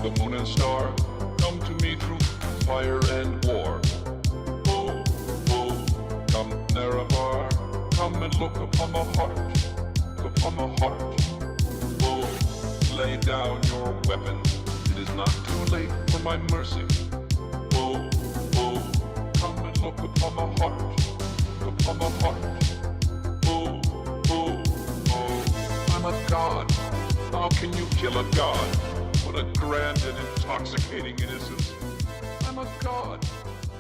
the moon and stars come to me through fire and war. Oh, oh, come Nerevar, come and look upon my heart, look upon my heart. Oh, lay down your weapons, it is not too late for my mercy. Oh, oh, come and look upon my heart, look upon my heart. Oh, oh, oh, I'm a god. How can you kill a god? What a grand and intoxicating innocence. I'm a god.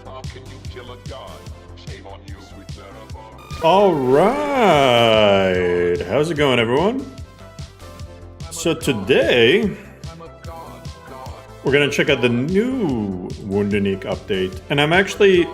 How can you kill a god? Shame on you, sweet Nerevar. All right. How's it going, everyone? So today, we're going to check out the new Wunduniik update. And I'm actually,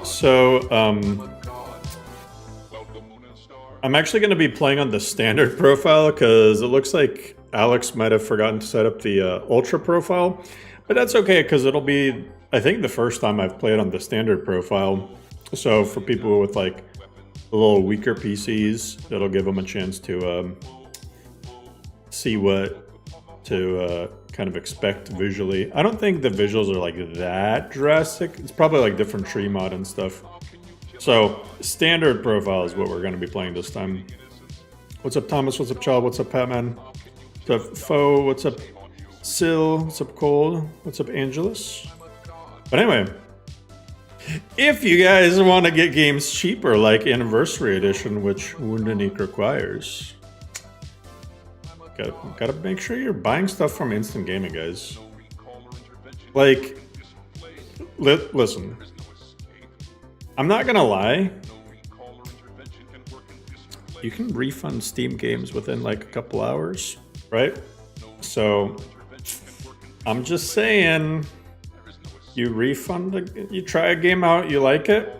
I'm actually going to be playing on the standard profile because it looks like Alex might have forgotten to set up the ultra profile. But that's okay because it'll be, I think, the first time I've played on the standard profile. So for people with like a little weaker PCs, it'll give them a chance to see what to kind of expect visually. I don't think the visuals are like that drastic. It's probably like different tree mod and stuff. So standard profile is what we're going to be playing this time. What's up, Thomas? What's up, Child? What's up, Patman? What's up, Foe? What's up, Sil? What's up, Cole? What's up, Angelus? But anyway, if you guys want to get games cheaper, like Anniversary Edition, which Wunduniik requires, gotta make sure you're buying stuff from Instant Gaming, guys. Like, listen, I'm not gonna lie. You can refund Steam games within like a couple hours, right? So, I'm just saying, you refund, you try a game out, you like it.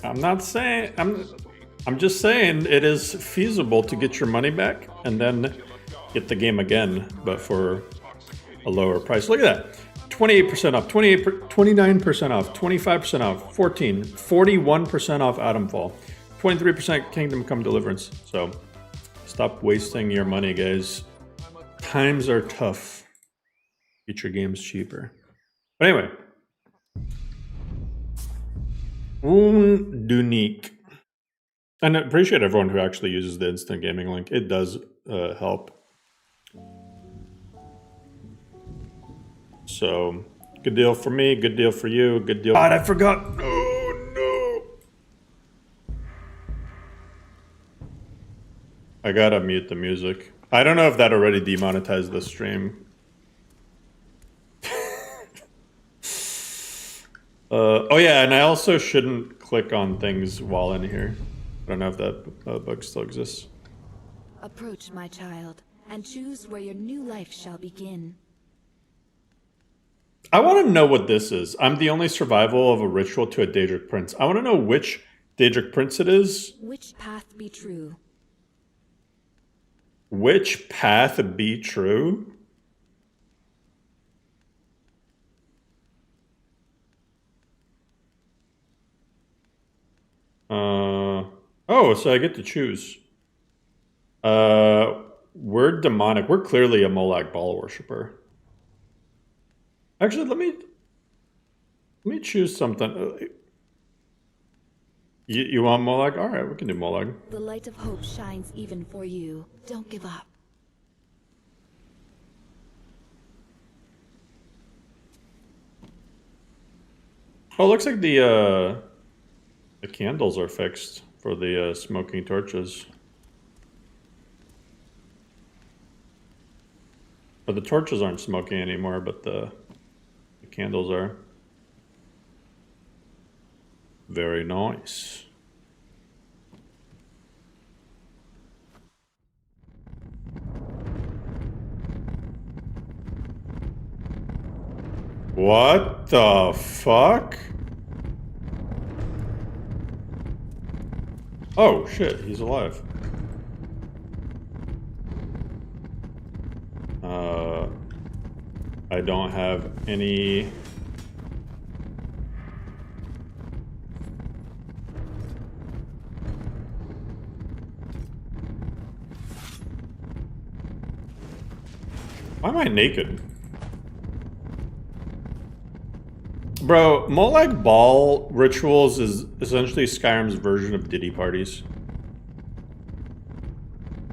I'm not saying, I'm just saying it is feasible to get your money back and then get the game again, but for a lower price. Look at that. 28% off, 29% off, 25% off, 41% off Atomfall, 23% Kingdom Come Deliverance. So stop wasting your money, guys. Times are tough. Get your games cheaper. But anyway, Wunduniik. And I appreciate everyone who actually uses the instant gaming link. It does help. So, good deal for me, good deal for you, good deal. God, I forgot. Oh, no. I gotta mute the music. I don't know if that already demonetized the stream. Oh yeah, and I also shouldn't click on things while in here. I don't know if that bug still exists. Approach, my child, and choose where your new life shall begin. I want to know what this is. I'm the only survival of a ritual to a Daedric Prince. I want to know which Daedric Prince it is. Which path be true? Which path be true? Oh, so I get to choose. We're demonic. We're clearly a Molag Bal worshiper. Actually, let me choose something. You want Molag? All right, we can do Molag. The light of hope shines even for you. Don't give up. Oh, it looks like the candles are fixed for the smoking torches. But the torches aren't smoking anymore, but the candles are. Very nice. What the fuck? Oh shit, he's alive. I don't have any... Why am I naked? Bro, Molag Ball rituals is essentially Skyrim's version of Diddy parties.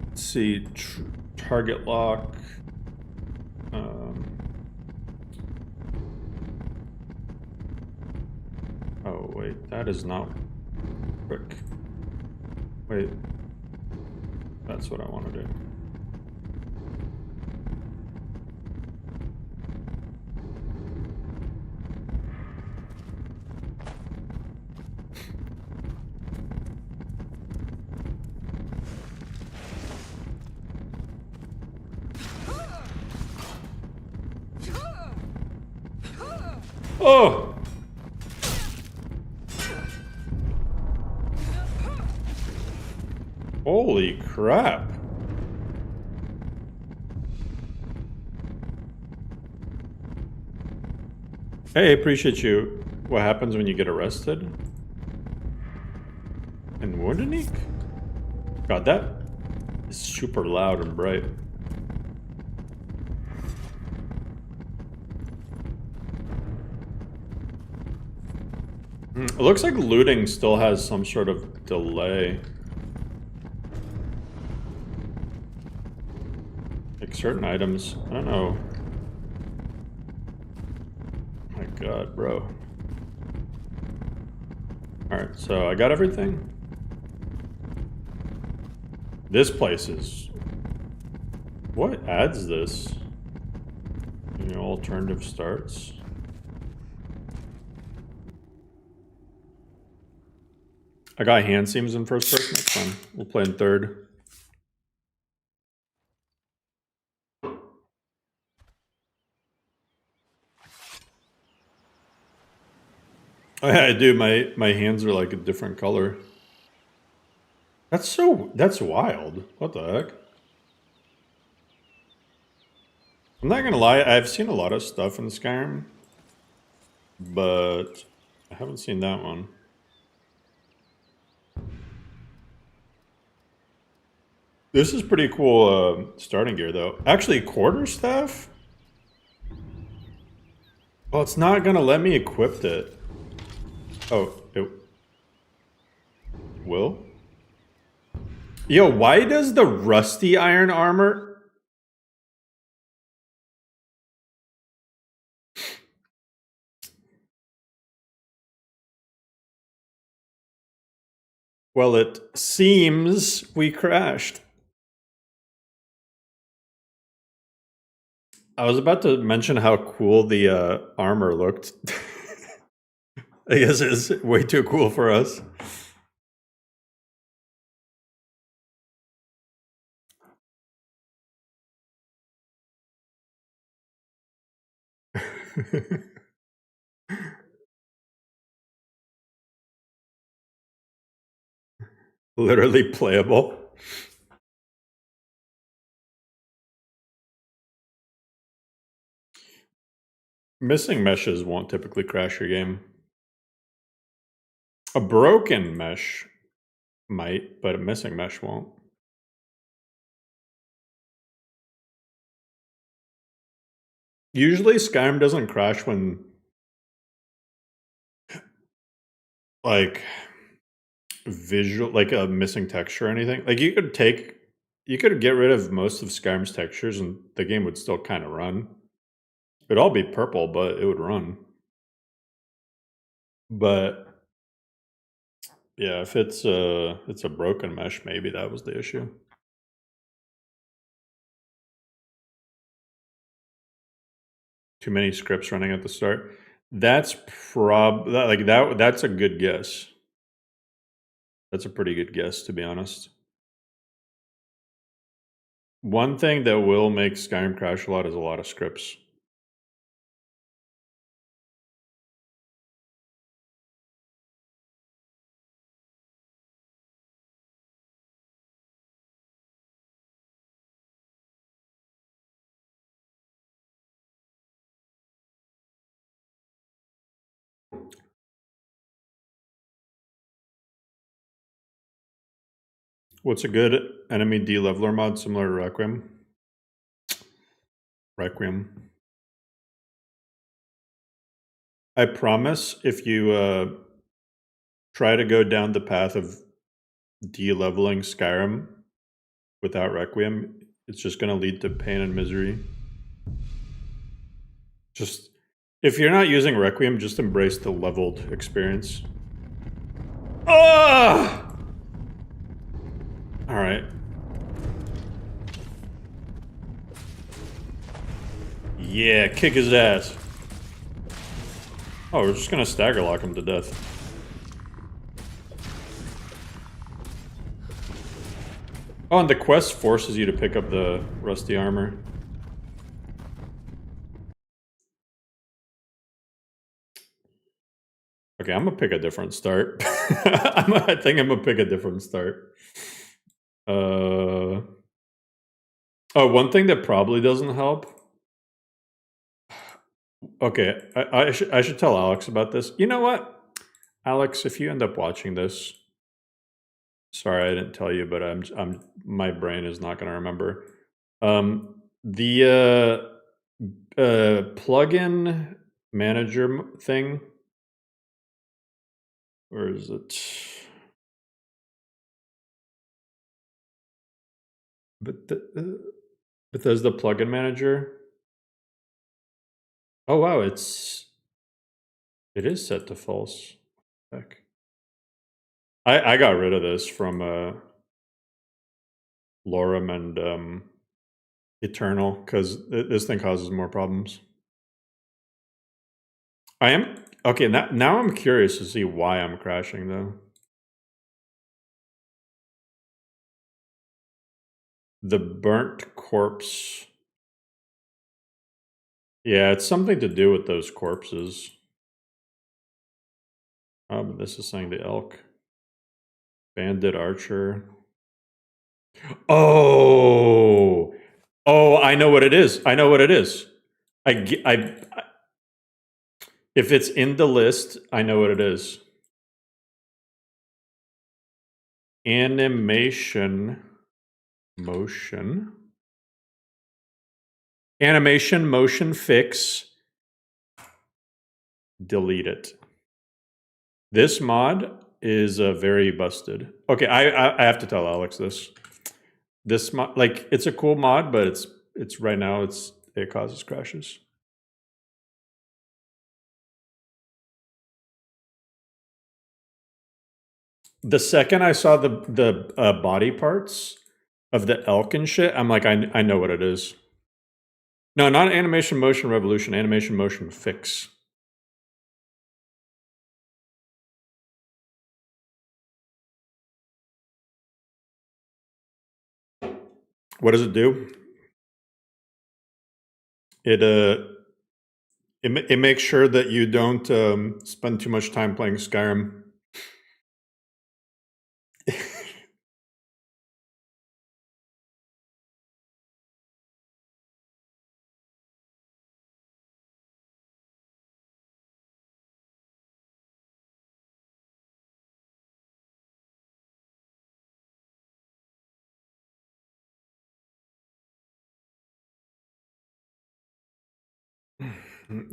Let's see, target lock. Oh wait, that is not Perk. Wait, that's what I want to do. Oh! Holy crap. Hey, appreciate you. What happens when you get arrested? In Wunduniik? God, that is super loud and bright. It looks like looting still has some sort of delay. Like certain items, I don't know. My God, bro. Alright, so I got everything. This place is... What adds this? You know, alternative starts. I got hand seams in first person, that's fun. We'll play in third. Oh yeah, I do. My hands are like a different color. That's wild. What the heck? I'm not gonna lie, I've seen a lot of stuff in Skyrim, but I haven't seen that one. This is pretty cool starting gear though. Actually, quarterstaff? Well, it's not gonna let me equip it. Oh, it will? Yo, why does the rusty iron armor... Well, it seems we crashed. I was about to mention how cool the armor looked. I guess it's way too cool for us. Literally playable. Missing meshes won't typically crash your game. A broken mesh might, but a missing mesh won't. Usually Skyrim doesn't crash when like visual, like a missing texture or anything. Like you could get rid of most of Skyrim's textures and the game would still kind of run. It'd all be purple, but it would run. But yeah, if it's a broken mesh, maybe that was the issue. Too many scripts running at the start. That's that's a good guess. That's a pretty good guess, to be honest. One thing that will make Skyrim crash a lot is a lot of scripts. What's a good enemy de-leveler mod similar to Requiem? Requiem. I promise if you try to go down the path of de-leveling Skyrim without Requiem, it's just going to lead to pain and misery. Just, if you're not using Requiem, just embrace the leveled experience. Ah! Alright. Yeah, kick his ass. Oh, we're just gonna stagger lock him to death. Oh, and the quest forces you to pick up the rusty armor. Okay, I'm gonna pick a different start. I think I'm gonna pick a different start. Oh, one thing that probably doesn't help. Okay, I should tell Alex about this. You know what? Alex, if you end up watching this, sorry I didn't tell you, but my brain is not gonna remember. The plugin manager thing. Where is it? Bethesda plugin manager. Oh wow, it is set to false. Heck. I got rid of this from LoreRim and Eternal because this thing causes more problems. I am okay. Now I'm curious to see why I'm crashing though. The burnt corpse. Yeah, it's something to do with those corpses. Oh, but this is saying the elk. Bandit archer. Oh, I know what it is. I know what it is. If it's in the list, I know what it is. Animation motion fix. Delete it. This mod is very busted. Okay, I have to tell Alex this. This mod, like, it's a cool mod, but it's right now it causes crashes. The second I saw the body parts of the elk and shit, I'm like, I know what it is. No, not animation motion revolution, animation motion fix. What does it do? It makes sure that you don't spend too much time playing Skyrim.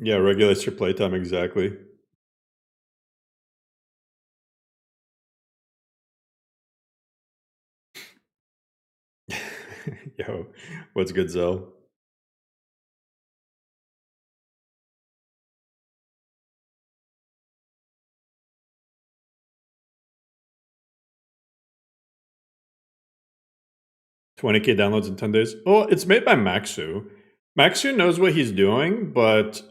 Yeah, regulates your playtime exactly. Yo, what's good, Zell? $20K downloads in 10 days. Well, it's made by Maxu. Maxu knows what he's doing, but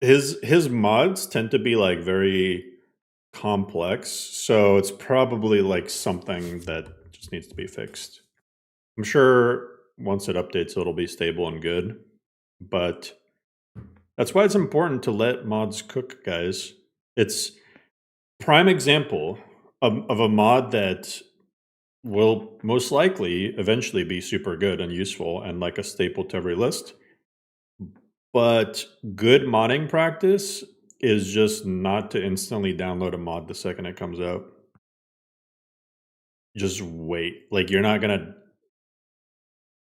his mods tend to be like very complex, so it's probably like something that just needs to be fixed. I'm sure once it updates, it'll be stable and good, but that's why it's important to let mods cook, guys. It's prime example of a mod that will most likely eventually be super good and useful and like a staple to every list. But good modding practice is just not to instantly download a mod the second it comes out. Just wait. Like, you're not gonna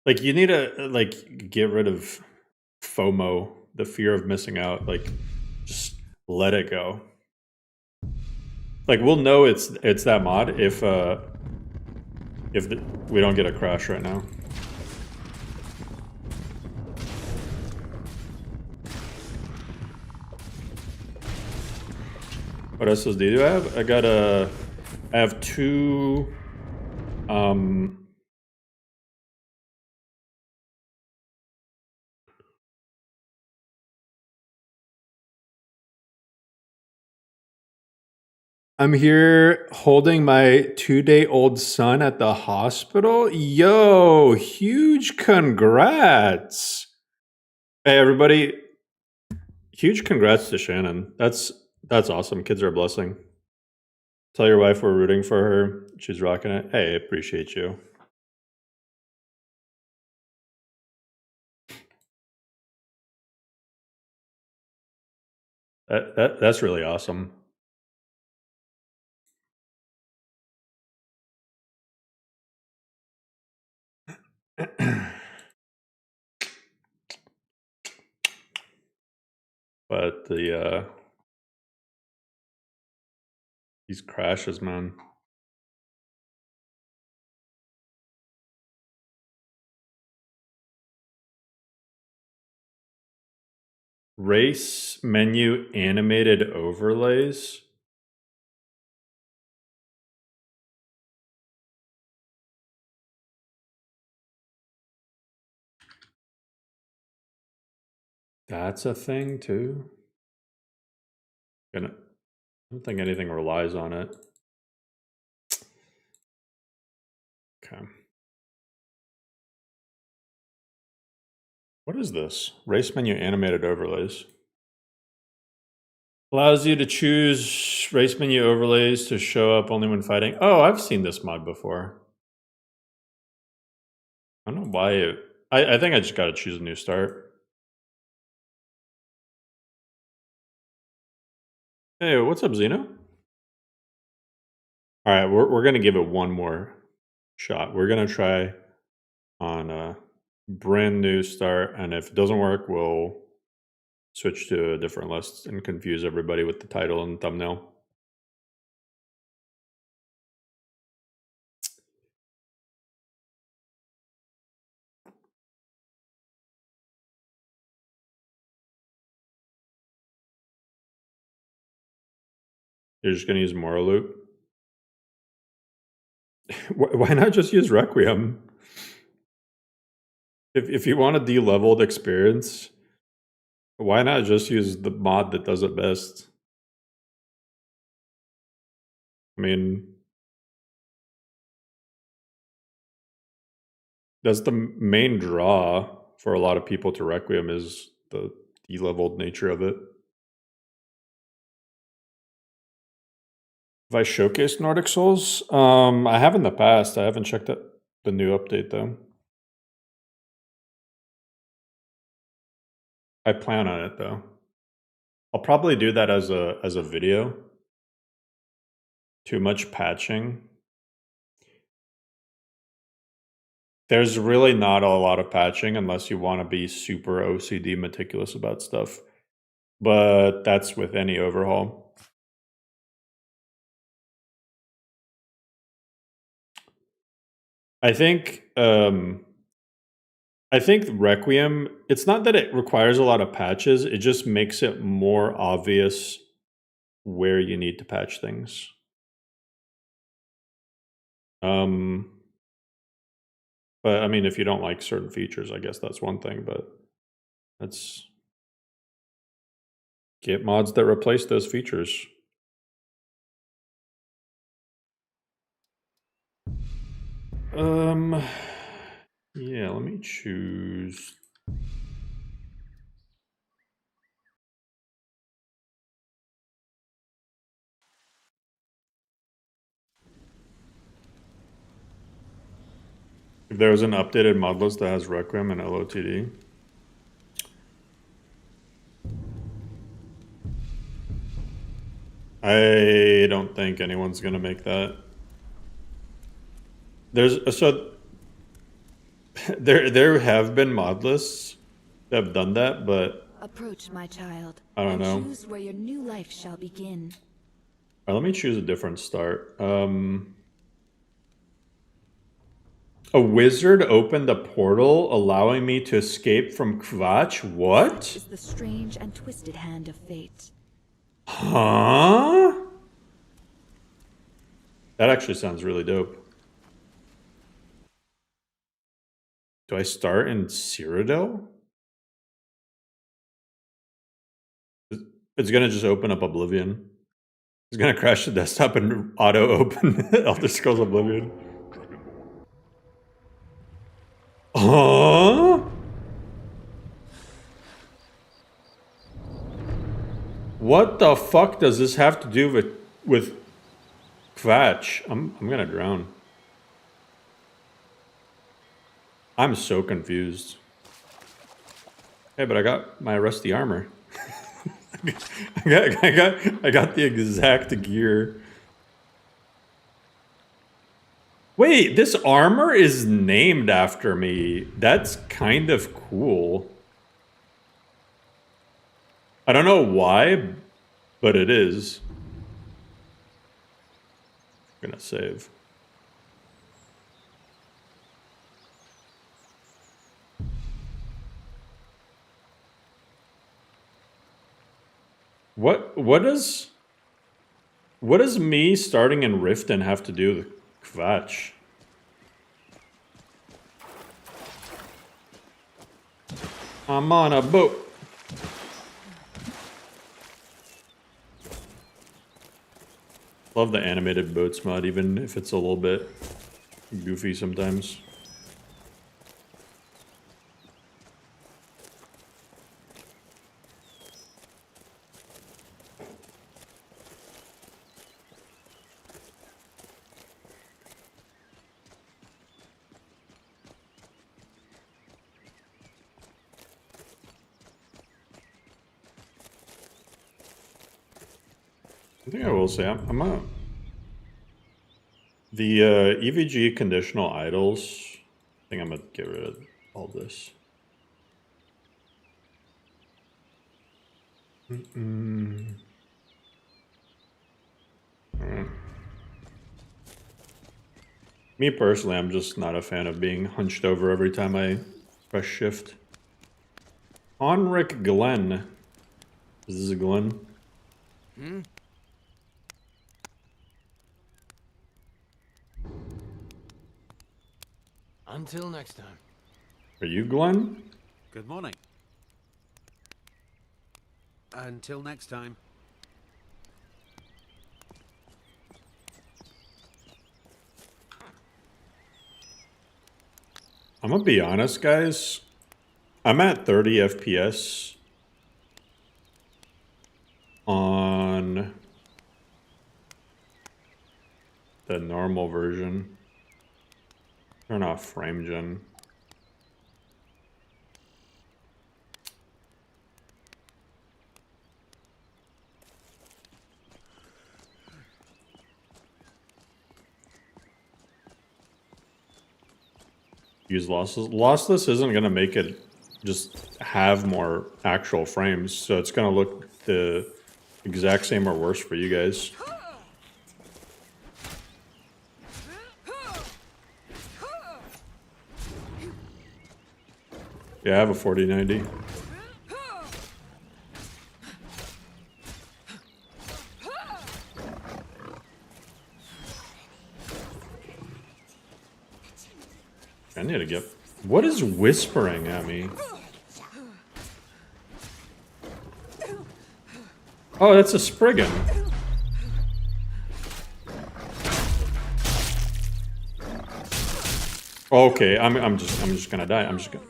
Like, you need to, like, get rid of FOMO, the fear of missing out. Like, just let it go. Like, we'll know it's that mod if we don't get a crash right now. What SSD do I have? I have two, I'm here holding my 2-day-old son at the hospital. Yo, huge congrats. Hey, everybody. Huge congrats to Shannon. That's awesome. Kids are a blessing. Tell your wife we're rooting for her. She's rocking it. Hey, I appreciate you. That's really awesome. But these crashes, man. Race menu animated overlays. That's a thing too. I don't think anything relies on it. Okay. What is this? Race menu animated overlays. Allows you to choose race menu overlays to show up only when fighting. Oh, I've seen this mod before. I don't know why I think I just got to choose a new start. Hey, what's up, Zeno? All right, we're gonna give it one more shot. We're gonna try on a brand new start, and if it doesn't work, we'll switch to a different list and confuse everybody with the title and thumbnail. You're just gonna use Moral Loop? Why not just use Requiem? If you want a de-leveled experience, why not just use the mod that does it best? I mean, that's the main draw for a lot of people to Requiem, is the de-leveled nature of it. Have I showcased Nordic Souls? I have in the past. I haven't checked out the new update though. I plan on it though. I'll probably do that as a video. Too much patching. There's really not a lot of patching unless you want to be super OCD meticulous about stuff. But that's with any overhaul. I think Requiem, it's not that it requires a lot of patches, it just makes it more obvious where you need to patch things. But I mean, if you don't like certain features, I guess that's one thing, but let's get mods that replace those features. Yeah, let me choose. If there was an updated mod list that has Requiem and LOTD. I don't think anyone's gonna make that. There's so There have been mod lists that have done that, but Approach, my child, I don't and know. choose where your new life shall begin. Let me choose a different start. A wizard opened a portal, allowing me to escape from Kvatch. What? Is the strange and twisted hand of fate. Huh? That actually sounds really dope. Do I start in Cyrodiil? It's gonna just open up Oblivion. It's gonna crash the desktop and auto-open Elder Scrolls Oblivion. Huh? What the fuck does this have to do with Kvatch? I'm gonna drown. I'm so confused. Hey, but I got my rusty armor. I got the exact gear. Wait, this armor is named after me. That's kind of cool. I don't know why, but it is. I'm gonna save. What does me starting in Riften have to do with Kvatch? I'm on a boat. Love the animated boats mod, even if it's a little bit goofy sometimes. I think I will say I'm a the EVG conditional idols. I think I'm gonna get rid of all this. Me personally, I'm just not a fan of being hunched over every time I press shift. Henrik Glenn. Is this a Glenn? Until next time. Are you Glenn? Good morning. Until next time. I'm gonna be honest, guys. I'm at 30 FPS on the normal version. Turn off frame gen. Use lossless. Lossless isn't going to make it just have more actual frames, so it's going to look the exact same or worse for you guys. Yeah, I have a 4090. I need to get... What is whispering at me? Oh, that's a Spriggan. Okay, I'm just gonna die. I'm just gonna...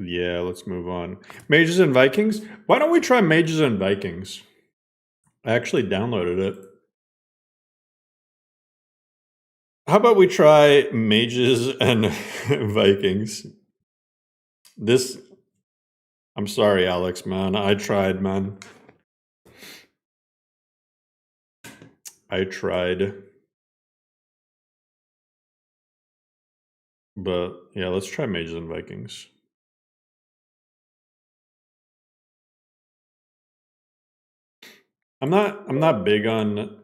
Yeah, let's move on. Mages and Vikings? Why don't we try Mages and Vikings? I actually downloaded it. How about we try mages and Vikings? This, I'm sorry, Alex, man. I tried, man. I tried. But yeah, let's try mages and Vikings. I'm not big on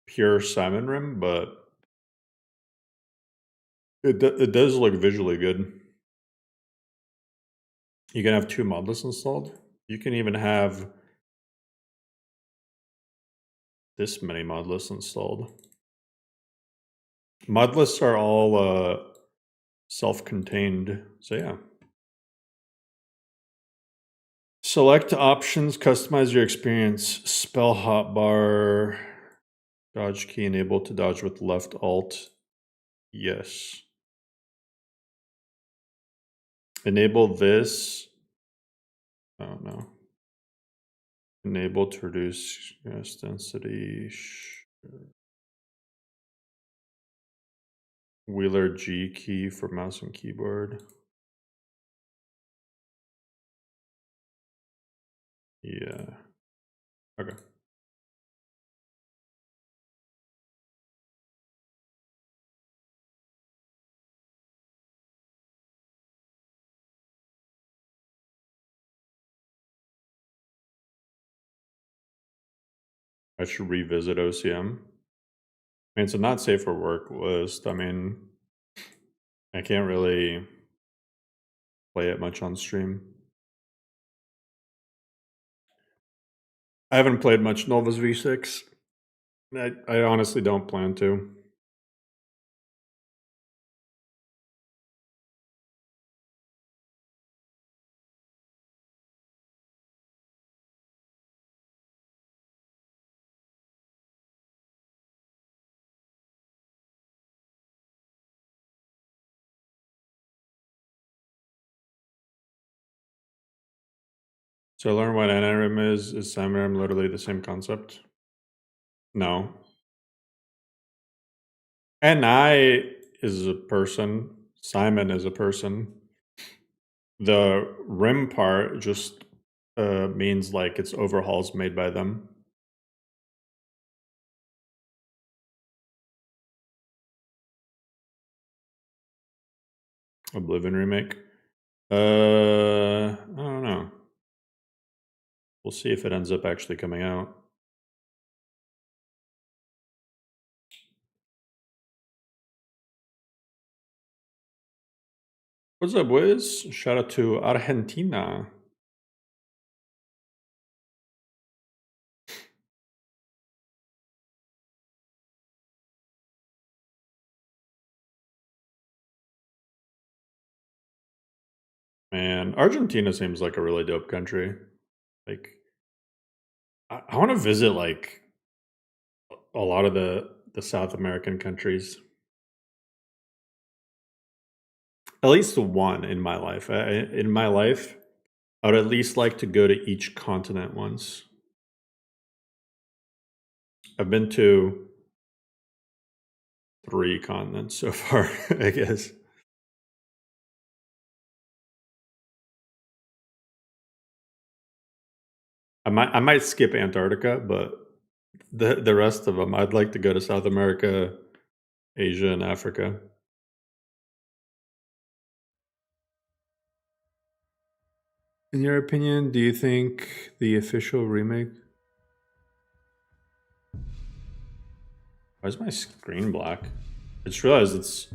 pure Simon Rim, but it does look visually good. You can have 2 mod lists installed. You can even have this many mod lists installed. Mod lists are all self-contained, so yeah. Select options, customize your experience. Spell hotbar, dodge key enabled to dodge with left alt. Yes. Enable this. I don't know. Enable to reduce gas density. Wheeler G key for mouse and keyboard. Yeah. Okay. I should revisit OCM. I mean, it's a not safe for work list. I mean, I can't really play it much on stream. I haven't played much Novus V6. I honestly don't plan to. So learn what NRM is. Is SimRim literally the same concept? No. NI is a person. Simon is a person. The rim part just means like it's overhauls made by them. Oblivion remake. I don't know. We'll see if it ends up actually coming out. What's up, Wiz? Shout out to Argentina. Man, Argentina seems like a really dope country. Like, I want to visit like a lot of the South American countries. At least one in my life. In my life, I would at least like to go to each continent once. I've been to 3 continents so far, I guess. I might skip Antarctica, but the rest of them, I'd like to go to South America, Asia, and Africa. In your opinion, do you think the official remake? Why is my screen black? I just realized it's...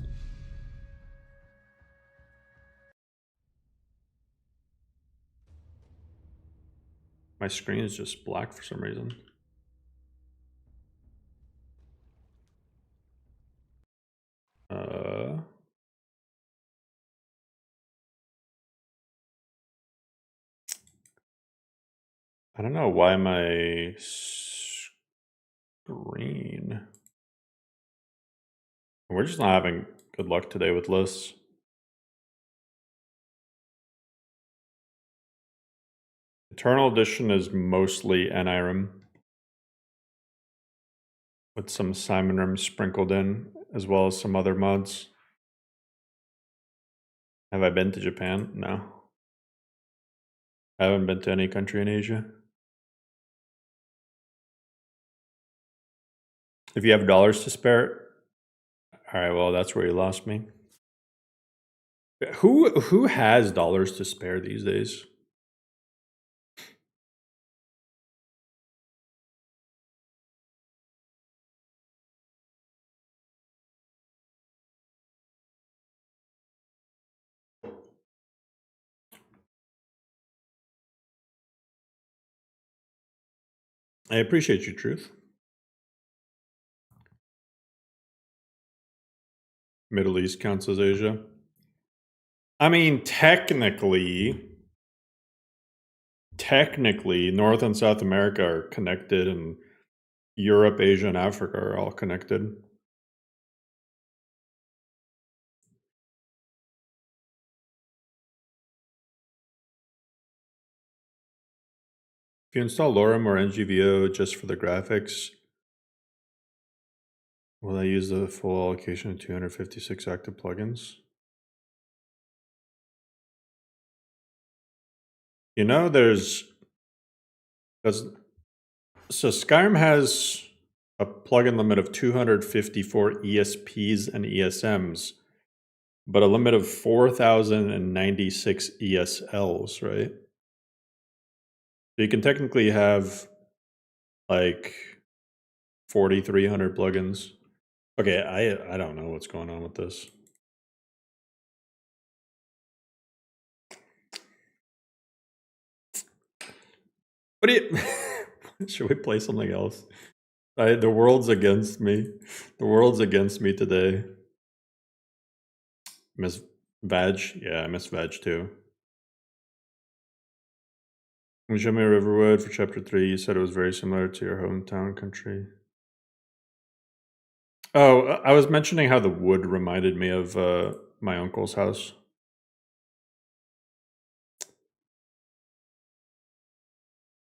My screen is just black for some reason. I don't know why my screen... We're just not having good luck today with lists. Eternal Edition is mostly NIRM with some Simon Rim sprinkled in. as well as some other mods. Have I been to Japan? No. I haven't been to any country in Asia. If you have dollars to spare, all right, well, that's where you lost me. Who has dollars to spare these days? I appreciate you, Truth. Middle East counts as Asia. I mean, technically, North and South America are connected, and Europe, Asia, and Africa are all connected. If you install LoreRim or NGVO just for the graphics, will I use the full allocation of 256 active plugins? You know, so Skyrim has a plugin limit of 254 ESPs and ESMs, but a limit of 4,096 ESLs, right? So you can technically have like 4,300 plugins. Okay, I don't know what's going on with this. What do you... Should we play something else? The world's against me. The world's against me today. Miss Vag? Yeah, I miss Vag too. When you showed me Riverwood for chapter 3, you said it was very similar to your hometown country. Oh, I was mentioning how the wood reminded me of my uncle's house.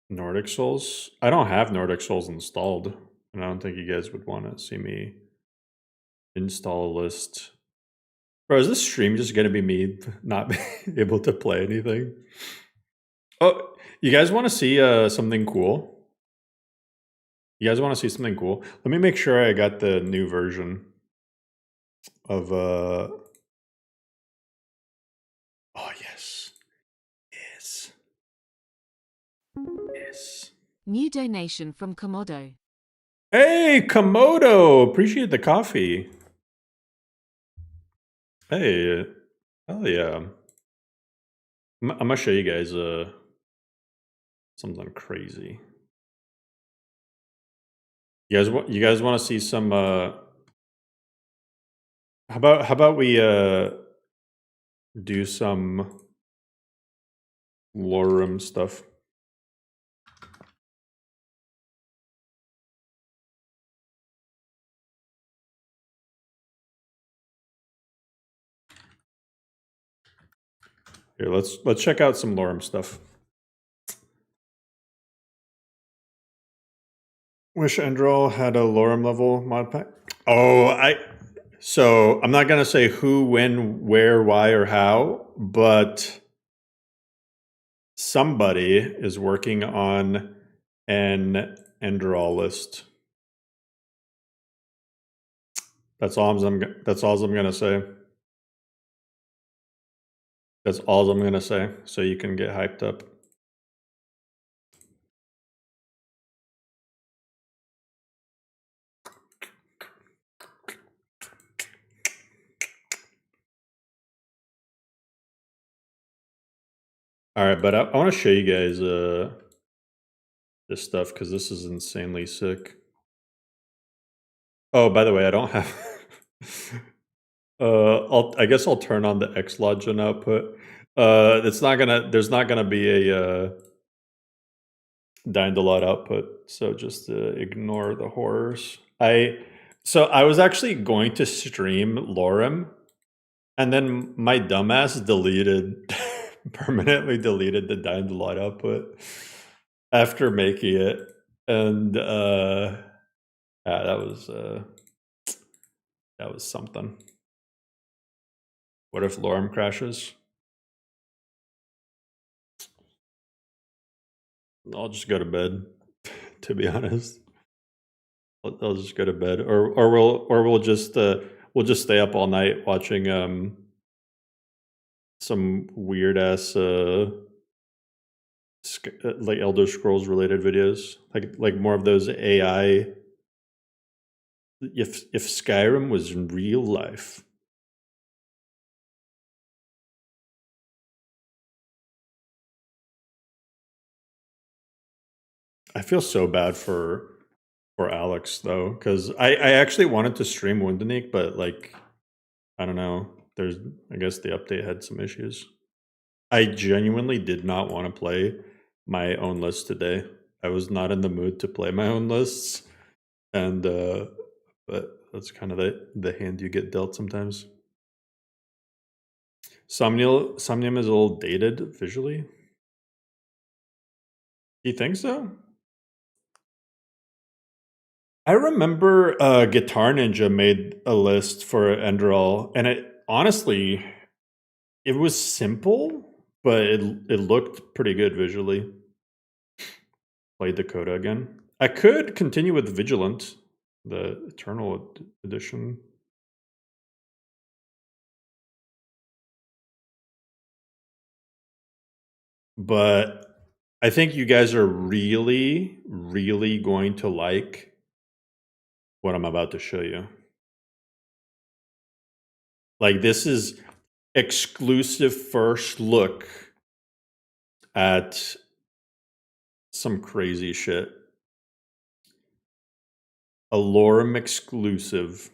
Nordic Souls? I don't have Nordic Souls installed, and I don't think you guys would want to see me install a list. Bro, is this stream just going to be me not being able to play anything? Oh, you guys want to see something cool? You guys want to see something cool? Let me make sure I got the new version of oh yes. Yes. New donation from Komodo. Hey, Komodo! Appreciate the coffee. Hey, hell yeah. I'm gonna show you guys something crazy. You guys want to see some how about we do some LoreRim stuff? Here, let's check out some LoreRim stuff. Wish Endrol had a LoreRim level mod pack. Oh, so I'm not gonna say who, when, where, why, or how, but somebody is working on an Endrol list. That's all I'm gonna say. That's all I'm gonna say, so you can get hyped up. All right, but I want to show you guys this stuff because this is insanely sick. Oh, by the way, I don't have. I guess I'll turn on the Xlogin output. There's not gonna be a Dying-to-Lot output, so just ignore the horrors. So I was actually going to stream LoreRim, and then my dumbass permanently deleted the Dying-to-Lot output after making it, and that That was something. What if LoreRim crashes? I'll just go to bed, to be honest. I'll just go to bed, or we'll just stay up all night watching some weird ass like Elder Scrolls related videos, like more of those AI. If Skyrim was in real life. I feel so bad for Alex though, because I actually wanted to stream Wunduniik, but like I don't know. I guess the update had some issues. I genuinely did not want to play my own list today. I was not in the mood to play my own lists, and but that's kind of the hand you get dealt sometimes. Somnium is a little dated visually. Do you think so? I remember Guitar Ninja made a list for Enderal, and it honestly, it was simple, but it looked pretty good visually. Played Dakota again. I could continue with Vigilant, the Eternal Edition. But I think you guys are really, really going to like what I'm about to show you. Like, this is exclusive first look at some crazy shit. A LoreRim exclusive.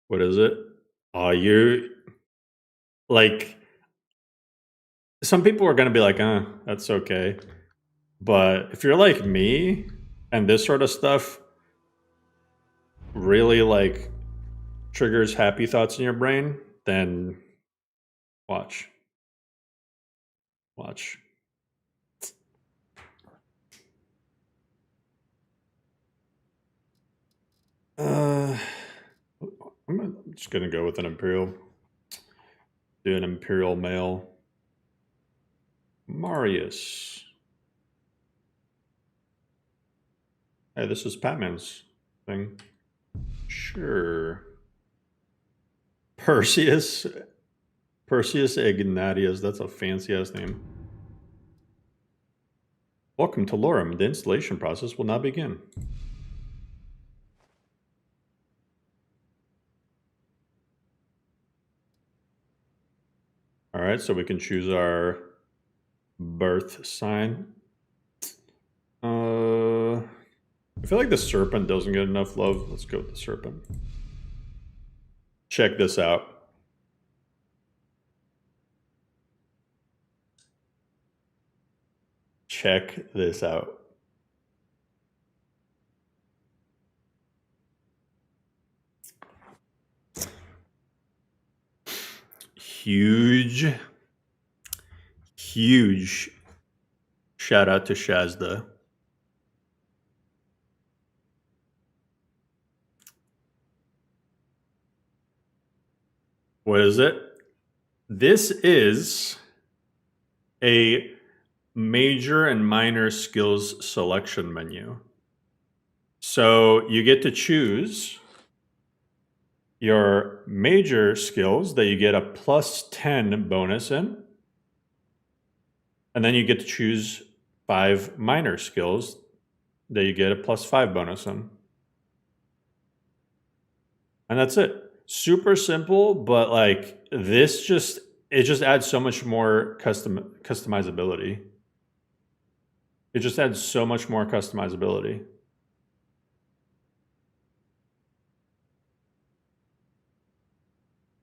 What is it? Oh, you're like, some people are going to be like, that's okay. But if you're like me and this sort of stuff really like triggers happy thoughts in your brain, then watch. Watch. I'm just going to go with an Imperial. Do an Imperial male. Marius. Hey, this is Patman's thing. Sure. Perseus Ignatius. That's a fancy ass name. Welcome to LoreRim. The installation process will now begin. All right, so we can choose our birth sign. I feel like the serpent doesn't get enough love. Let's go with the serpent. Check this out. Check this out. Huge shout out to Shazda. What is it? This is a major and minor skills selection menu. So you get to choose your major skills that you get a +10 bonus in. And then you get to choose 5 minor skills that you get a +5 bonus in. And that's it. Super simple, but like this it just adds so much more customizability. It just adds so much more customizability.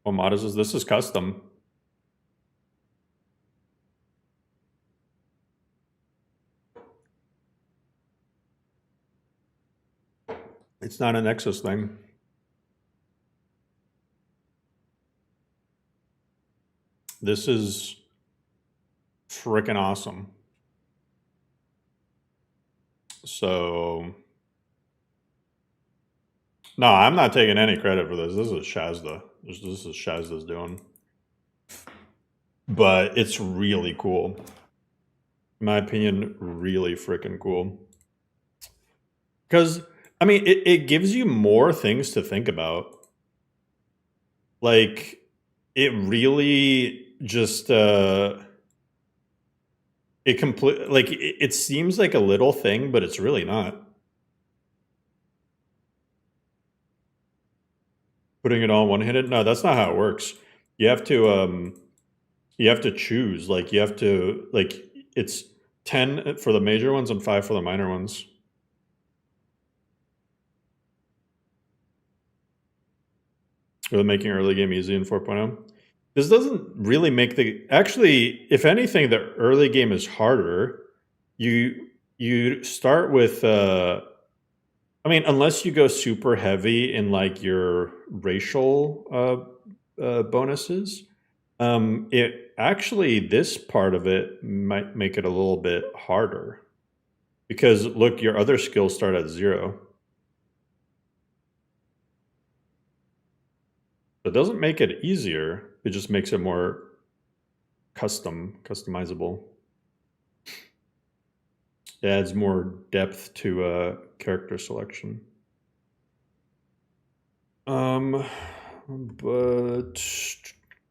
What mod is this? This is custom. It's not a Nexus thing. This is freaking awesome. So, no, I'm not taking any credit for this. This is Shazda. This is Shazda's doing. But it's really cool. In my opinion, really freaking cool. Because, I mean, it gives you more things to think about. Like, it really just, it seems like a little thing, but it's really not. Putting it all one-handed? No, that's not how it works. You have to choose. Like, you have to, like, it's 10 for the major ones and 5 for the minor ones. Really making early game easy in 4.0. This doesn't really make the... Actually, if anything, the early game is harder. You start with... I mean, unless you go super heavy in, like, your racial bonuses. Actually, this part of it might make it a little bit harder. Because, look, your other skills start at 0. It doesn't make it easier. It just makes it more customizable. It adds more depth to character selection. But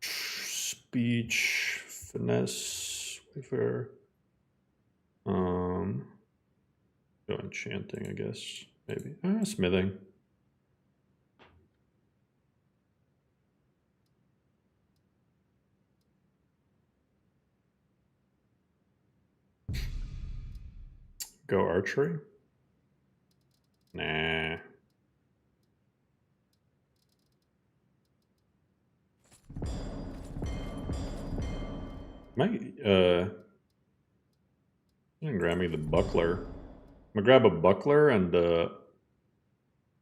speech, finesse, wayfarer. Go enchanting, I guess. Maybe. Smithing. Go archery? Nah. You can grab me the buckler. I'm gonna grab a buckler and a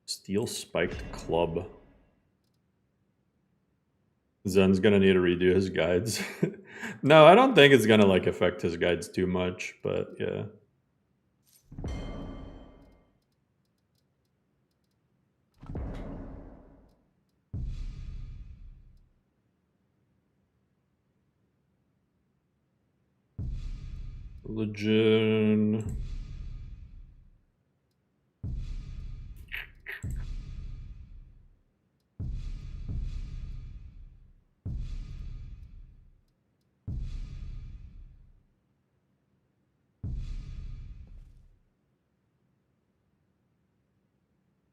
steel spiked club. Zen's gonna need to redo his guides. No, I don't think it's gonna like affect his guides too much, but yeah. Religion.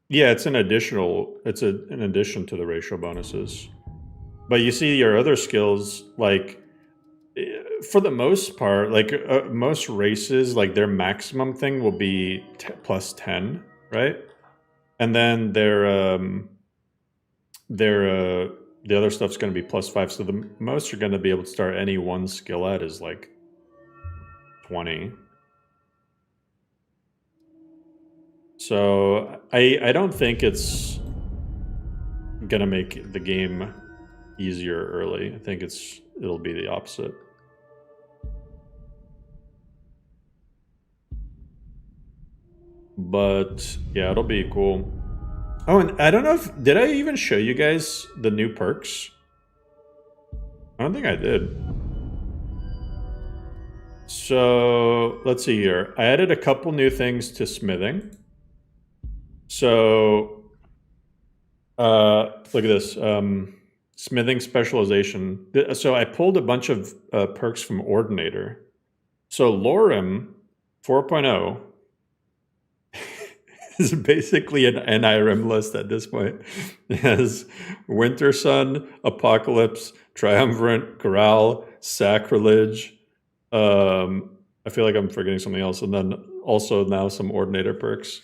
Yeah, it's an additional. It's an addition to the racial bonuses. But you see your other skills, like for the most part, like most races, like their maximum thing will be plus 10, right? And then the other stuff's going to be plus 5. So the most you're going to be able to start any one skill at is like 20. So I don't think it's gonna make the game easier early. I think it'll be the opposite. But yeah, it'll be cool. Oh, and I don't know did I even show you guys the new perks? I don't think I did. So let's see here. I added a couple new things to smithing. So, look at this, smithing specialization. So I pulled a bunch of perks from Ordinator. So LoreRim 4.0 is basically an NIRM list at this point. It has Winter Sun, Apocalypse, Triumvirate, Corral, Sacrilege. I feel like I'm forgetting something else. And then also now some Ordinator perks.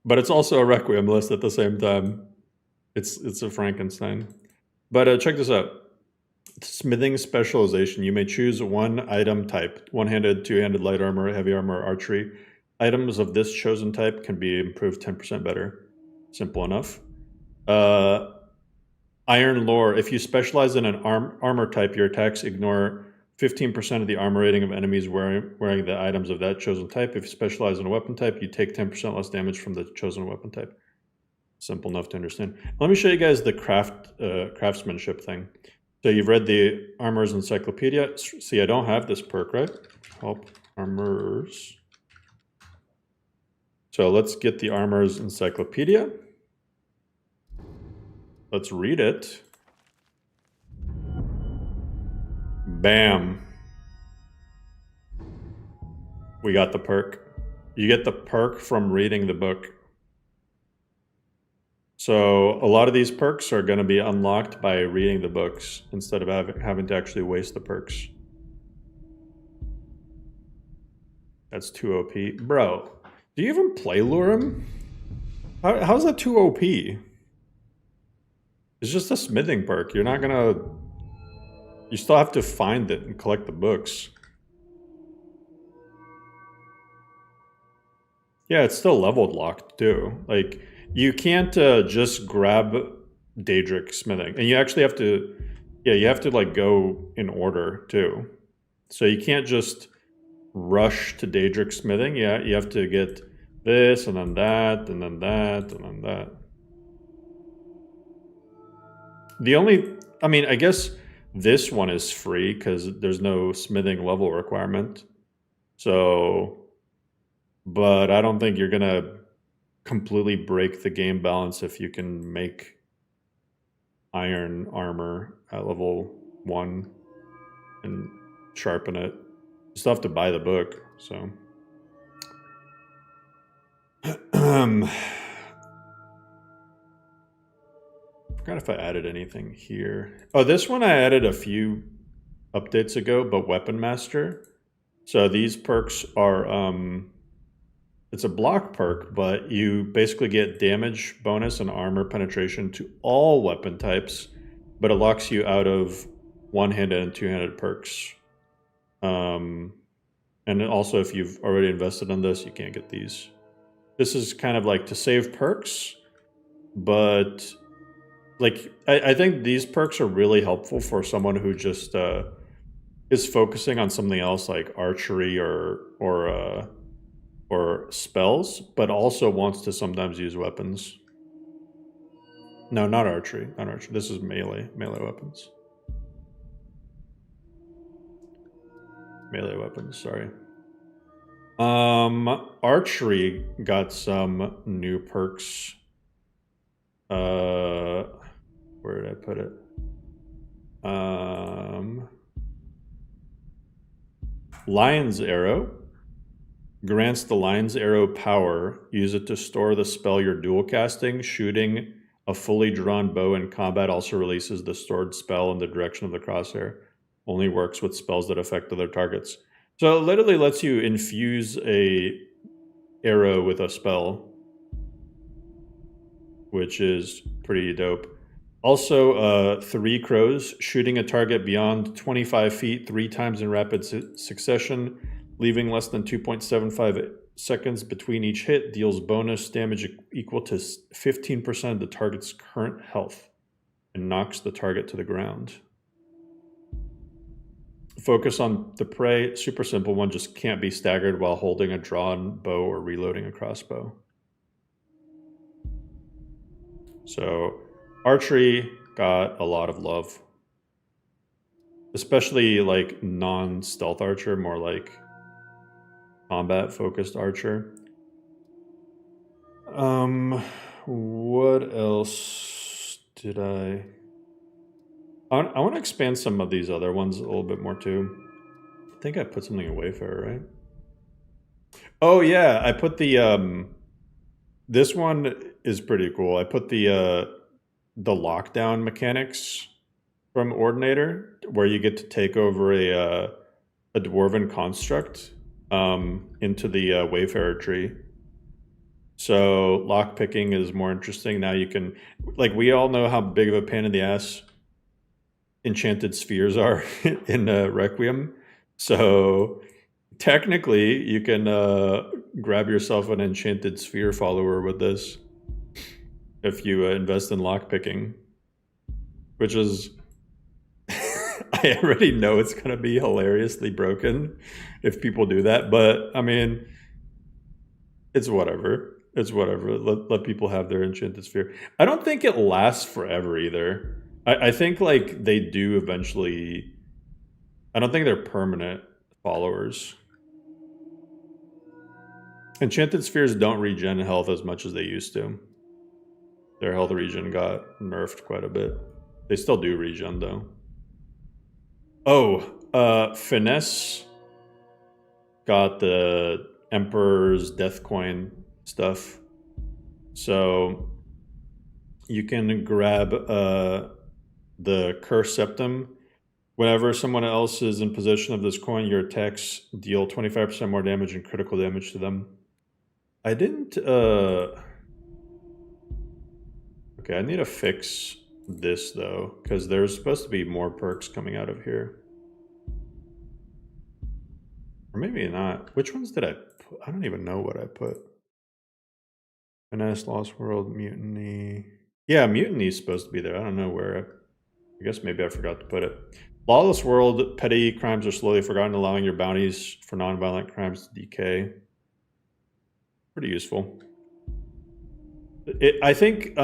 But it's also a Requiem list at the same time. It's a Frankenstein. But check this out. Smithing specialization. You may choose one item type: one-handed, two-handed, light armor, heavy armor, archery. items of this chosen type can be improved 10% better. Simple enough. Iron lore. If you specialize in an armor type, your attacks ignore 15% of the armor rating of enemies wearing the items of that chosen type. If you specialize in a weapon type, you take 10% less damage from the chosen weapon type. Simple enough to understand. Let me show you guys the craftsmanship thing. So you've read the Armor's Encyclopedia. See, I don't have this perk, right? Help Armor's. So let's get the Armor's Encyclopedia. Let's read it. Bam. We got the perk. You get the perk from reading the book. So a lot of these perks are going to be unlocked by reading the books instead of having to actually waste the perks. That's too OP. Bro, do you even play LoreRim? How's that too OP? It's just a smithing perk. You're not gonna... You still have to find it and collect the books. Yeah, it's still leveled locked too. Like, you can't just grab Daedric smithing. And you actually have to... Yeah, you have to like go in order too. So you can't just rush to Daedric smithing. Yeah, you have to get this and then that and then that and then that. The only... I mean, I guess this one is free because there's no smithing level requirement. So... But I don't think you're going to completely break the game balance if you can make iron armor at level 1 and sharpen it. You still have to buy the book, so... Forgot if I added anything here. Oh, this one I added a few updates ago, but Weapon Master. So these perks are... It's a block perk, but you basically get damage bonus and armor penetration to all weapon types, but it locks you out of one-handed and two-handed perks. And also, if you've already invested in this, you can't get these. This is kind of like to save perks, but like I think these perks are really helpful for someone who just is focusing on something else like archery or spells, but also wants to sometimes use weapons. No, not archery. Not archery. This is melee weapons. Melee weapons, sorry. Archery got some new perks. Where did I put it? Lion's Arrow. Grants the Lion's Arrow power. Use it to store the spell you're dual casting. Shooting a fully drawn bow in combat also releases the stored spell in the direction of the crosshair. Only works with spells that affect other targets. So it literally lets you infuse a arrow with a spell, which is pretty dope. Also, 3 crows. Shooting a target beyond 25 feet 3 times in rapid succession, leaving less than 2.75 seconds between each hit, deals bonus damage equal to 15% of the target's current health and knocks the target to the ground. Focus on the prey. Super simple one, just can't be staggered while holding a drawn bow or reloading a crossbow. So archery got a lot of love. Especially like non-stealth archer, more like combat-focused archer. What else did I want to expand some of these other ones a little bit more too. I think I put something in Wayfarer, right? Oh yeah, I put the this one is pretty cool. I put the lockdown mechanics from Ordinator, where you get to take over a dwarven construct into the Wayfarer tree. So lockpicking is more interesting. Now you can, like, we all know how big of a pain in the ass enchanted spheres are in Requiem. So Technically, you can grab yourself an enchanted sphere follower with this if you invest in lockpicking, which is I already know it's going to be hilariously broken if people do that, but I mean, it's whatever. It's whatever. Let people have their enchanted sphere. I don't think it lasts forever either. I think like they do eventually. I don't think they're permanent followers. Enchanted spheres don't regen health as much as they used to. Their health regen got nerfed quite a bit. They still do regen though. Oh, Finesse got the Emperor's Death Coin stuff. So you can grab the Curse Septum. Whenever someone else is in possession of this coin, your attacks deal 25% more damage and critical damage to them. I didn't... Okay, I need to fix this, though, because there's supposed to be more perks coming out of here. Or maybe not. Which ones did I put? I don't even know what I put. Finesse, Lost World, Mutiny... Yeah, Mutiny is supposed to be there. I don't know where. I guess maybe I forgot to put it. Lawless World, petty crimes are slowly forgotten, allowing your bounties for non-violent crimes to decay. Pretty useful. I think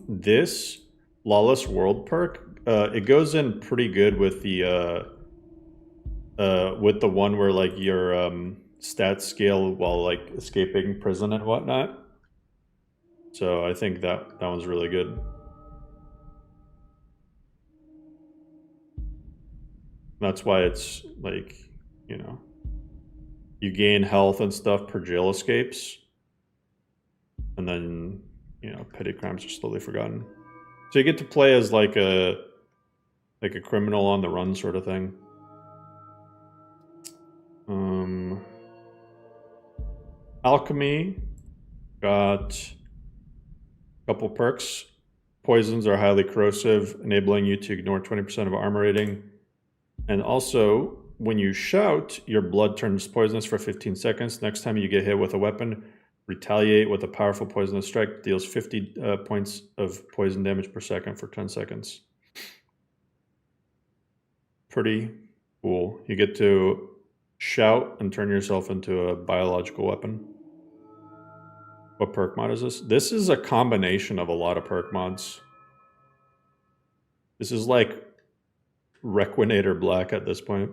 this Lawless World perk, it goes in pretty good with the one where like your stats scale while like escaping prison and whatnot. So I think that one's really good. That's why it's like, you know, you gain health and stuff per jail escapes. And then, you know, petty crimes are slowly forgotten. So you get to play as like a criminal on the run sort of thing. Alchemy got a couple perks. Poisons are highly corrosive, enabling you to ignore 20% of armor rating. And also, when you shout, your blood turns poisonous for 15 seconds. Next time you get hit with a weapon, retaliate with a powerful poisonous strike. Deals 50 points of poison damage per second for 10 seconds. Pretty cool. You get to shout and turn yourself into a biological weapon. What perk mod is this? This is a combination of a lot of perk mods. This is like Requinator Black at this point.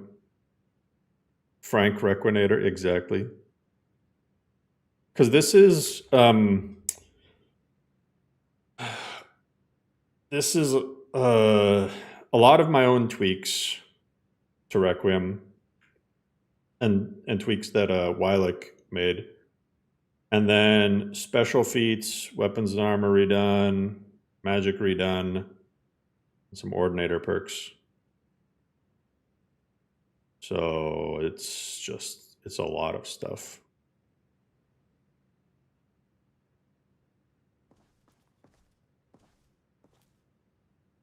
Frank Requinator, exactly. Because this is a lot of my own tweaks to Requiem and tweaks that Wylick made. And then special feats, weapons and armor redone, magic redone, and some ordinator perks. So it's a lot of stuff.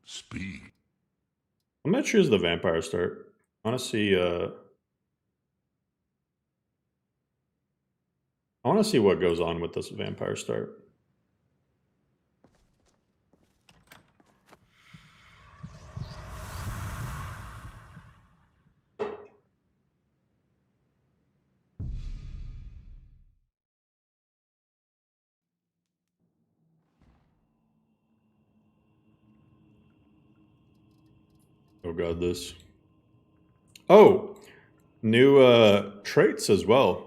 Speed. I'm gonna choose the vampire start. I want to see what goes on with this vampire start. Oh god, this. Oh, new traits as well.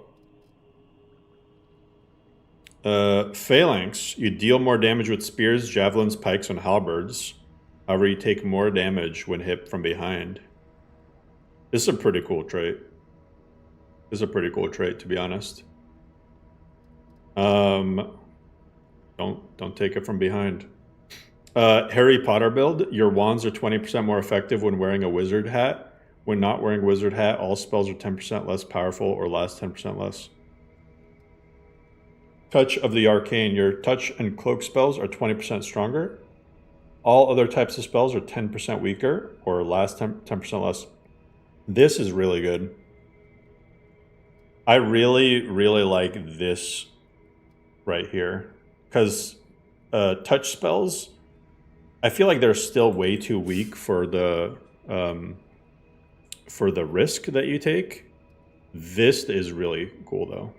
Phalanx. You deal more damage with spears, javelins, pikes, and halberds. However, you take more damage when hit from behind. This is a pretty cool trait. This is a pretty cool trait, to be honest. Don't take it from behind. Harry Potter build. Your wands are 20% more effective when wearing a wizard hat. When not wearing a wizard hat, all spells are 10% less powerful or last 10% less. Touch of the Arcane. Your touch and cloak spells are 20% stronger. All other types of spells are 10% weaker or last 10% less. This is really good. I really, really like this right here. Because touch spells, I feel like they're still way too weak for the risk that you take. This is really cool, though.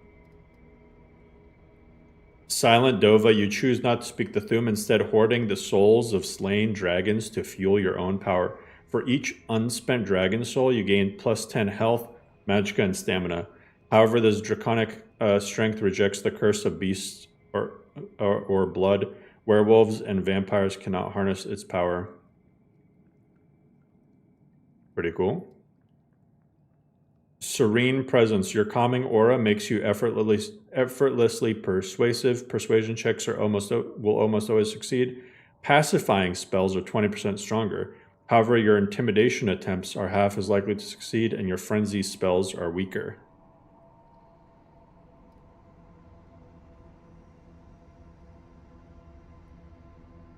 Silent Dova, you choose not to speak the Thum, instead hoarding the souls of slain dragons to fuel your own power. For each unspent dragon soul, you gain plus 10 health, magicka, and stamina. However, this draconic strength rejects the curse of beasts or blood. Werewolves and vampires cannot harness its power. Pretty cool. Serene Presence. Your calming aura makes you effortlessly persuasive. Persuasion checks will almost always succeed. Pacifying spells are 20% stronger. However, your intimidation attempts are half as likely to succeed, and your frenzy spells are weaker.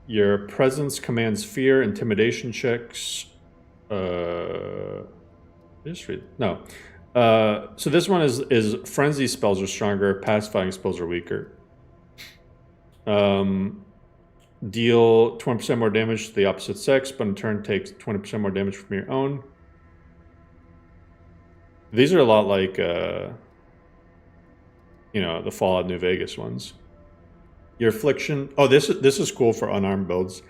Your presence commands fear. Intimidation checks. Just read. No. So this one is frenzy spells are stronger, pacifying spells are weaker. Deal 20% more damage to the opposite sex, but in turn takes 20% more damage from your own. These are a lot like, the Fallout New Vegas ones. Your affliction. Oh, this is cool for unarmed builds.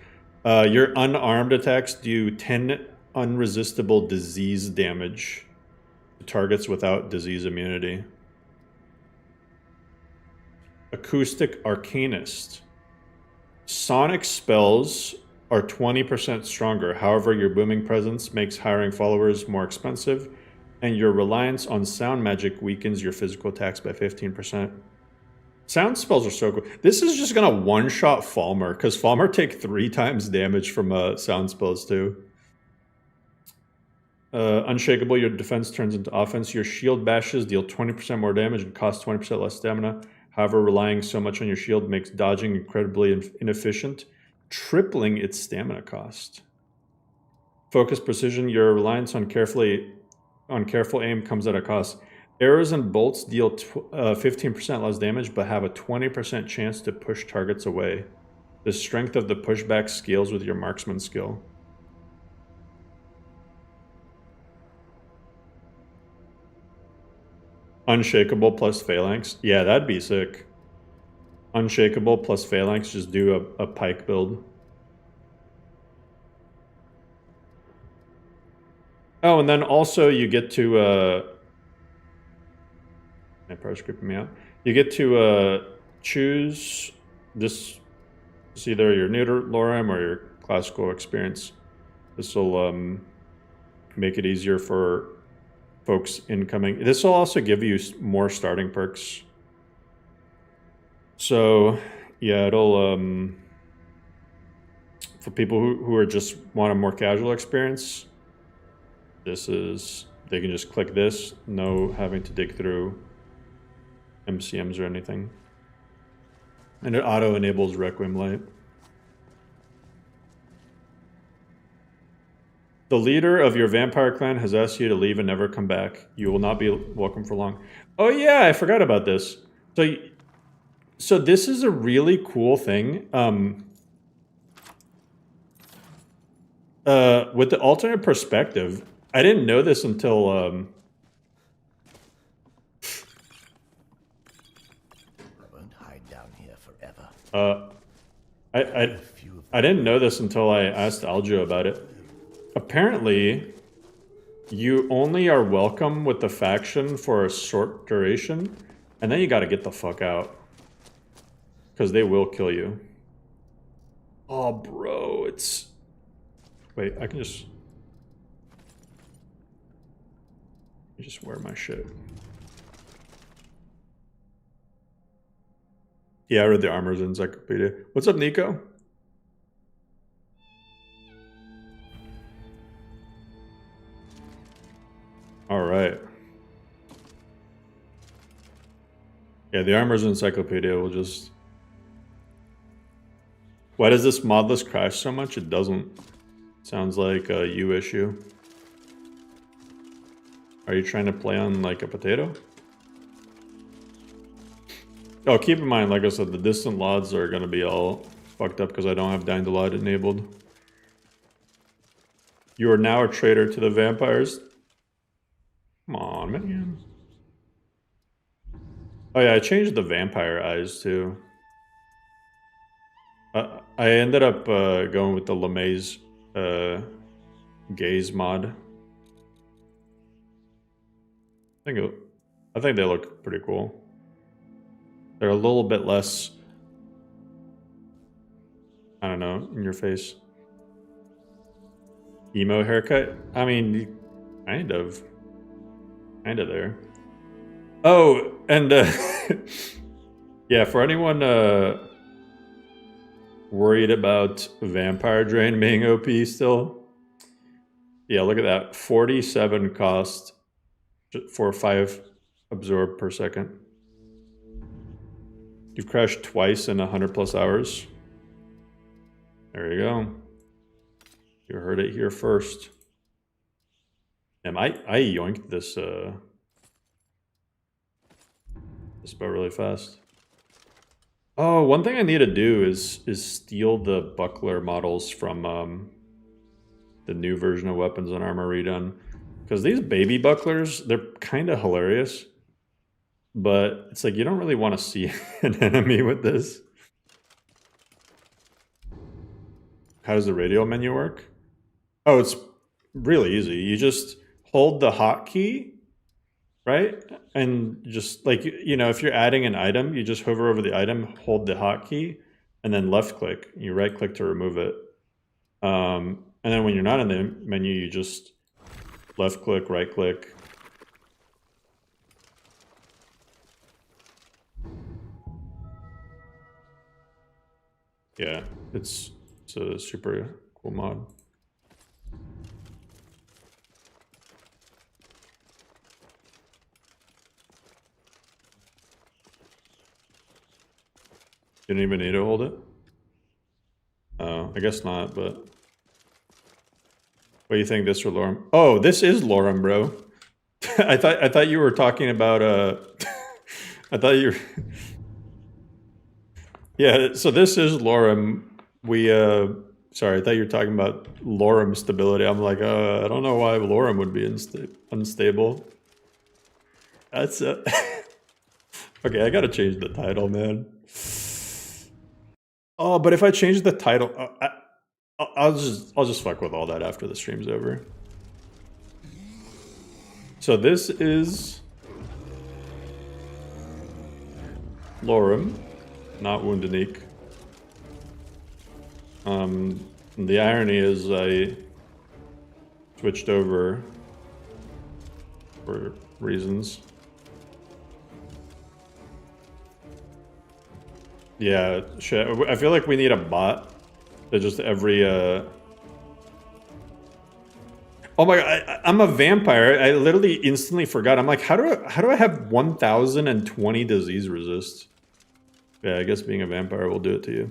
Your unarmed attacks do 10 unresistible disease damage to targets without disease immunity. Acoustic Arcanist. Sonic spells are 20% stronger. However, your booming presence makes hiring followers more expensive, and your reliance on sound magic weakens your physical attacks by 15%. Sound spells are so cool. This is just gonna one-shot Falmer, because Falmer take 3 times damage from sound spells too. Unshakable, your defense turns into offense. Your shield bashes deal 20% more damage and cost 20% less stamina. However, relying so much on your shield makes dodging incredibly inefficient, tripling its stamina cost. Focus precision, your reliance on careful aim comes at a cost. Arrows and bolts deal 15% less damage, but have a 20% chance to push targets away. The strength of the pushback scales with your marksman skill. Unshakable plus Phalanx. Yeah, that'd be sick. Unshakable plus Phalanx, just do a pike build. Oh, and then also you get to... my power's creeping me out. You get to choose this. It's either your new LoreRim or your classical experience. This will make it easier for folks incoming. This will also give you more starting perks. So yeah, it'll for people who are just want a more casual experience, this is, they can just click this, no having to dig through MCMs or anything. And it auto enables Requiem Light. The leader of your vampire clan has asked you to leave and never come back. You will not be welcome for long. Oh yeah, I forgot about this. So this is a really cool thing. With the alternate perspective, I didn't know this until I won't hide down here forever. I didn't know this until I asked Aljo about it. Apparently, you only are welcome with the faction for a short duration, and then you gotta get the fuck out. Because they will kill you. Oh, bro, it's... Wait, I can just... Let me just wear my shit. Yeah, I read the Armor's Encyclopedia. What's up, Nico? All right. Yeah, the Armor's Encyclopedia will just... Why does this modless crash so much? It doesn't. Sounds like a you issue. Are you trying to play on like a potato? Oh, keep in mind, like I said, the distant LODs are going to be all fucked up because I don't have Dying to LOD enabled. You are now a traitor to the vampires. Come on, man. Oh yeah, I changed the vampire eyes too. I ended up going with the LeMay's gaze mod. I think they look pretty cool. They're a little bit less, I don't know, in your face. Emo haircut? I mean, kind of there. Oh, and yeah, for anyone worried about Vampire Drain being OP still, yeah, look at that. 47 cost for 5 absorb per second. You've crashed twice in 100+ hours. There you go. You heard it here first. Damn, I yoinked this boat really fast. Oh, one thing I need to do is steal the buckler models from the new version of Weapons and Armor redone. Because these baby bucklers, they're kind of hilarious. But it's like you don't really want to see an enemy with this. How does the radio menu work? Oh, it's really easy. You just hold the hotkey, right? And just like, you know, if you're adding an item, you just hover over the item, hold the hotkey, and then left click. You right click to remove it. And then when you're not in the menu, you just left click, right click. Yeah, it's a super cool mod. You don't even need to hold it? Oh, I guess not, but... What do you think, this or LoreRim? Oh, this is LoreRim, bro. I thought you were talking about I thought you were... Yeah, so this is LoreRim. We sorry, I thought you were talking about LoreRim stability. I'm like, I don't know why LoreRim would be unstable. That's okay, I gotta change the title, man. Oh, but if I change the title, I'll just fuck with all that after the stream's over. So this is LoreRim, not Wunduniik. The irony is I switched over for reasons. Yeah, shit. I feel like we need a bot that just every oh my god, I'm a vampire. I literally instantly forgot. I'm like, how do I have 1020 disease resist? Yeah, I guess being a vampire will do it to you.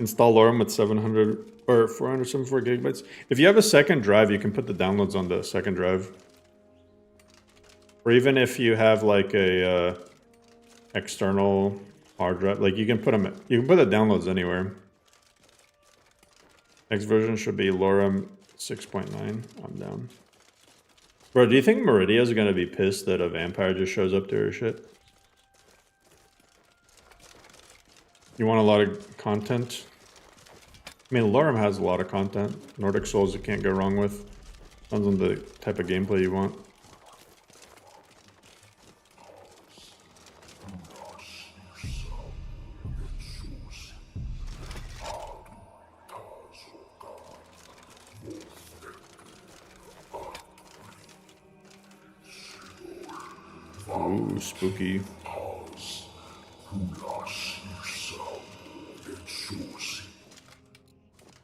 Install LoreRim with 700 or 474 gigabytes. If you have a second drive, you can put the downloads on the second drive. Or even if you have like a external hard drive, like you can put them. You can put the downloads anywhere. Next version should be LoreRim 6.9. I'm down. Bro, do you think Meridia's gonna be pissed that a vampire just shows up to her shit? You want a lot of content? I mean, LoreRim has a lot of content. Nordic Souls you can't go wrong with. Depends on the type of gameplay you want. Ooh, spooky.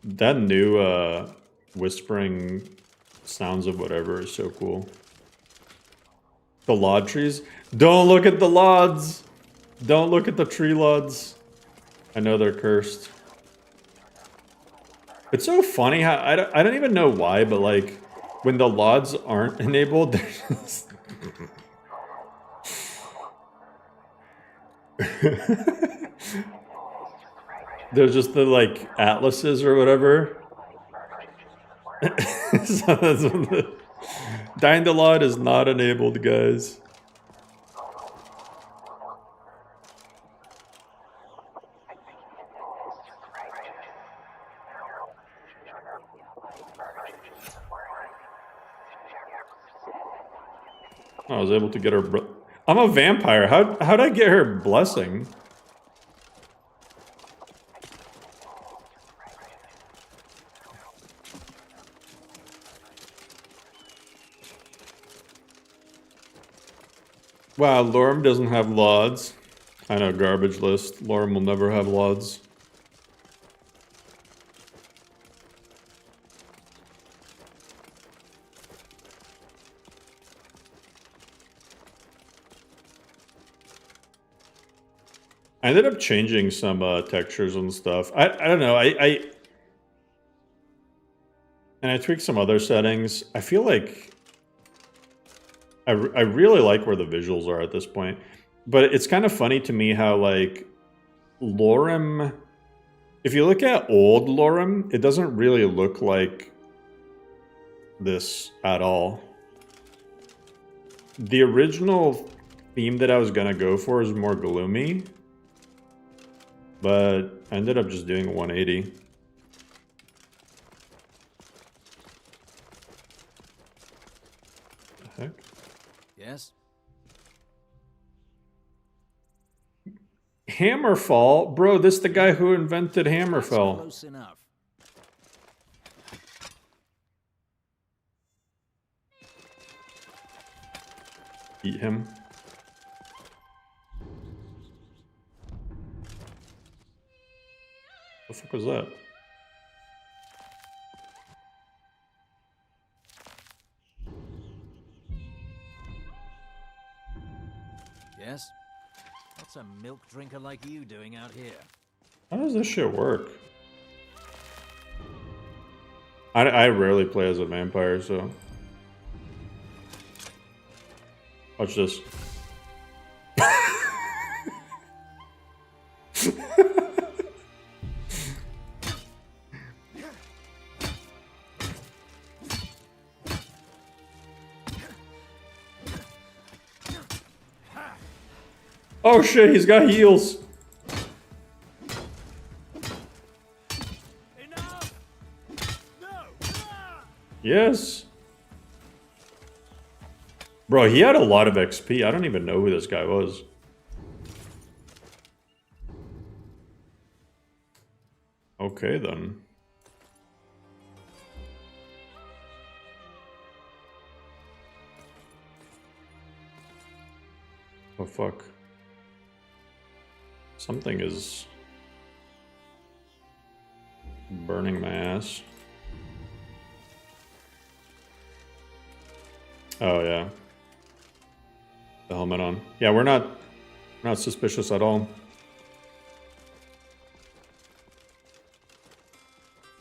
That new whispering sounds of whatever is so cool. The LOD trees? Don't look at the LODs! Don't look at the tree LODs. I know they're cursed. It's so funny how I don't even know why, but like when the LODs aren't enabled, they're just They're just the like atlases or whatever. So that's what Dying is not enabled, guys. I was able to get her. I'm a vampire. How'd I get her blessing? Wow, LoreRim doesn't have LODs. I know, garbage list. LoreRim will never have LODs. I ended up changing some textures and stuff. I don't know. And I tweaked some other settings. I feel like I really like where the visuals are at this point. But it's kind of funny to me how like LoreRim, if you look at old LoreRim, it doesn't really look like this at all. The original theme that I was gonna go for is more gloomy. But I ended up just doing a 180. The heck? Yes? Hammerfall? Bro, this is the guy who invented Hammerfall. Close enough. Eat him. What the fuck was that? Yes? What's a milk drinker like you doing out here? How does this shit work? I rarely play as a vampire, so... Watch this. Oh shit, he's got heals. Enough! No! Yes. Bro, he had a lot of XP. I don't even know who this guy was. Okay, then. Oh, fuck. Something is burning my ass. Oh, yeah. The helmet on. Yeah, we're not suspicious at all.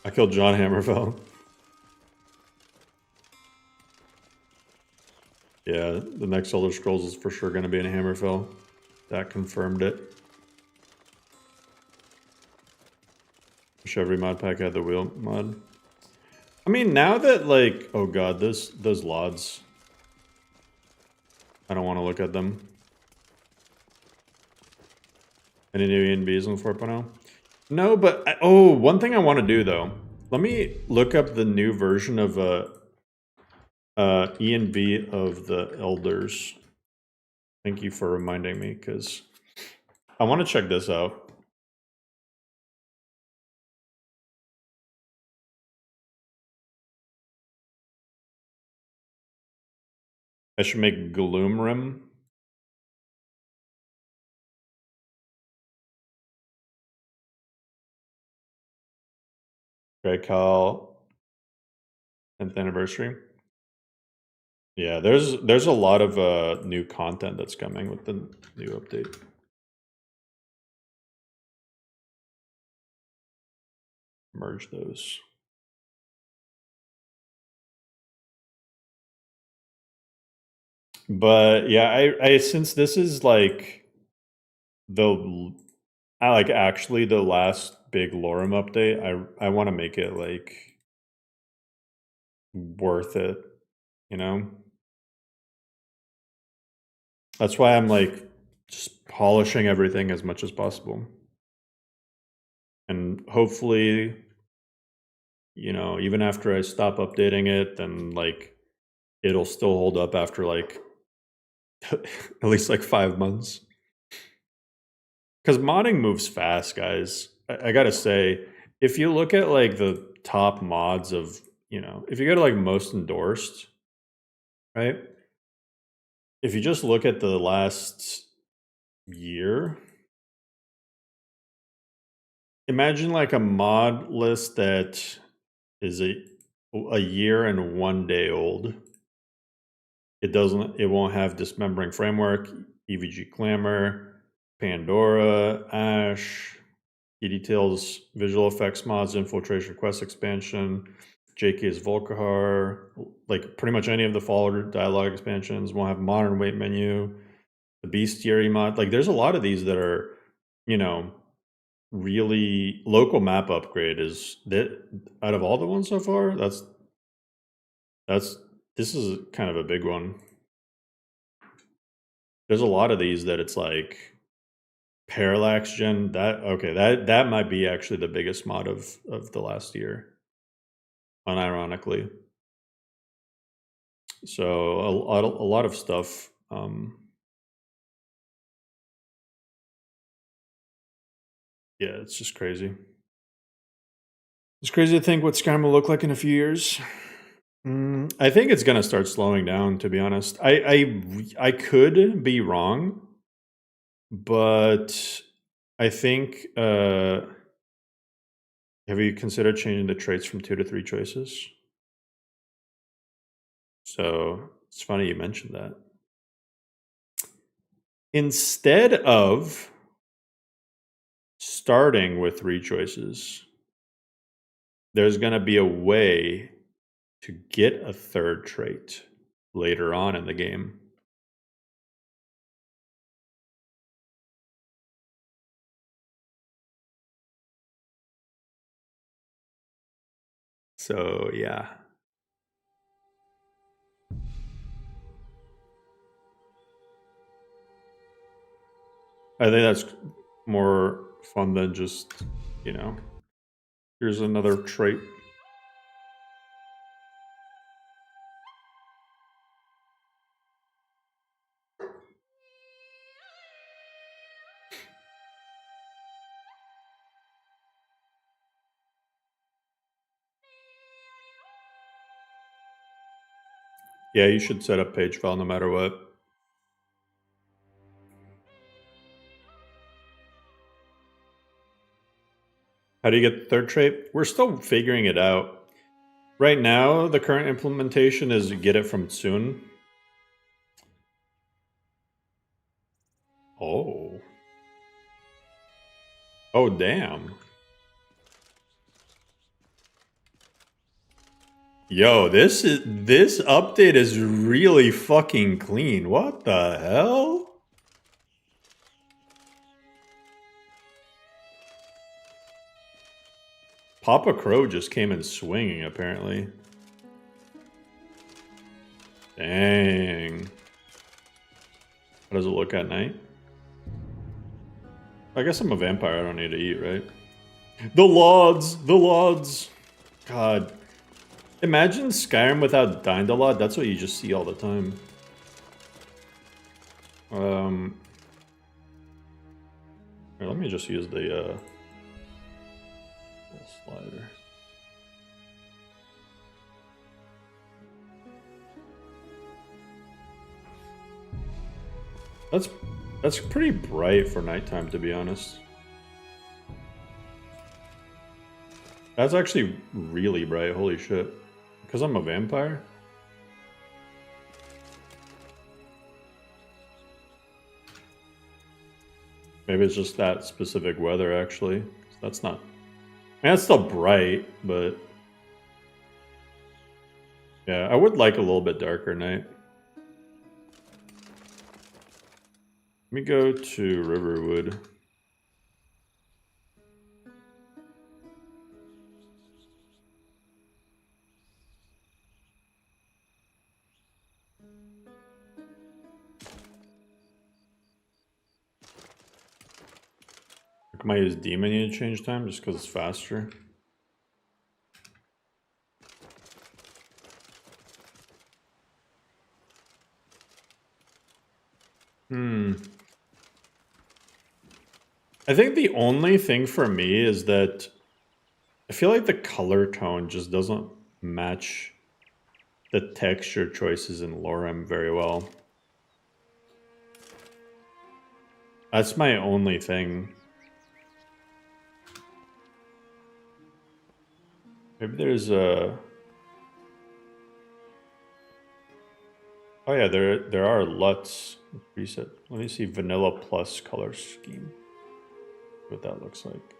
I killed John Hammerfell. Yeah, the next Elder Scrolls is for sure going to be in Hammerfell. That confirmed it. Wish every mod pack had the wheel mod. I mean, now that, like... Oh god, those LODs. I don't want to look at them. Any new ENBs on 4.0? No, but... oh, one thing I want to do, though. Let me look up the new version of ENB of the Elders. Thank you for reminding me, because I want to check this out. I should make LoreRim. Greg Kyle, 10th anniversary. Yeah, there's a lot of new content that's coming with the new update. Merge those. But yeah, I since this is like actually the last big LoreRim update, I want to make it like worth it, you know? That's why I'm like just polishing everything as much as possible. And hopefully, you know, even after I stop updating it, then like it'll still hold up after like at least like 5 months. Because modding moves fast, guys. I gotta say, if you look at like the top mods of, you know, if you go to like most endorsed, right? If you just look at the last year, imagine like a mod list that is a year and 1 day old. It won't have Dismembering Framework, EVG Clamor, Pandora, Ash, Key Details, Visual Effects mods, Infiltration Quest expansion, JK's Volkihar, like pretty much any of the Fallout dialogue expansions. Won't have Modern Weight menu, the Bestiary mod. Like there's a lot of these that are, you know, really local map upgrade is that out of all the ones so far, this is kind of a big one. There's a lot of these that it's like Parallax Gen. That might be actually the biggest mod of the last year, unironically. So a lot of stuff. Yeah, it's just crazy. It's crazy to think what Skyrim will look like in a few years. I think it's gonna start slowing down. To be honest, I could be wrong, but I think. Have you considered changing the traits from 2 to 3 choices? So it's funny you mentioned that. Instead of starting with 3 choices, there's going to be a way to get a 3rd trait later on in the game. So, yeah. I think that's more fun than just, you know, here's another trait. Yeah, you should set up page file no matter what. How do you get the 3rd trait? We're still figuring it out. Right now, the current implementation is get it from Tsun. Oh. Oh, damn. Yo, this update is really fucking clean. What the hell? Papa Crow just came in swinging, apparently. Dang. How does it look at night? I guess I'm a vampire. I don't need to eat, right? The Lods! The Lods! God. Imagine Skyrim without Dindalod. That's what you just see all the time. Here, let me just use the little slider. That's pretty bright for nighttime, to be honest. That's actually really bright. Holy shit. Because I'm a vampire? Maybe it's just that specific weather, actually. That's not... I mean, it's still bright, but... Yeah, I would like a little bit darker night. Let me go to Riverwood. I might use Demon to change time just because it's faster. I think the only thing for me is that I feel like the color tone just doesn't match the texture choices in LoreRim very well. That's my only thing. Maybe there's a... Oh yeah, there are LUTs preset. Let me see vanilla plus color scheme. What that looks like.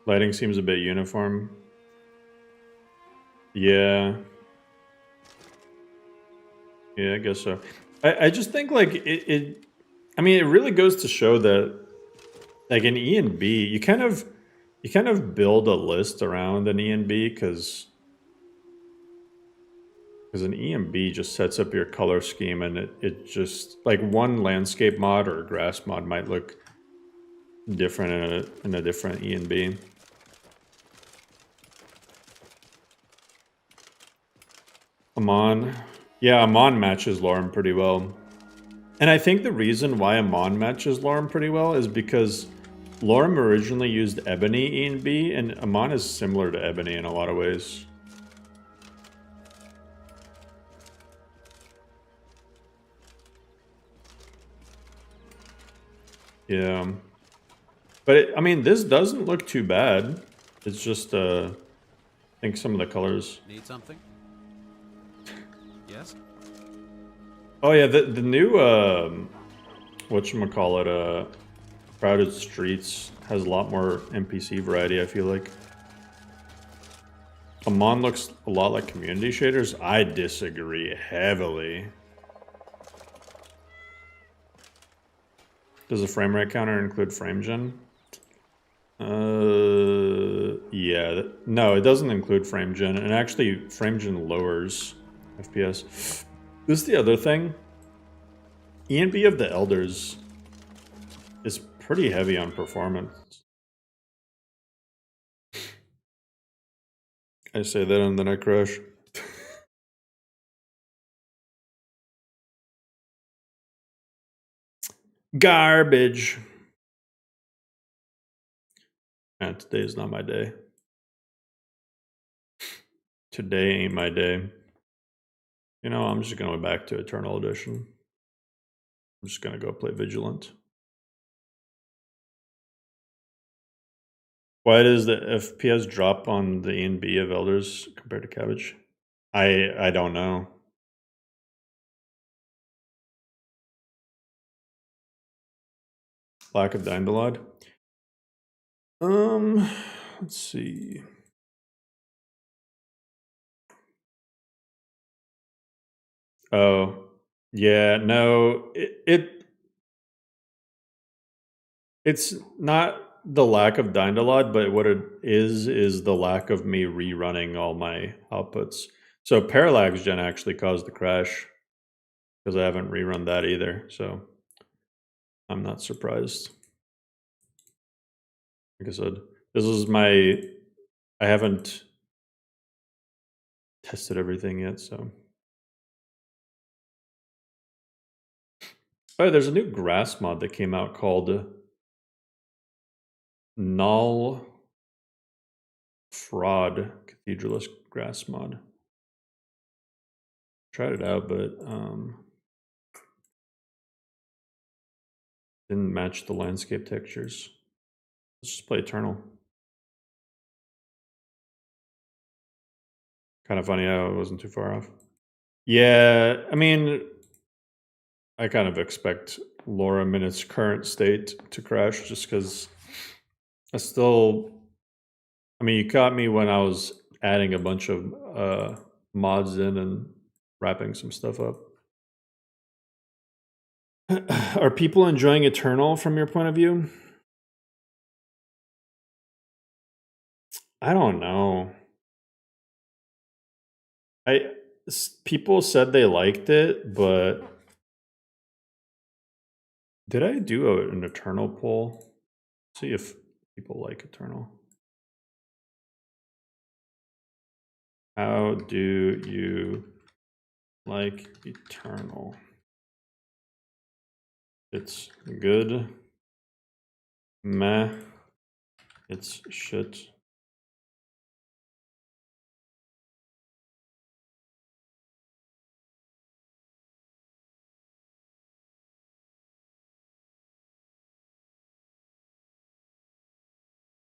Lighting seems a bit uniform. Yeah. Yeah, I guess so. I just think like it I mean, it really goes to show that like in E and B, you kind of build a list around an E and B because an E and B just sets up your color scheme, and it just like one landscape mod or a grass mod might look different in a different E and B. Amon. Yeah, Amon matches LoreRim pretty well. And I think the reason why Amon matches LoreRim pretty well is because LoreRim originally used Ebony E and B, and Amon is similar to Ebony in a lot of ways. Yeah. But I mean, this doesn't look too bad. It's just, I think some of the colors. Need something? Yes? Oh yeah, the new, whatchamacallit, Crowded Streets has a lot more NPC variety, I feel like. Amon looks a lot like community shaders. I disagree heavily. Does the frame rate counter include frame gen? Yeah. No, it doesn't include frame gen. And actually, frame gen lowers FPS. This is the other thing. E&B of the Elders is pretty heavy on performance. I say that on the Night Crash. Garbage. And today's not my day. Today ain't my day. You know, I'm just going back to Eternal Edition. I'm just gonna go play Vigilant. Why does the FPS drop on the E and B of Elders compared to Cabbage? I don't know. Lack of Dindalod. Let's see. Oh, yeah, no, it's not the lack of Dindalod, but what it is the lack of me rerunning all my outputs. So Parallax Gen actually caused the crash because I haven't rerun that either. So I'm not surprised. Like I said, this is my I haven't tested everything yet, so. Oh, there's a new grass mod that came out called Null Fraud Cathedralist Grass mod. Tried it out, but didn't match the landscape textures. Let's just play Eternal. Kind of funny how it wasn't too far off. Yeah, I mean, I kind of expect LoreRim in its current state to crash just because I still... I mean, you caught me when I was adding a bunch of mods in and wrapping some stuff up. Are people enjoying Eternal from your point of view? I don't know. People said they liked it, but did I do an Eternal poll? See if people like Eternal. How do you like Eternal? It's good. Meh. It's shit.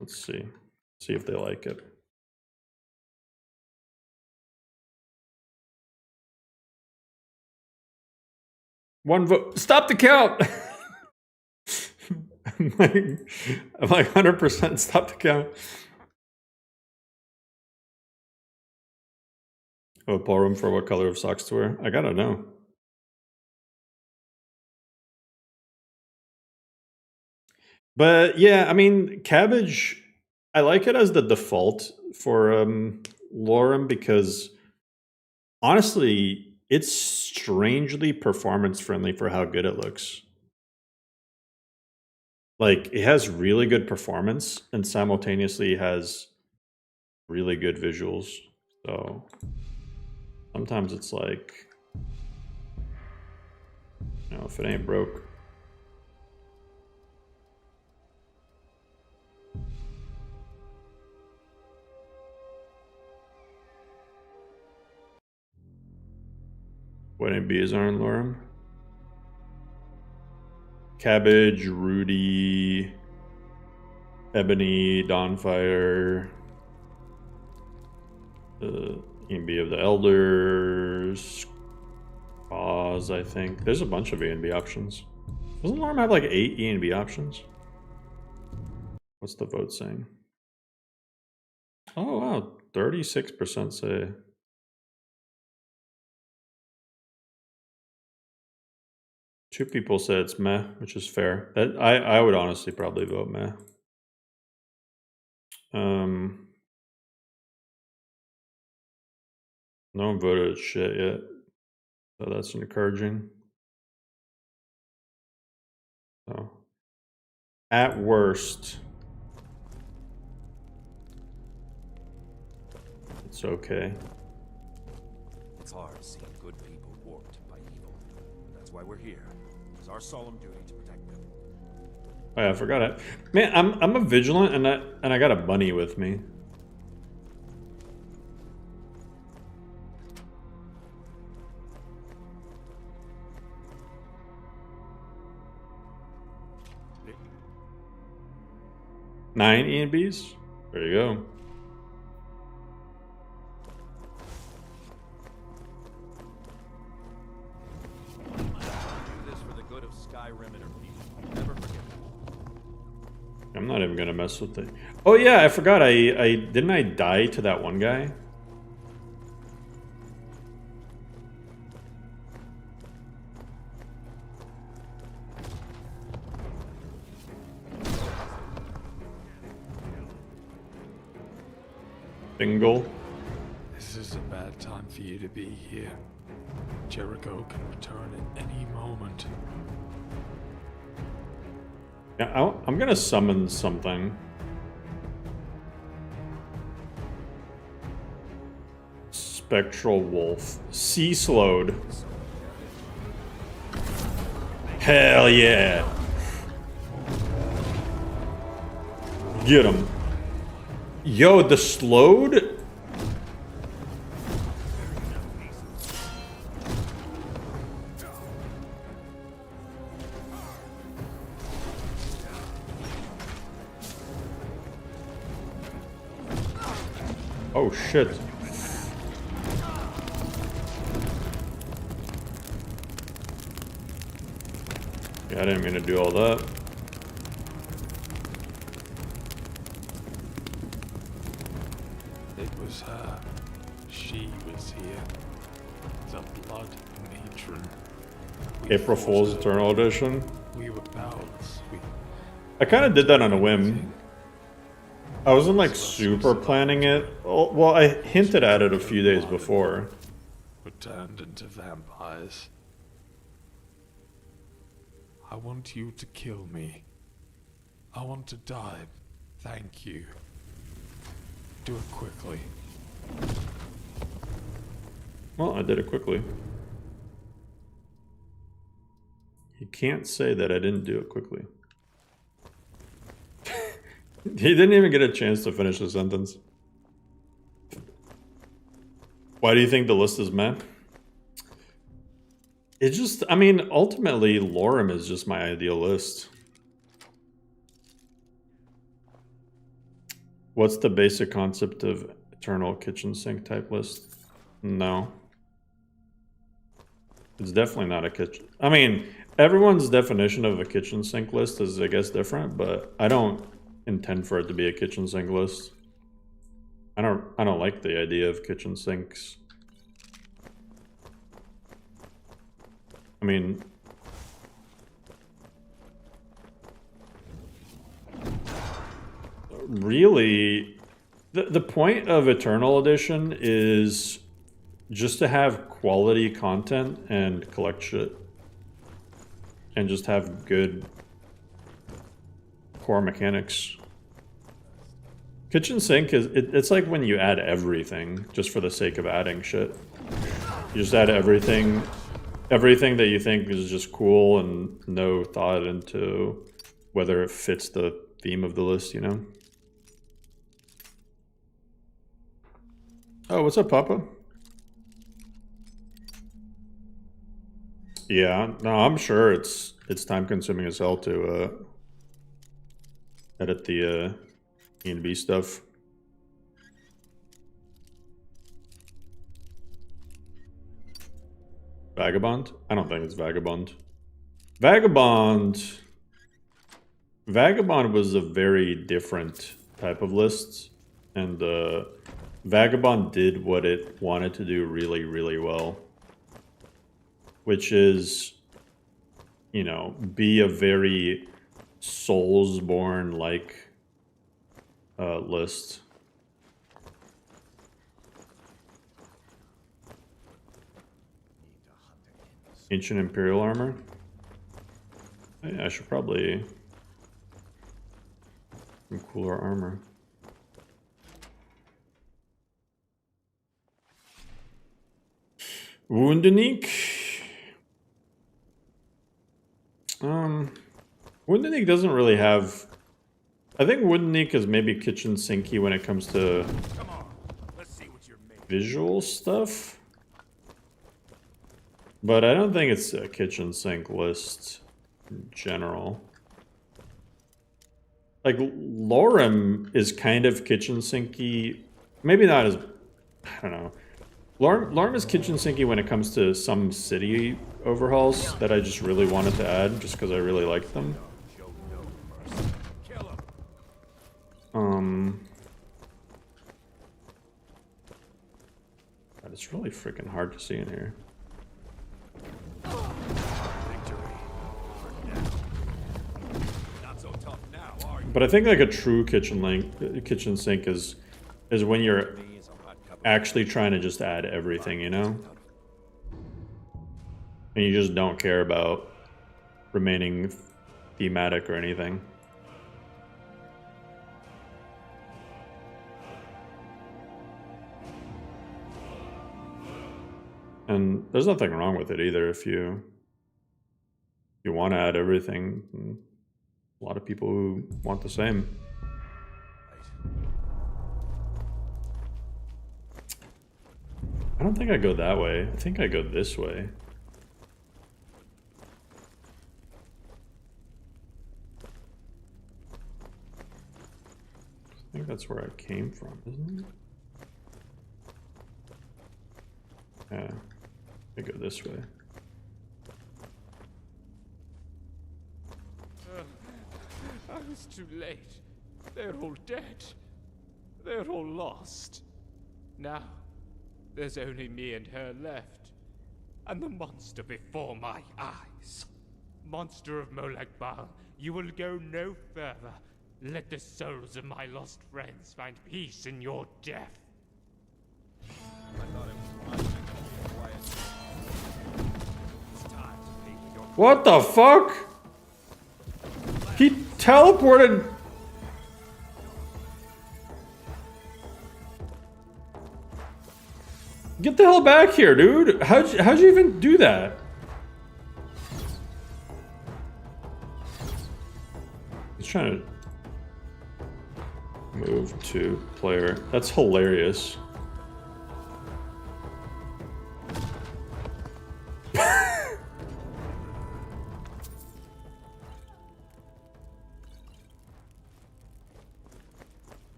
Let's see. See if they like it. One vote. Stop the count. I'm like 100% stop the count. Oh, ballroom for what color of socks to wear? I gotta know. But yeah, I mean, Cabbage, I like it as the default for LoreRim because honestly, it's strangely performance friendly for how good it looks. Like, it has really good performance and simultaneously has really good visuals. So sometimes it's like, you know, if it ain't broke. What NBs are in LoreRim? Cabbage, Rudy, Ebony, Dawnfire, the ENB of the Elders, Cause, I think. There's a bunch of ENB options. Doesn't LoreRim have like 8 ENB options? What's the vote saying? Oh wow, 36% say. Two people said it's meh, which is fair. That I would honestly probably vote meh. No one voted shit yet, so that's encouraging. So, at worst, it's okay. It's hard seeing good people warped by evil. That's why we're here. It's our solemn duty to protect them. Oh yeah, I forgot it. Man, I'm a Vigilant and I got a bunny with me. Nine ENBs? There you go. Do this for the good of Skyrim and her people. Never forget that. I'm not even gonna mess with it. Oh yeah, I forgot. I didn't I die to that one guy? Bingle. This is a bad time for you to be here. Jericho can return at any moment. Yeah, I'm gonna summon something. Spectral Wolf. Sea slowed. Hell yeah. Get him. Yo, the slowed? Oh shit. Yeah, I didn't mean to do all that. It was her. She was here. The Blood Matron. We April fought Fool's her. Eternal Edition. We were pals. I kind of did that on a whim. I wasn't like super planning it. Well, I hinted at it a few days before. Were turned into vampires. I want you to kill me. I want to die. Thank you. Do it quickly. Well, I did it quickly. You can't say that I didn't do it quickly. He didn't even get a chance to finish the sentence. Why do you think the list is meh? It just, I mean, ultimately, LoreRim is just my ideal list. What's the basic concept of eternal kitchen sink type list? No. It's definitely not a kitchen. I mean, everyone's definition of a kitchen sink list is, I guess, different, but I don't intend for it to be a kitchen sink list. I don't like the idea of kitchen sinks. I mean, really, the point of Eternal Edition is just to have quality content and collect shit. And just have good core mechanics. Kitchen sink is, it's like when you add everything just for the sake of adding shit. You just add everything that you think is just cool and no thought into whether it fits the theme of the list, you know? Oh, what's up, Papa? Yeah, no, I'm sure it's time consuming as hell to edit the E&B stuff. Vagabond? I don't think it's Vagabond. Vagabond was a very different type of list, and Vagabond did what it wanted to do really, really well, which is, you know, be a very Soulsborne-like list. Ancient Imperial armor? Yeah, I should probably some cooler armor. Wunduniik? Wunduniik doesn't really have... I think Wunduniik is maybe kitchen sinky when it comes to visual stuff. But I don't think it's a kitchen sink list in general. Like, LoreRim is kind of kitchen sinky. Maybe not as... I don't know. LoreRim is kitchen sinky when it comes to some city overhauls that I just really wanted to add, just because I really liked them. God, it's really freaking hard to see in here. But I think like a true kitchen sink is when you're actually trying to just add everything, you know? And you just don't care about remaining thematic or anything. And there's nothing wrong with it either if you want to add everything. A lot of people who want the same. I don't think I go that way. I think I go this way. I think that's where I came from, isn't it? Yeah, I go this way. I was too late. They're all dead. They're all lost. Now, there's only me and her left. And the monster before my eyes. Monster of Molag Bal, you will go no further. Let the souls of my lost friends find peace in your death. What the fuck? He teleported. Get the hell back here, dude. How'd you even do that? He's trying to move to player. That's hilarious.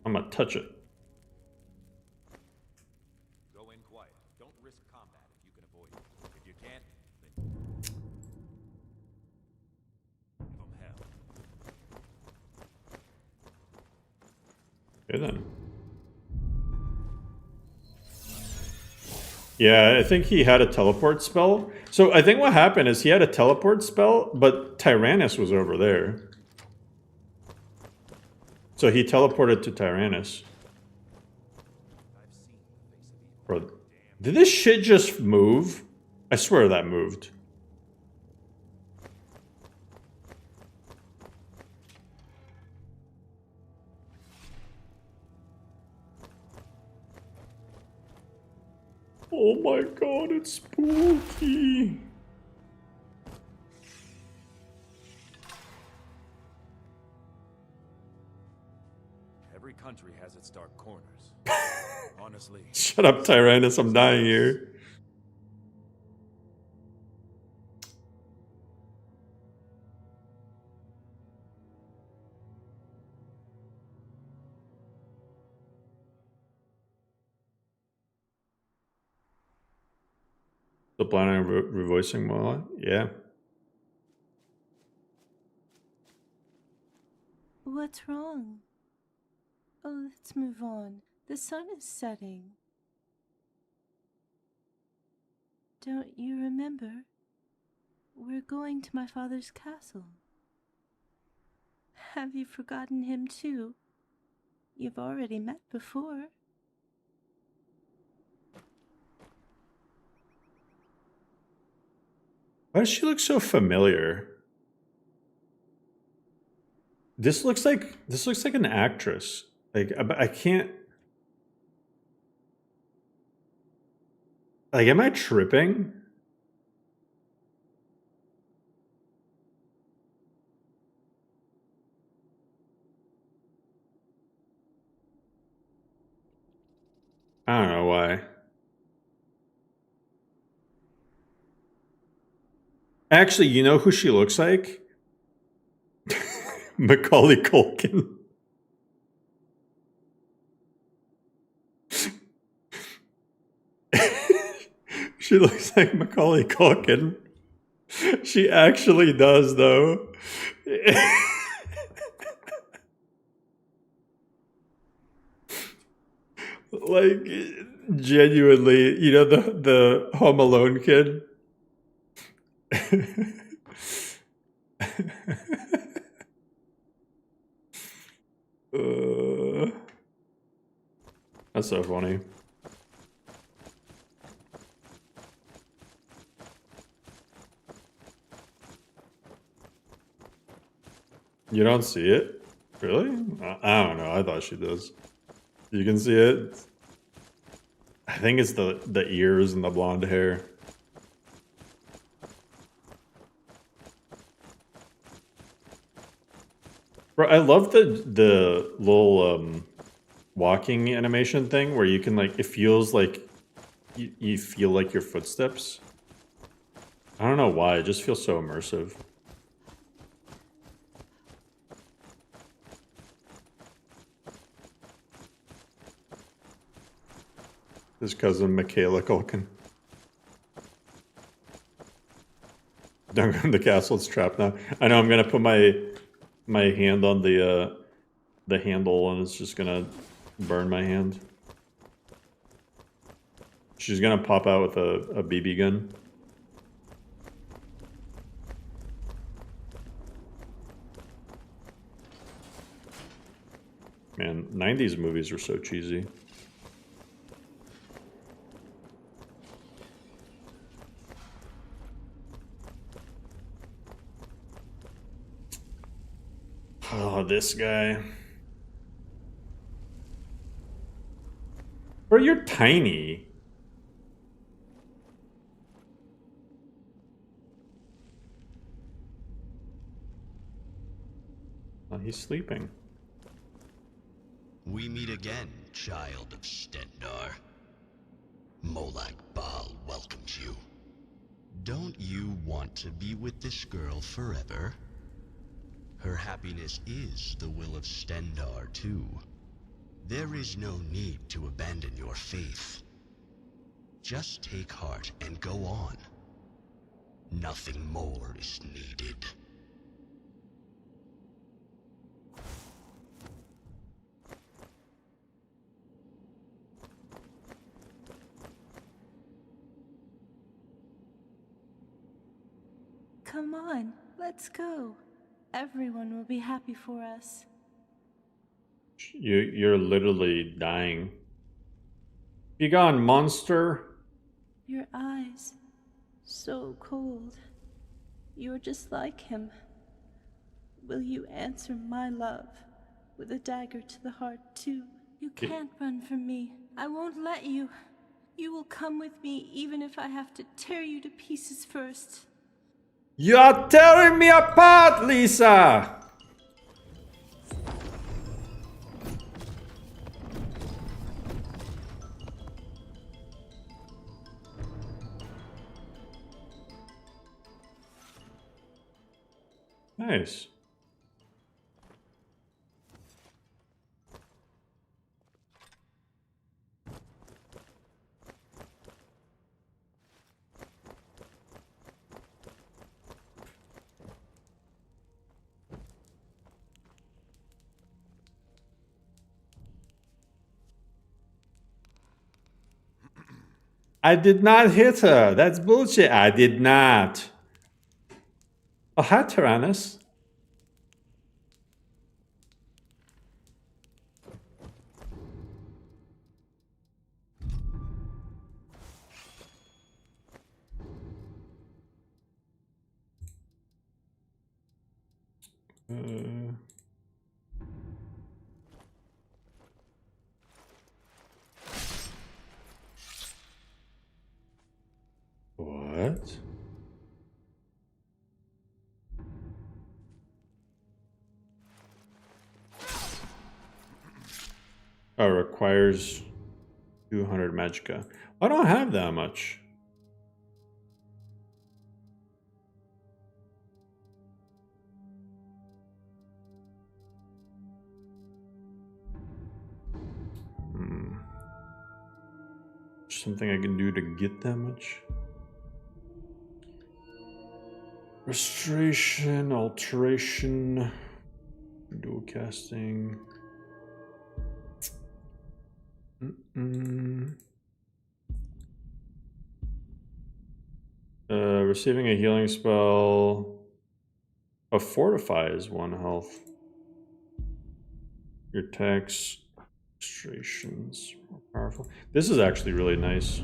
I'm gonna touch it. Go in quiet. Don't risk combat if you can avoid it. If you can't, then give them hell. Okay then. Yeah, I think he had a teleport spell. So I think what happened is he had a teleport spell, but Tyrannus was over there. So he teleported to Tyrannus. Bro, did this shit just move? I swear that moved. Oh my god, it's spooky. Every country has its dark corners. Honestly. Shut up, Tyrannus, I'm dying here. The planning on revoicing Moa? Yeah. What's wrong? Oh, let's move on. The sun is setting. Don't you remember? We're going to my father's castle. Have you forgotten him too? You've already met before. Why does she look so familiar? This looks like an actress. Like I can't. Like, am I tripping? I don't know why. Actually, you know who she looks like? Macaulay Culkin. She looks like Macaulay Culkin. She actually does, though. Like, genuinely, you know, the Home Alone kid? That's so funny. You don't see it? Really? I don't know. I thought she does. You can see it. I think it's the ears and the blonde hair. Bro, I love the little walking animation thing where you can like it feels like you feel like your footsteps. I don't know why, it just feels so immersive. His cousin Michaela Culkin. Don't go in the castle, it's trapped now. I know I'm gonna put my hand on the handle and it's just gonna burn my hand. She's gonna pop out with a BB gun. Man, 90s movies were so cheesy. Oh, this guy. Bro, you're tiny. Oh, he's sleeping. We meet again, child of Stendar. Molak Baal welcomes you. Don't you want to be with this girl forever? Her happiness is the will of Stendar, too. There is no need to abandon your faith. Just take heart and go on. Nothing more is needed. Come on, let's go. Everyone will be happy for us. You're literally dying. Be gone, monster. Your eyes, so cold. You're just like him. Will you answer my love with a dagger to the heart too? You can't run from me. I won't let you. You will come with me even if I have to tear you to pieces first. You're tearing me apart, Lisa! Nice. I did not hit her. That's bullshit. I did not. Oh, hi, Tyrannus. What? Oh, requires 200 magicka. I don't have that much. Something I can do to get that much? Restoration, alteration, dual casting. Receiving a healing spell. A fortify is 1 health. Your attacks, restorations, more powerful. This is actually really nice.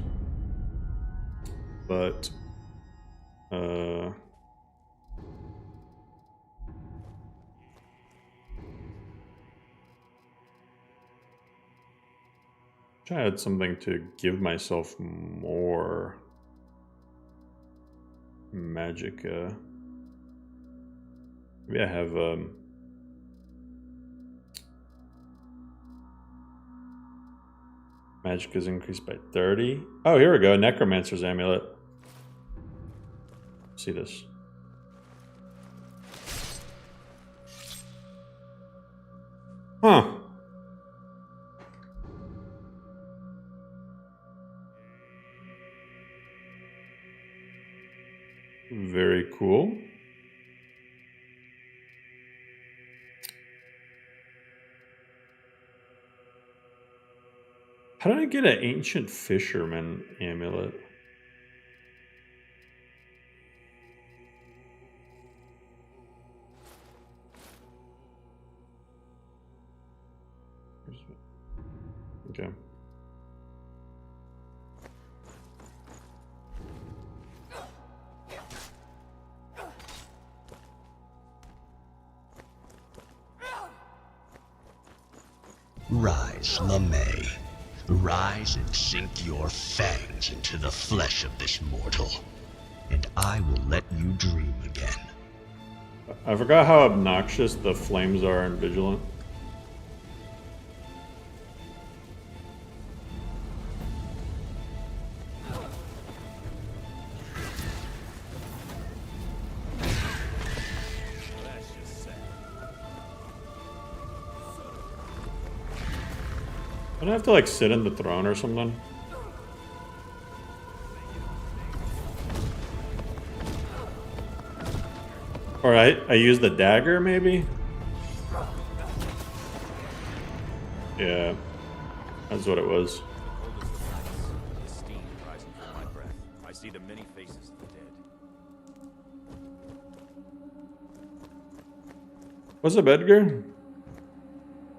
But Try to add something to give myself more magic. Maybe I have magic is increased by 30. Oh, here we go. Necromancer's amulet. See this. Huh. Very cool. How did I get an ancient fisherman amulet? Okay. Rise, LeMay. Rise and sink your fangs into the flesh of this mortal, and I will let you dream again. I forgot how obnoxious the flames are in Vigilant. Don't I have to like sit in the throne or something? Or I use the dagger maybe? Yeah, that's what it was. The steam rising from my breath. I see the many faces of the dead. What's up, Edgar?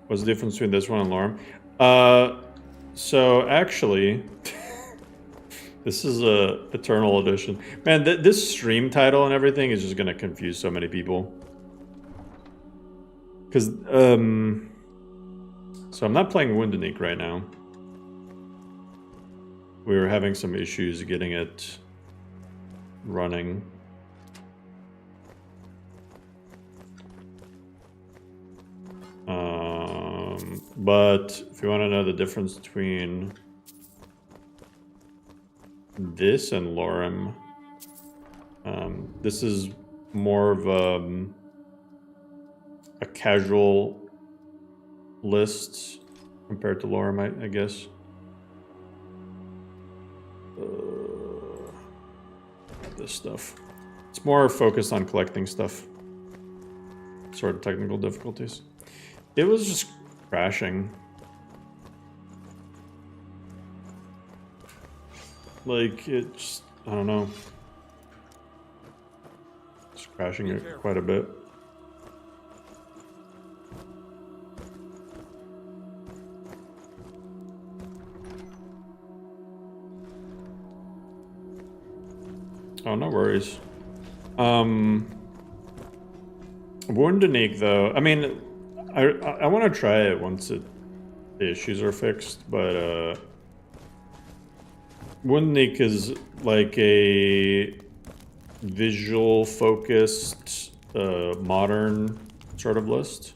What's the difference between this one and LoreRim? So actually, this is a Eternal Edition. Man, this stream title and everything is just gonna confuse so many people. Cause, so I'm not playing Wunduniik right now. We were having some issues getting it running. But if you want to know the difference between this and LoreRim, this is more of a casual list compared to LoreRim, I guess. This stuff. It's more focused on collecting stuff. Sort of technical difficulties. It was just crashing. Like, it just, I don't know. It's crashing it quite a bit. Oh, no worries. Wunduniik, though, I mean, I want to try it once the issues are fixed, but Wunduniik is like a visual focused modern sort of list.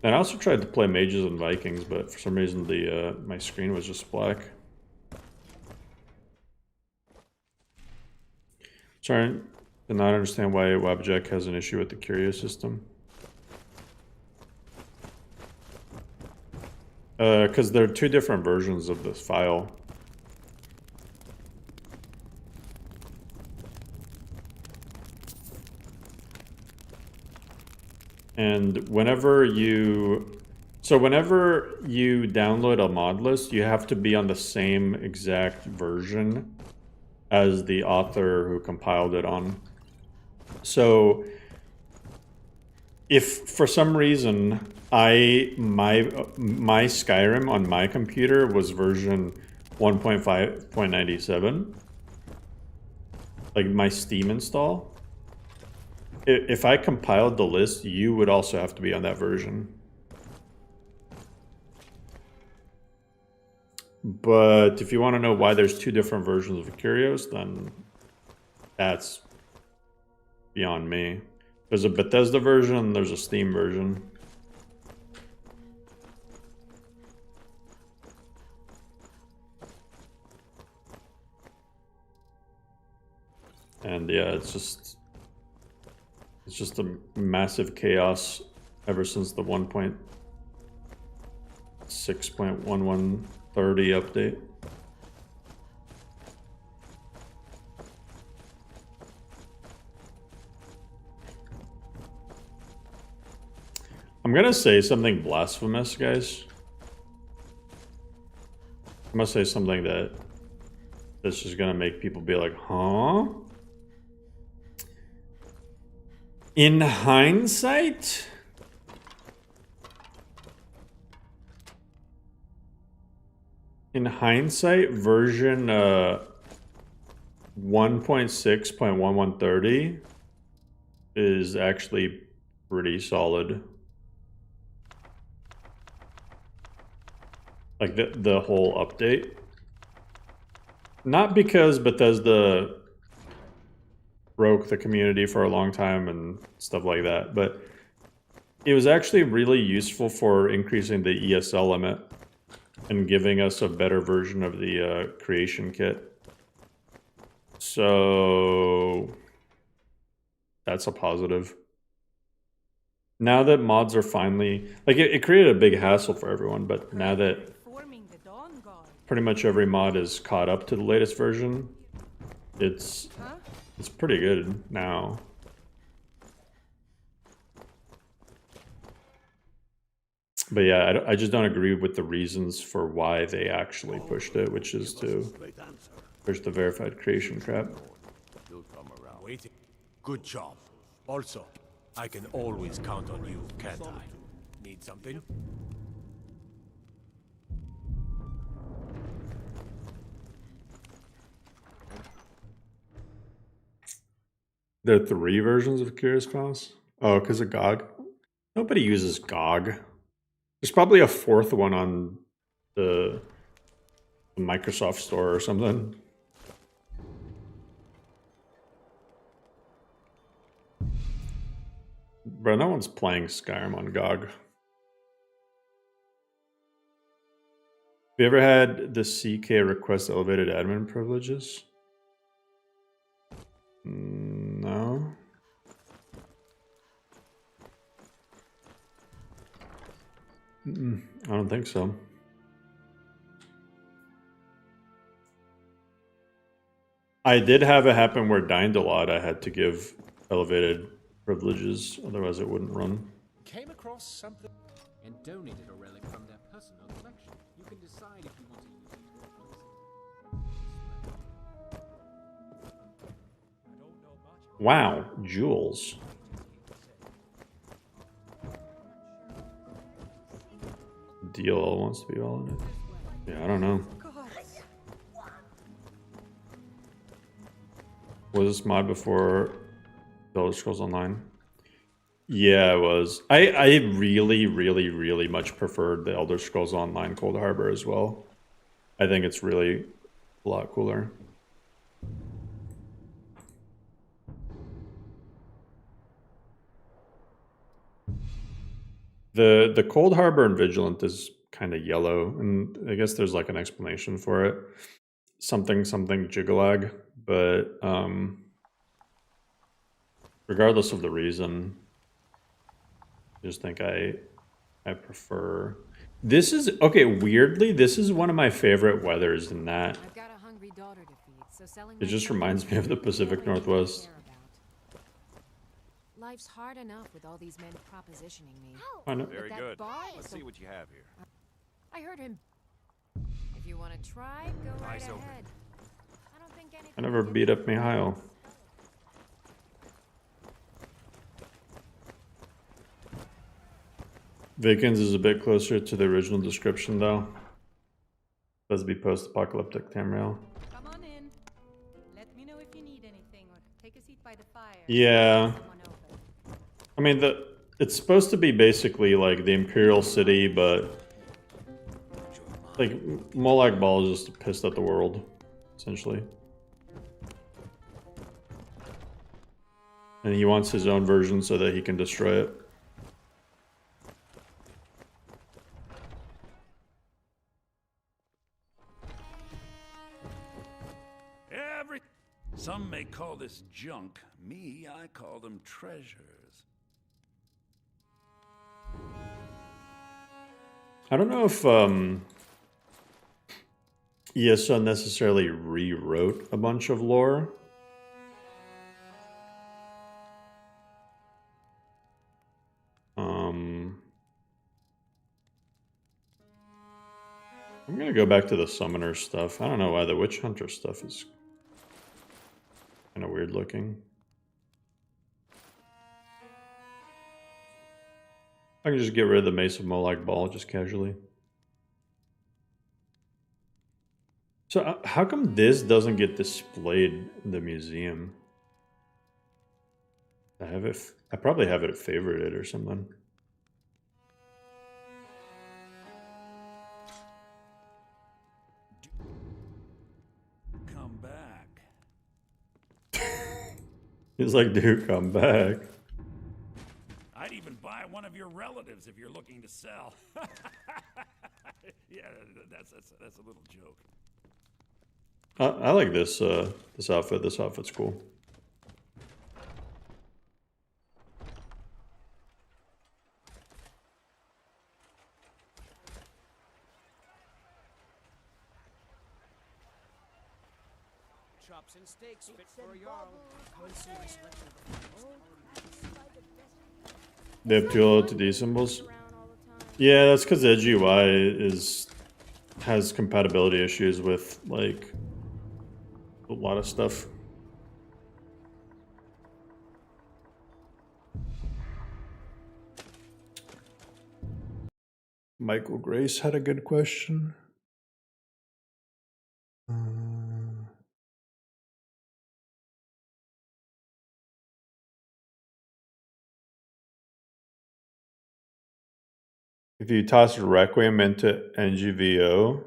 And I also tried to play Mages and Vikings, but for some reason the my screen was just black. Sorry, did not understand why Wabjack has an issue with the curio system. Because there are two different versions of this file. And whenever you download a mod list, you have to be on the same exact version as the author who compiled it on. So if for some reason my Skyrim on my computer was version 1.5.97, like my Steam install, if I compiled the list, you would also have to be on that version. But if you want to know why there's two different versions of Curios, then that's beyond me. There's a Bethesda version and there's a Steam version. And yeah, it's just a massive chaos ever since the 1.6.1130 update. I'm gonna say something blasphemous, guys. I'm gonna say something that's just gonna make people be like, huh? In hindsight, version 1.6.1130 is actually pretty solid. Like the whole update. Not because Bethesda broke the community for a long time and stuff like that, but it was actually really useful for increasing the ESL limit and giving us a better version of the creation kit. So that's a positive. Now that mods are finally, like, it created a big hassle for everyone, but now that pretty much every mod is caught up to the latest version, it's pretty good now. But yeah, I just don't agree with the reasons for why they actually pushed it, which is to push the verified creation crap. Waiting. Good job. Also, I can always count on you, can't I? Need something? There are 3 versions of Curious Class? Oh, because of GOG? Nobody uses GOG. There's probably a 4th one on the Microsoft Store or something. Bro, no one's playing Skyrim on GOG. Have you ever had the CK request elevated admin privileges? No. I don't think so. I did have it happen where Dined a lot. I had to give elevated privileges, otherwise it wouldn't run. Came across something and donated a relic from their personal collection. You can decide if you want to use it or replace it. Wow, jewels. DLL wants to be all in it. Yeah, I don't know. Was this mod before The Elder Scrolls Online? Yeah, it was. I really much preferred the Elder Scrolls Online Cold Harbor as well. I think it's really a lot cooler. The Cold Harbor and Vigilant is kind of yellow, and I guess there's like an explanation for it. Something Jigalag, but regardless of the reason, I just think I prefer. This is okay. Weirdly, this is one of my favorite weathers in that. I've got a hungry daughter to feed, so selling It just reminds me of the Pacific Northwest. Life's hard enough with all these men propositioning me. I know. Very That good. bar is Let's the- see what you have here. I heard him. If you want to try, go right Eyes open. ahead. I don't think anything I never beat up Mihail. Vikings is a bit closer to the original description, though. Supposed to be post-apocalyptic Tamriel. Come on in. Let me know if you need anything, or take a seat by the fire. Yeah. I mean, it's supposed to be basically like the Imperial City, but Like, Molag Bal is just pissed at the world, essentially. And he wants his own version so that he can destroy it. Some may call this junk. Me, I call them treasures. I don't know if ESO necessarily rewrote a bunch of lore. I'm gonna go back to the summoner stuff. I don't know why the witch hunter stuff is kind of weird looking. I can just get rid of the Mace of Molag Bal just casually. So how come this doesn't get displayed in the museum? I have it. I probably have it favorited or something. Come back. He's like, dude, come back. I'd even buy one of your relatives if you're looking to sell. Yeah, that's a little joke. I like this this outfit. This outfit's cool. Chops and steaks fit for a Jarl. Come and see my selection of They have two LOTD symbols. Yeah, that's because the GUI has compatibility issues with like a lot of stuff. Michael Grace had a good question. If you toss Requiem into NGVO,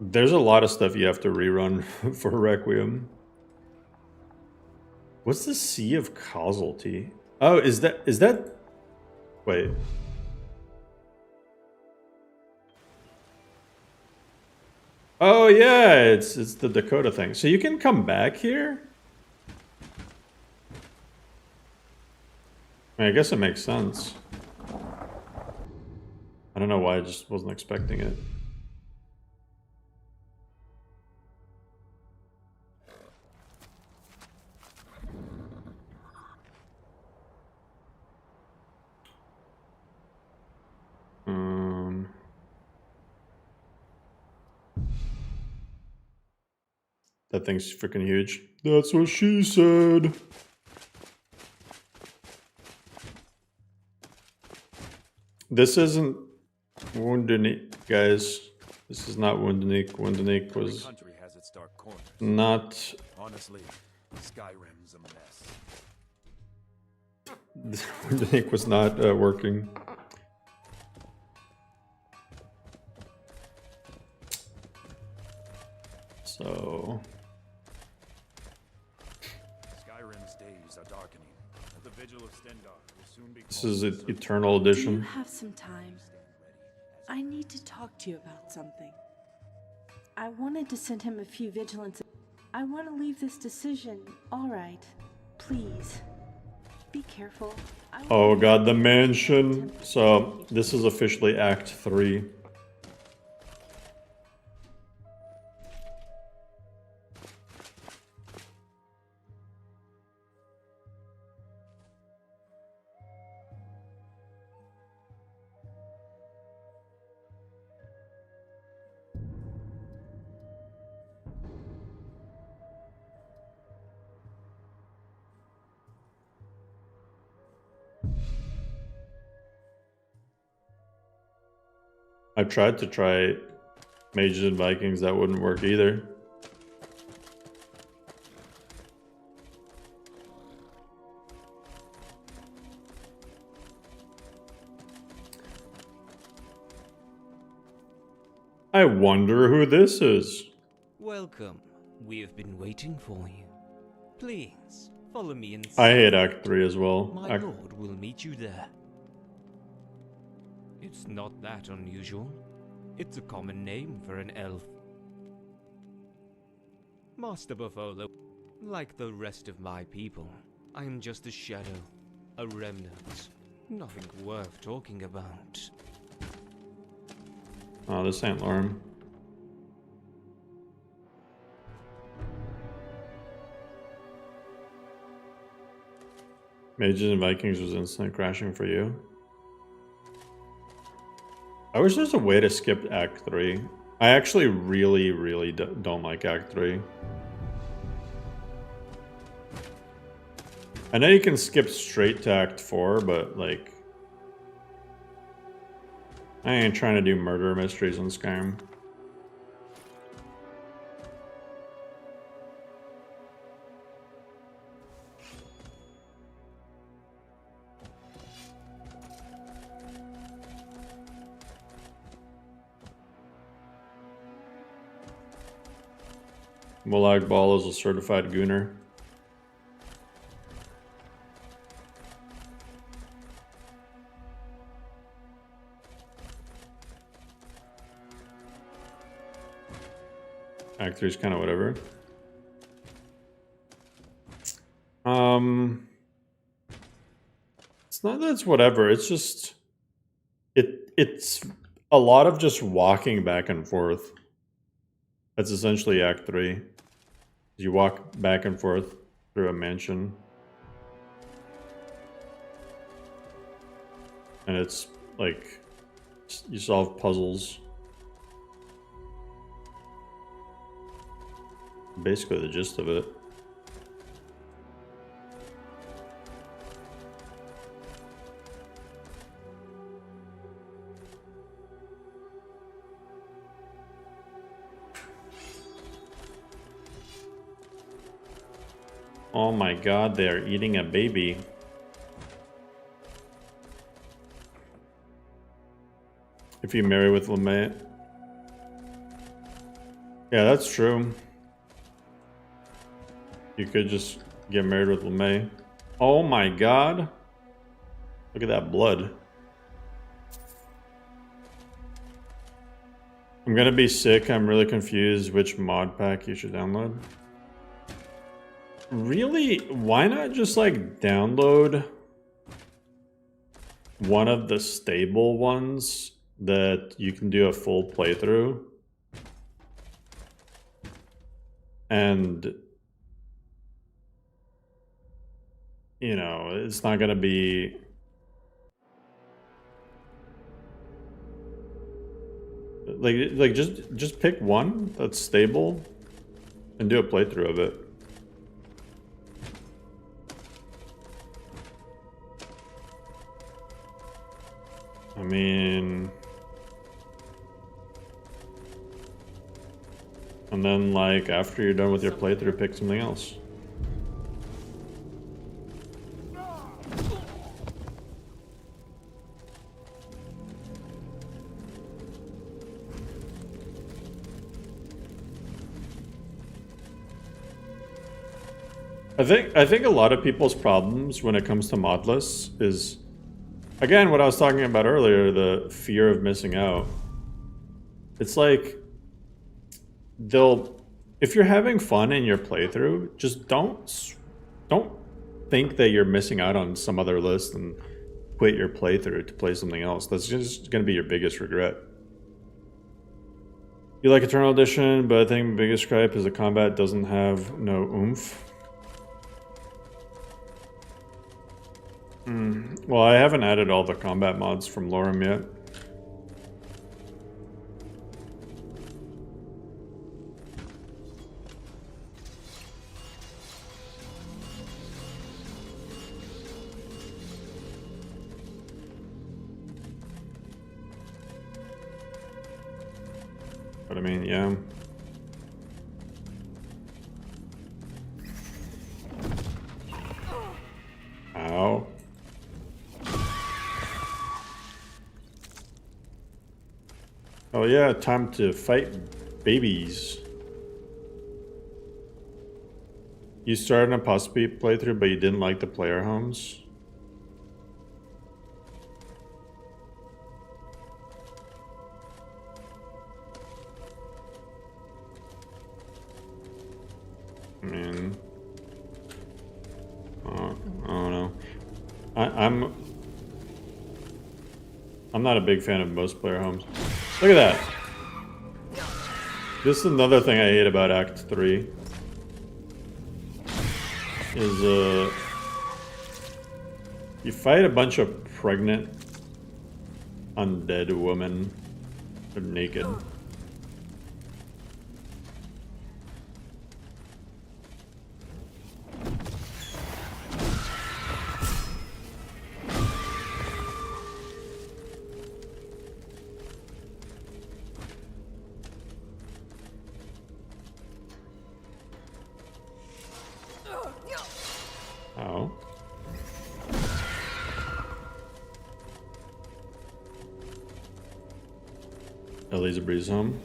there's a lot of stuff you have to rerun for Requiem. What's the Sea of Causalty? Oh, is that... Wait. Oh yeah, it's the Dakota thing. So you can come back here? I mean, I guess it makes sense. I don't know why I just wasn't expecting it. That thing's freaking huge. That's what she said. This isn't Wunduniik, guys. This is not Wunduniik. Wunduniik was country has its dark corners. not. Honestly, Skyrim's a mess. Wunduniik was not working. So Skyrim's days are darkening. The vigil of Stendarr will soon be. this is an Eternal Edition. Do you have some time? I need to talk to you about something. I wanted to send him a few vigilance. I want to leave this decision. All right, please. Be careful. Oh god, the mansion. So this is officially Act 3. I tried to try Mages and Vikings, that wouldn't work either. I wonder who this is. Welcome. We have been waiting for you. Please, follow me inside. I hate Act 3 as well. My lord will meet you there. It's not that unusual. It's a common name for an elf. Master Buffalo, like the rest of my people, I am just a shadow, a remnant. Nothing worth talking about. Oh, this ain't LoreRim. Mages and Vikings was instant crashing for you. I wish there's a way to skip Act 3. I actually really don't like Act 3. I know you can skip straight to Act 4, but like... I ain't trying to do murder mysteries in Skyrim. Molag Bal is a certified gooner. Act 3 is kind of whatever. It's not that it's whatever, it's just... It's a lot of just walking back and forth. That's essentially Act 3. You walk back and forth through a mansion. And it's like, you solve puzzles. Basically the gist of it. Oh my god, they are eating a baby. If you marry with LeMay. Yeah, that's true. You could just get married with LeMay. Oh my god. Look at that blood. I'm gonna be sick. I'm really confused which mod pack you should download. Really? Why not just like download one of the stable ones that you can do a full playthrough? And you know, it's not gonna be like just pick one that's stable and do a playthrough of it. I mean, and then like after you're done with your playthrough, pick something else. I think a lot of people's problems when it comes to mod lists is, again, what I was talking about earlier, the fear of missing out. It's like, if you're having fun in your playthrough, just don't think that you're missing out on some other list and quit your playthrough to play something else. That's just going to be your biggest regret. You like Eternal Edition, but I think the biggest gripe is the combat doesn't have no oomph. Well, I haven't added all the combat mods from LoreRim yet. But I mean, yeah. Ow. Oh yeah, time to fight babies. You started a possibly playthrough, but you didn't like the player homes? I mean, I don't know. I'm not a big fan of most player homes. Look at that. This is another thing I hate about Act 3. Is you fight a bunch of pregnant undead women. They're naked. Oh. Ellie's a breeze home.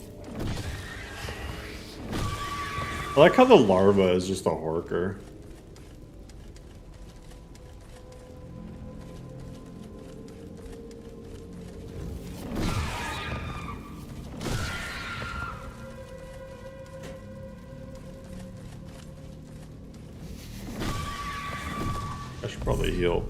I like how the larva is just a horker. I should probably heal.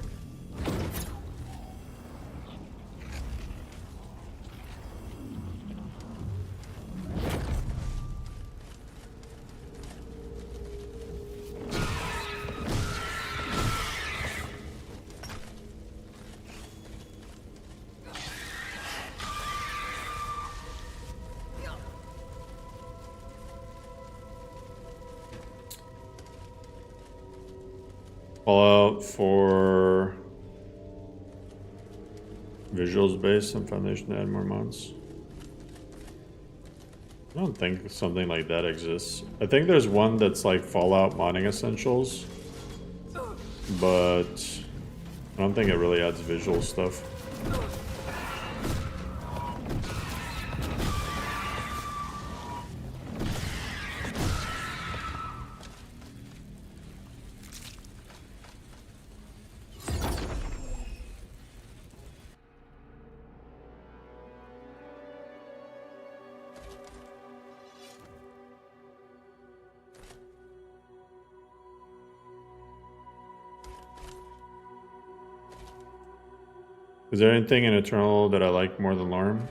Fallout for visuals based and foundation to add more mods. I don't think something like that exists. I think there's one that's like Fallout modding essentials, but I don't think it really adds visual stuff. Is there anything in Eternal that I like more than LoreRim?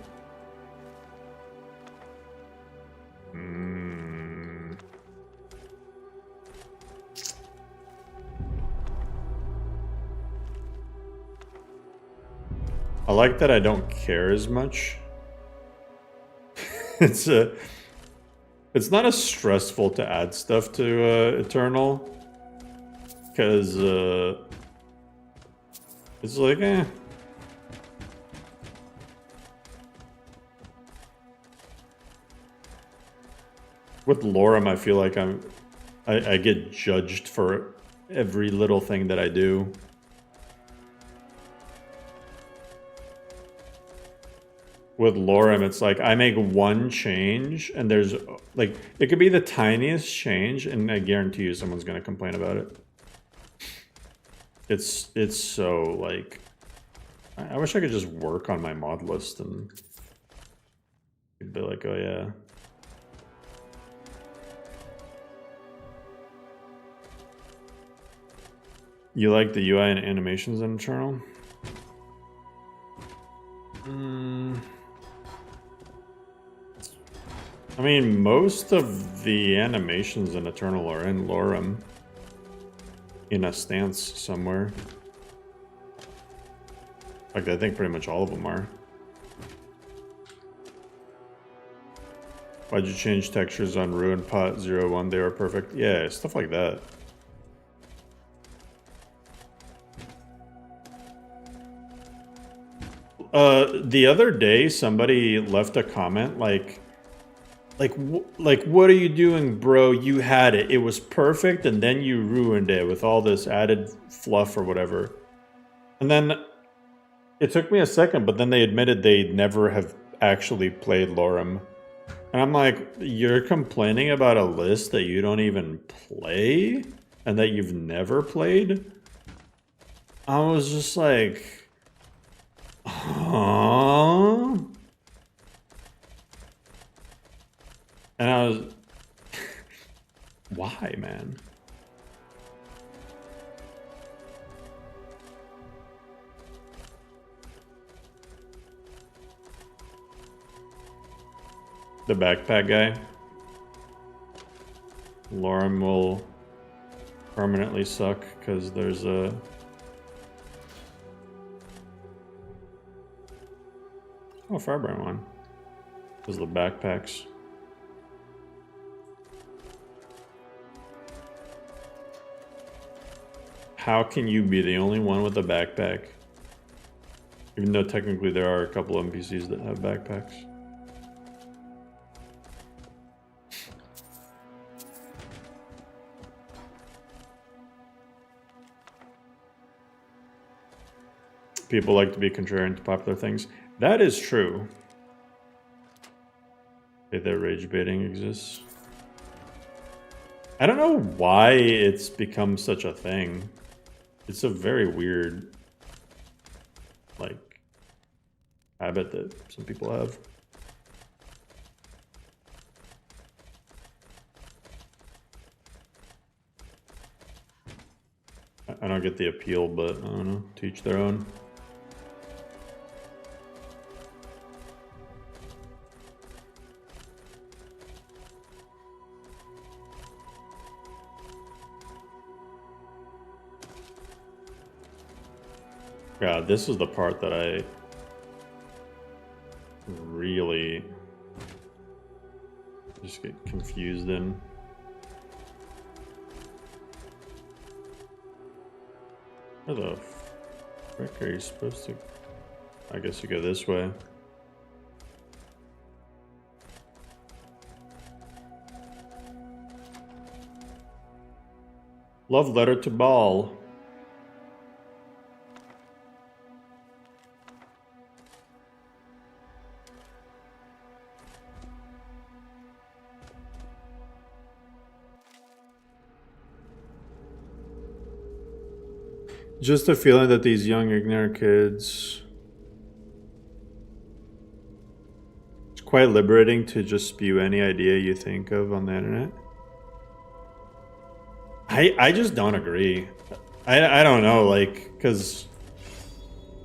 I like that I don't care as much. It's not as stressful to add stuff to Eternal, because it's like With LoreRim, I feel like I get judged for every little thing that I do. With LoreRim, it's like I make one change, and there's like it could be the tiniest change, and I guarantee you someone's gonna complain about it. It's so like I wish I could just work on my mod list and be like, oh yeah. You like the UI and animations in Eternal? I mean, most of the animations in Eternal are in LoreRim. In a stance somewhere. Like, I think pretty much all of them are. Why'd you change textures on Ruined Pot 01? They were perfect. Yeah, stuff like that. The other day, somebody left a comment like, what are you doing, bro? You had it. It was perfect, and then you ruined it with all this added fluff or whatever. And then it took me a second, but then they admitted they'd never have actually played LoreRim. And I'm like, you're complaining about a list that you don't even play? And that you've never played? I was just like... Huh? And I was... Why, man? The backpack guy. LoreRim will permanently suck because there's a... Oh, Firebrand one. Because the backpacks. How can you be the only one with a backpack? Even though technically there are a couple NPCs that have backpacks. People like to be contrarian to popular things. That is true. Okay, that rage baiting exists. I don't know why it's become such a thing. It's a very weird, like, habit that some people have. I don't get the appeal, but I don't know, to each their own. God, this is the part that I really just get confused in. Where the frick are you supposed to... I guess you go this way. Love letter to Baal. Just a feeling that these young, ignorant kids... It's quite liberating to just spew any idea you think of on the internet. I just don't agree. I don't know, like, because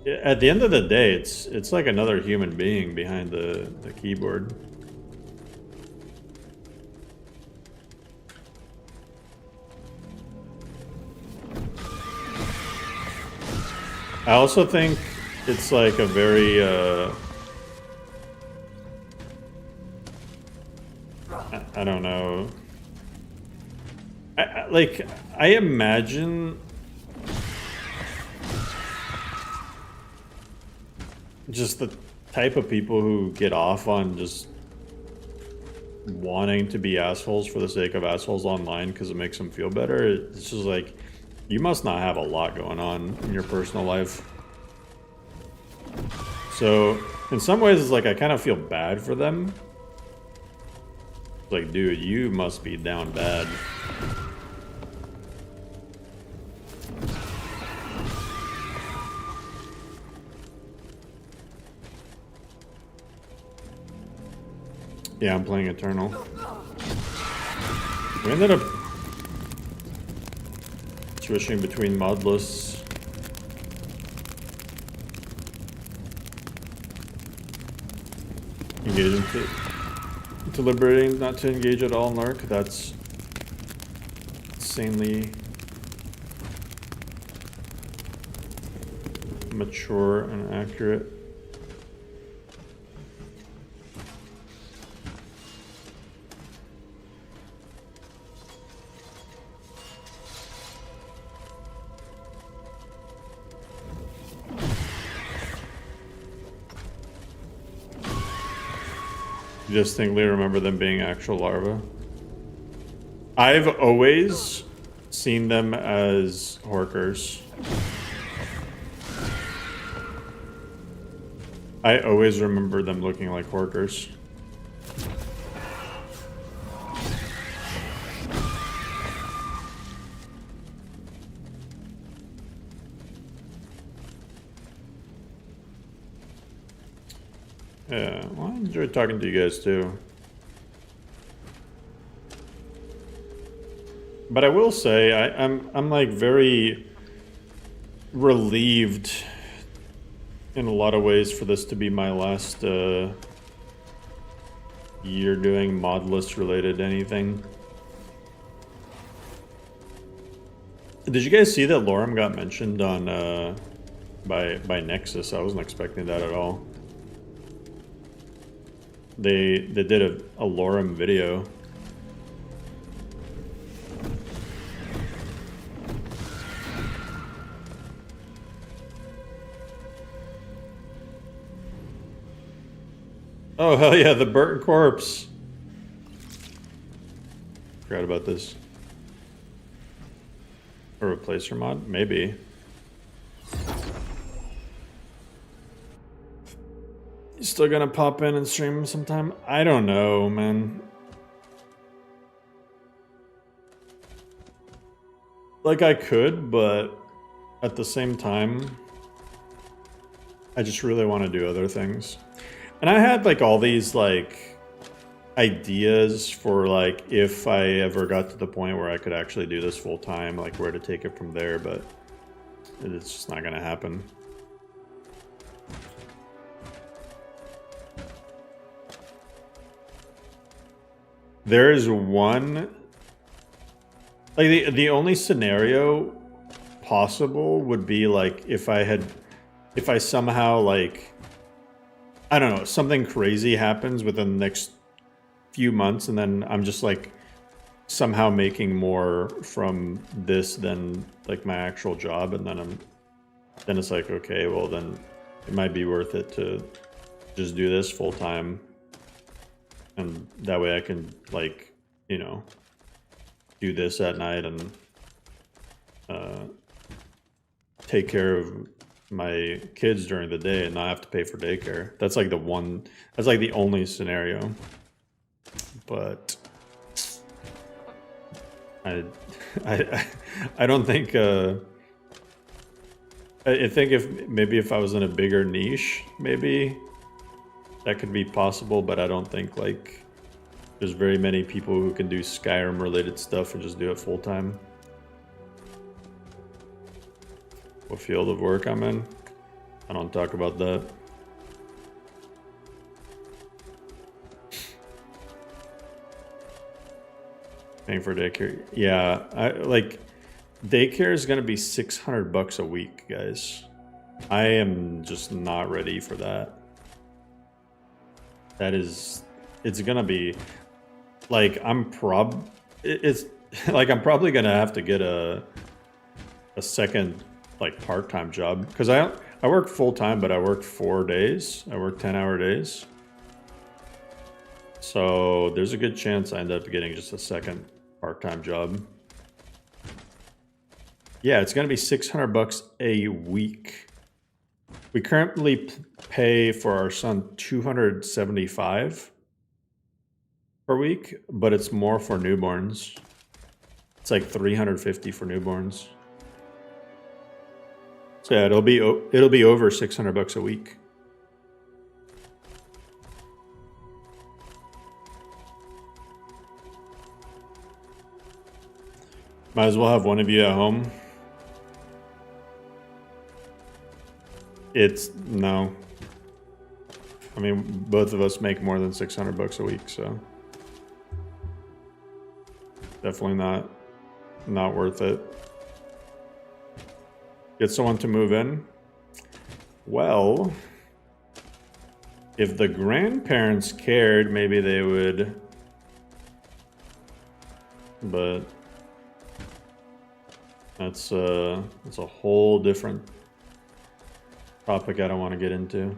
at the end of the day, it's like another human being behind the keyboard. I also think it's like a very, I don't know. I imagine just the type of people who get off on just wanting to be assholes for the sake of assholes online because it makes them feel better. It's just like, you must not have a lot going on in your personal life. So, in some ways, it's like I kind of feel bad for them. Like, dude, you must be down bad. Yeah, I'm playing Eternal. We ended up switching between mod lists. Engaging to liberating, not to engage at all in Lark. That's insanely mature and accurate. You distinctly remember them being actual larvae? I've always seen them as horkers. I always remember them looking like Horkers. Yeah, well, I enjoyed talking to you guys too. But I will say, I'm like very relieved in a lot of ways for this to be my last year doing modless related anything. Did you guys see that LoreRim got mentioned on by Nexus? I wasn't expecting that at all. They did a LoreRim video. Oh hell yeah, the burnt corpse. Forgot about this. A replacer mod? Maybe. You still gonna pop in and stream sometime? I don't know, man. Like I could, but at the same time, I just really want to do other things. And I had like all these like ideas for like if I ever got to the point where I could actually do this full time, like where to take it from there, but it's just not gonna happen. There is one, like the only scenario possible would be like if I somehow like, I don't know, something crazy happens within the next few months and then I'm just like somehow making more from this than like my actual job, and then it's like, okay, well then it might be worth it to just do this full time, and that way I can like, you know, do this at night and take care of my kids during the day and not have to pay for daycare. That's like the only scenario. But I don't think I think if I was in a bigger niche, maybe that could be possible, but I don't think like there's very many people who can do Skyrim related stuff and just do it full time. What field of work I'm in? I don't talk about that. Paying for daycare. Yeah, like daycare is gonna be $600 a week, guys. I am just not ready for that. It's gonna be like it's like I'm probably gonna have to get a second like part-time job, because I work full-time, but I work 4 days. I work 10-hour days. So there's a good chance I end up getting just a second part-time job. Yeah, it's gonna be $600 a week. We currently pay for our son $275 per week, but it's more for newborns. It's like $350 for newborns. So yeah, it'll be over $600 a week. Might as well have one of you at home. No. I mean, both of us make more than $600 a week, so definitely not worth it. Get someone to move in. Well, if the grandparents cared, maybe they would, but that's a whole different topic I don't want to get into.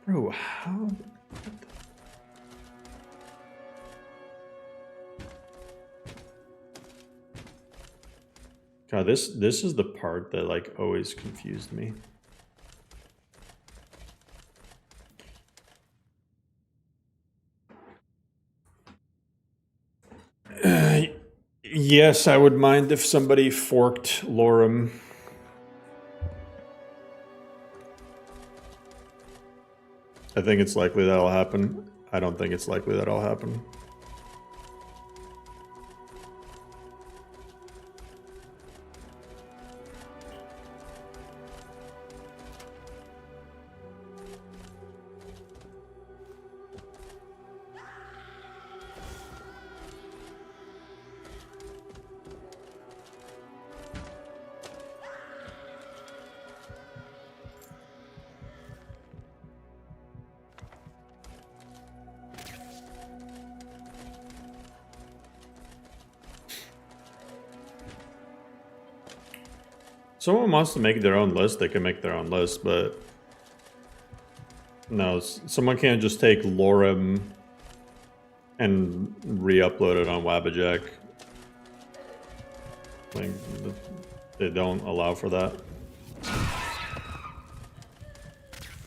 Bro, how? God, this is the part that like always confused me. Yes, I would mind if somebody forked LoreRim. I think it's likely that'll happen. I don't think it's likely that'll happen. Someone wants to make their own list, they can make their own list, but no, someone can't just take LoreRim and re-upload it on Wabbajack. Like, they don't allow for that.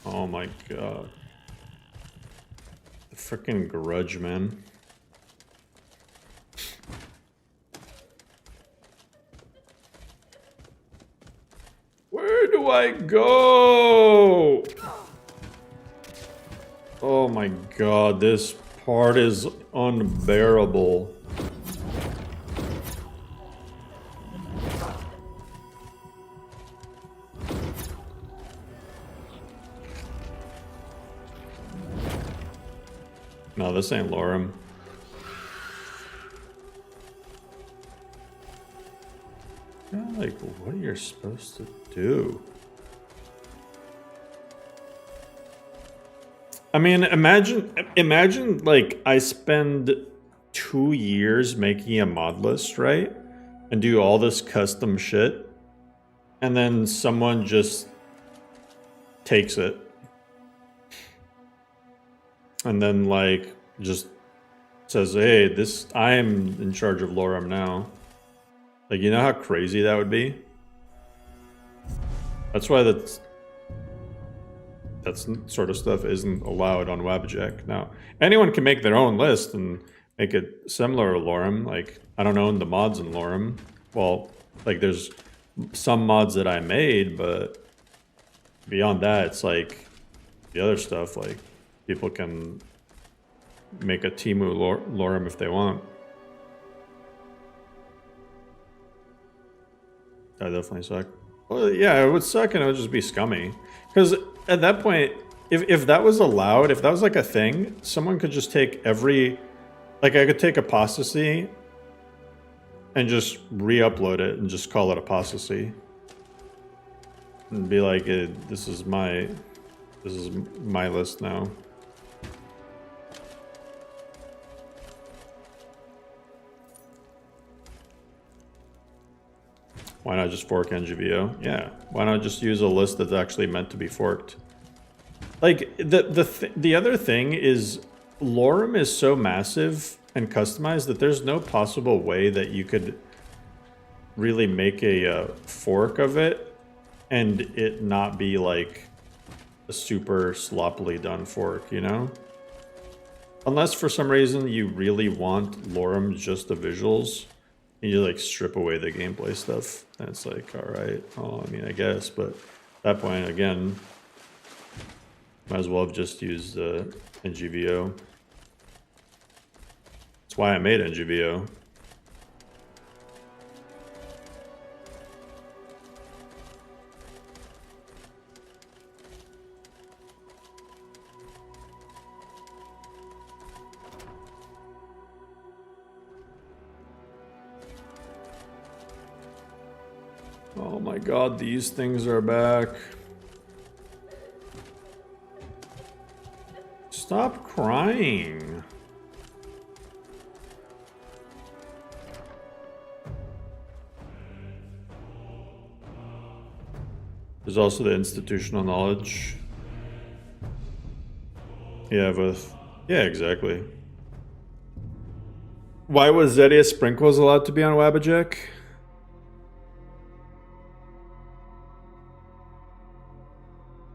Oh my god. The freaking grudge, man. Where do I go? Oh my god, this part is unbearable. No, this ain't LoreRim. Like, what are you supposed to do? I mean, imagine like I spend 2 years making a mod list, right? And do all this custom shit. And then someone just takes it. And then like just says, hey, I am in charge of LoreRim now. Like, you know how crazy that would be? That's why that sort of stuff isn't allowed on Wabbajack. Now, anyone can make their own list and make it similar to LoreRim. Like, I don't own the mods in LoreRim. Well, like, there's some mods that I made, but beyond that, it's like the other stuff. Like, people can make a Timu LoreRim if they want. That definitely suck. Well, yeah, it would suck and it would just be scummy. Because at that point, if that was allowed, if that was like a thing, someone could just take every... Like, I could take Apostasy and just re-upload it and just call it Apostasy. And be like, this is my list now. Why not just fork NGVO? Yeah. Why not just use a list that's actually meant to be forked? Like, the other thing is, LoreRim is so massive and customized that there's no possible way that you could really make a fork of it and it not be like a super sloppily done fork, you know? Unless for some reason you really want LoreRim just the visuals. And you like strip away the gameplay stuff, and it's like, all right, oh, I mean, I guess, but at that point, again, might as well have just used NGVO. That's why I made NGVO. Oh my god, these things are back. Stop crying. There's also the institutional knowledge. Yeah, exactly. Why was Zedia Sprinkles allowed to be on Wabbajack?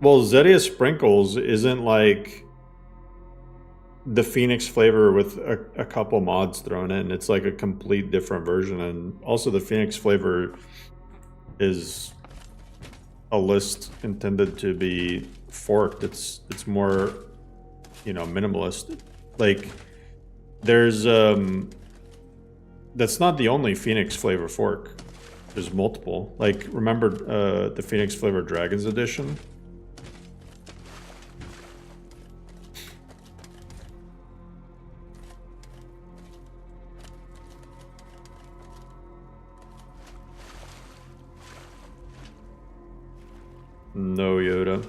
Well, Zedia Sprinkles isn't like the Phoenix flavor with a couple mods thrown in. It's like a complete different version, and also the Phoenix flavor is a list intended to be forked. It's more, you know, minimalist. Like there's that's not the only Phoenix flavor fork. There's multiple. Like remember the Phoenix flavor Dragons edition? No Yoda.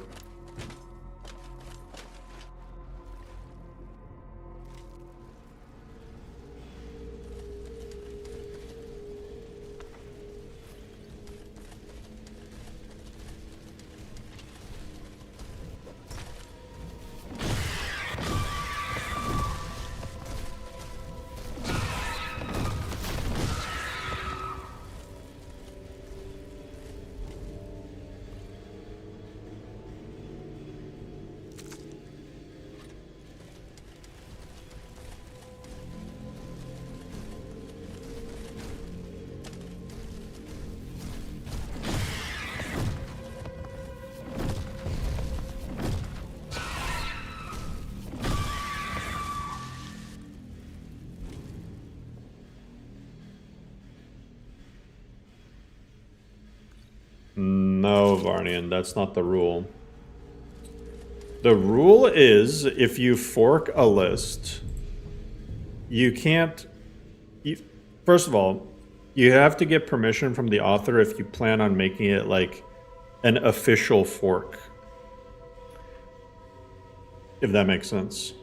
No, Varnian, that's not the rule. The rule is if you fork a list, you can't... first of all, you have to get permission from the author if you plan on making it like an official fork. If that makes sense.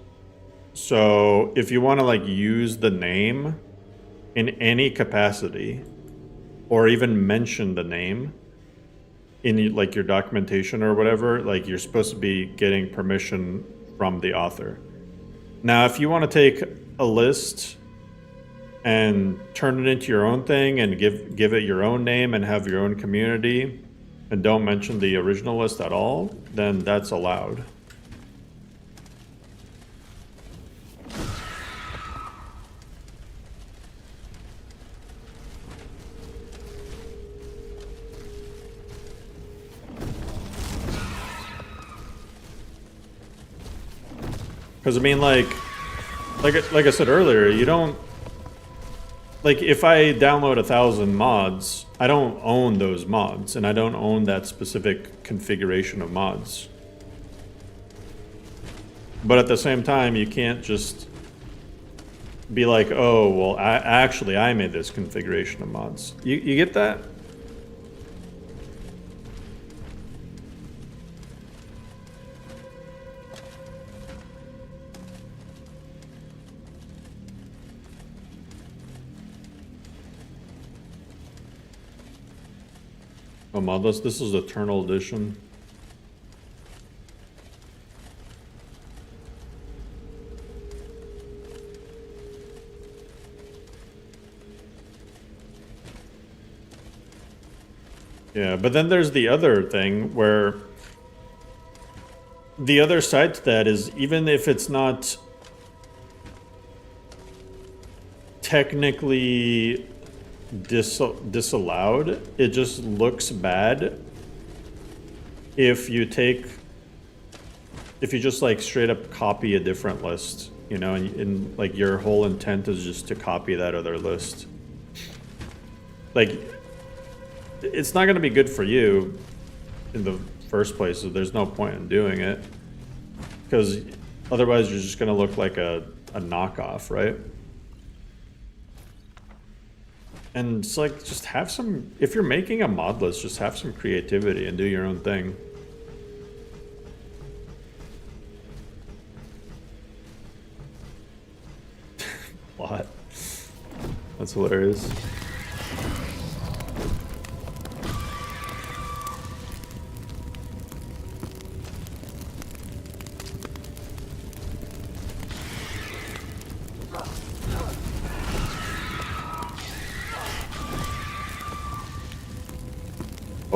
So if you want to like use the name in any capacity, or even mention the name in like your documentation or whatever, like you're supposed to be getting permission from the author. Now, if you want to take a list and turn it into your own thing and give it your own name and have your own community and don't mention the original list at all, then that's allowed. Because I mean, like I said earlier, you don't, like if I download 1,000 mods, I don't own those mods, and I don't own that specific configuration of mods. But at the same time, you can't just be like, oh, well, I made this configuration of mods. You get that? Oh, modless, this is Eternal Edition. Yeah, but then there's the other thing where the other side to that is even if it's not technically disallowed, it just looks bad if you just like straight up copy a different list, you know, and like your whole intent is just to copy that other list. Like, it's not going to be good for you in the first place, so there's no point in doing it, because otherwise you're just going to look like a knockoff, right? And it's like, just have some, if you're making a mod list, just have some creativity and do your own thing. What? That's hilarious.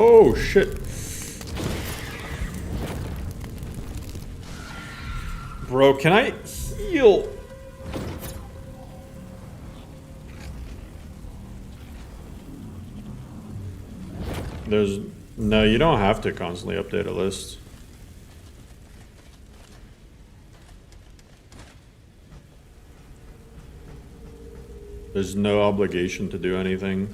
Oh shit. Bro, can I Yo. There's no, you don't have to constantly update a list. There's no obligation to do anything.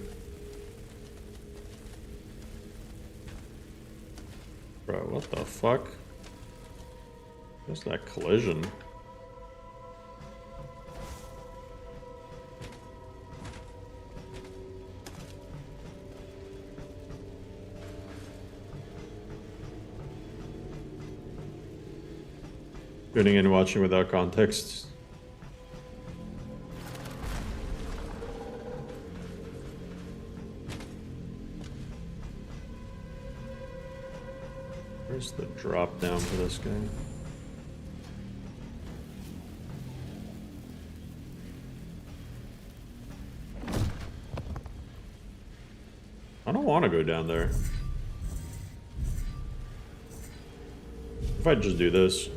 Bro, what the fuck? What's that collision? Tuning in and watching without context. Where's the drop down for this guy? I don't want to go down there. If I just do this.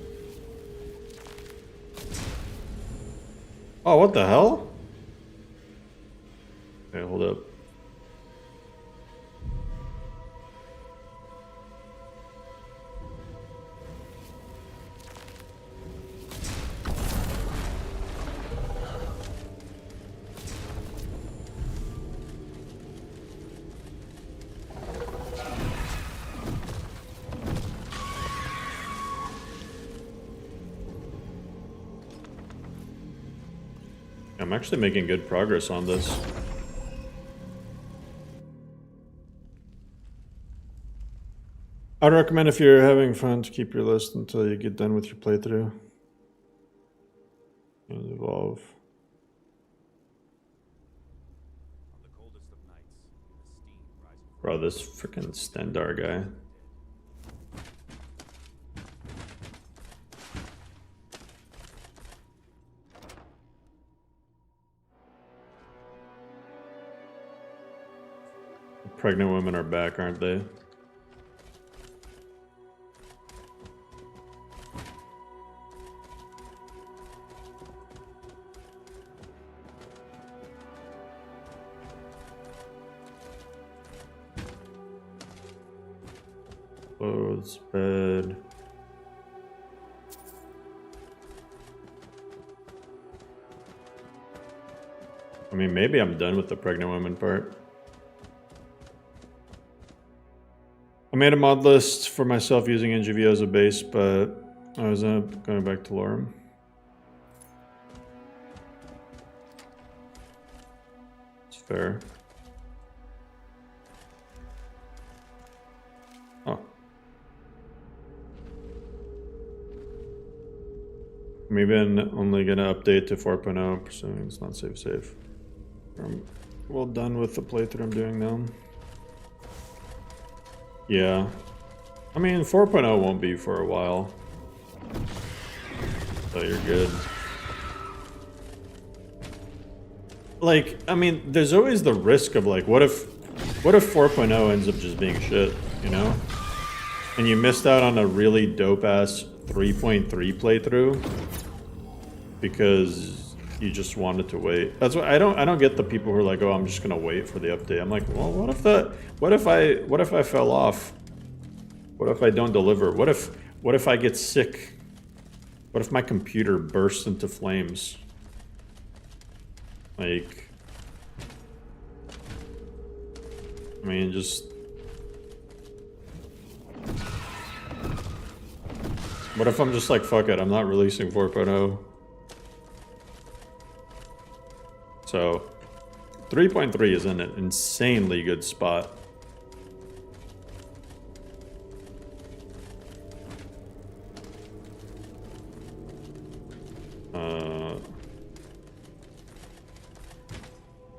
Oh, what the hell? Okay, hold up. I'm actually making good progress on this. I'd recommend if you're having fun to keep your list until you get done with your playthrough. And evolve. Bro, this freaking Stendar guy. Pregnant women are back, aren't they? Clothes, bed. I mean, maybe I'm done with the pregnant women part. I made a mod list for myself using NGV as a base, but I was going back to LoreRim. It's fair. Oh. I'm even only going to update to 4.0, presuming it's not save. I'm well done with the playthrough I'm doing now. Yeah. I mean, 4.0 won't be for a while. So you're good. Like, I mean, there's always the risk of like, what if 4.0 ends up just being shit, you know? And you missed out on a really dope-ass 3.3 playthrough because you just wanted to wait. That's what I don't get the people who are like, oh, I'm just gonna wait for the update. I'm like, well, what if I fell off? What if I don't deliver? What if I get sick? What if my computer bursts into flames? Like, I mean, just what if I'm just like, fuck it, I'm not releasing 4.0. So 3.3 is in an insanely good spot.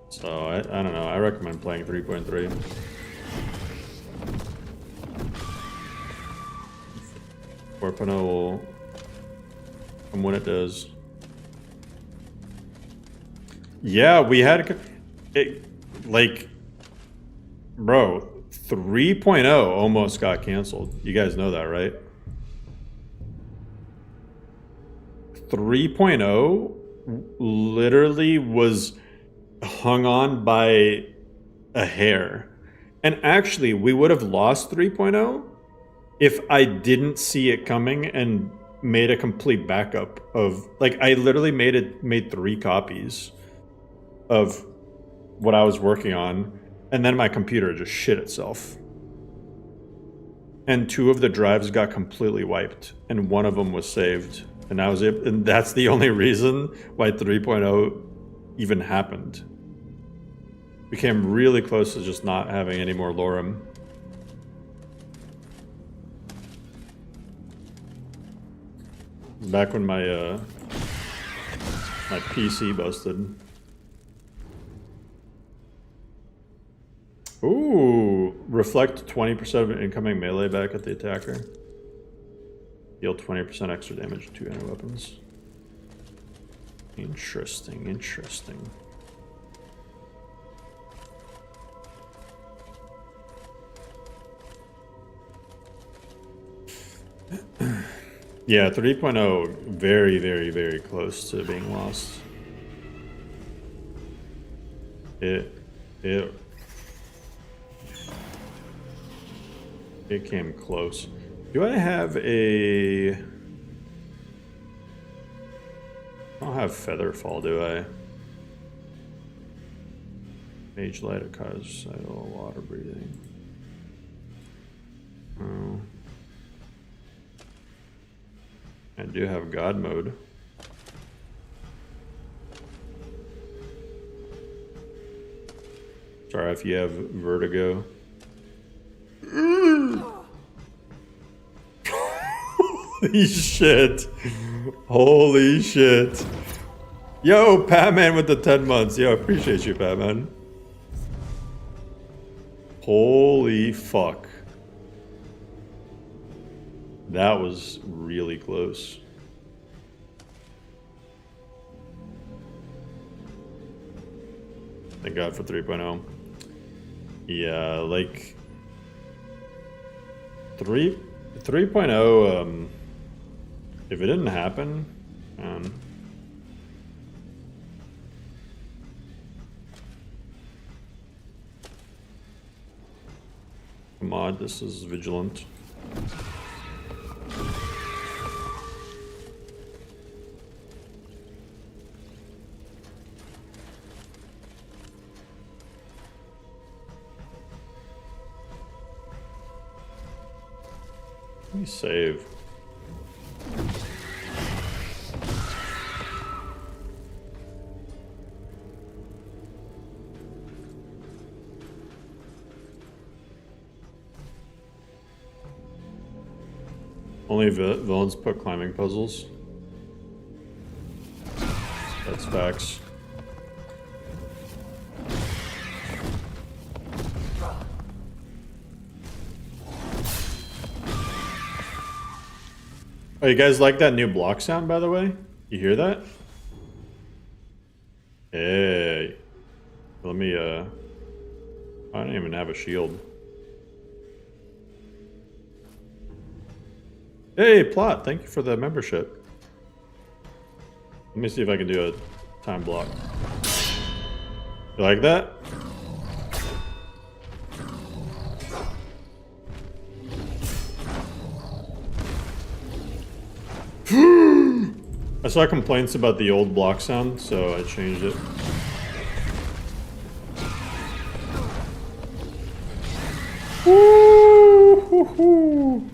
So I don't know, I recommend playing 3.3. 4.0 will come when it does. Yeah, we had it, like, bro, 3.0 almost got canceled. You guys know that, right? 3.0 literally was hung on by a hair. And actually, we would have lost 3.0 if I didn't see it coming and made a complete backup of, like, I literally made 3 copies of what I was working on, and then my computer just shit itself. And 2 of the drives got completely wiped, and 1 of them was saved. And that was it. And that's the only reason why 3.0 even happened. Became really close to just not having any more LoreRim. Back when my my PC busted. Ooh, reflect 20% of incoming melee back at the attacker. Deal 20% extra damage to enemy weapons. Interesting, interesting. Yeah, 3.0 very, very, very close to being lost. It came close. Do I have a... I don't have Featherfall, do I? Mage Light of Causidal Water Breathing. Oh. I do have God Mode. Sorry if you have vertigo. Holy shit. Holy shit. Yo, Patman with the 10 months. Yo, appreciate you, Patman. Holy fuck. That was really close. Thank God for 3.0. Yeah, like 3.0, if it didn't happen, mod, this is Vigilant. Let me save. Only villains put climbing puzzles. That's facts. Oh, you guys like that new block sound, by the way? You hear that? Hey. Let me, I don't even have a shield. Hey, Plot, thank you for the membership. Let me see if I can do a time block. You like that? I saw complaints about the old block sound, so I changed it. Woo-hoo-hoo.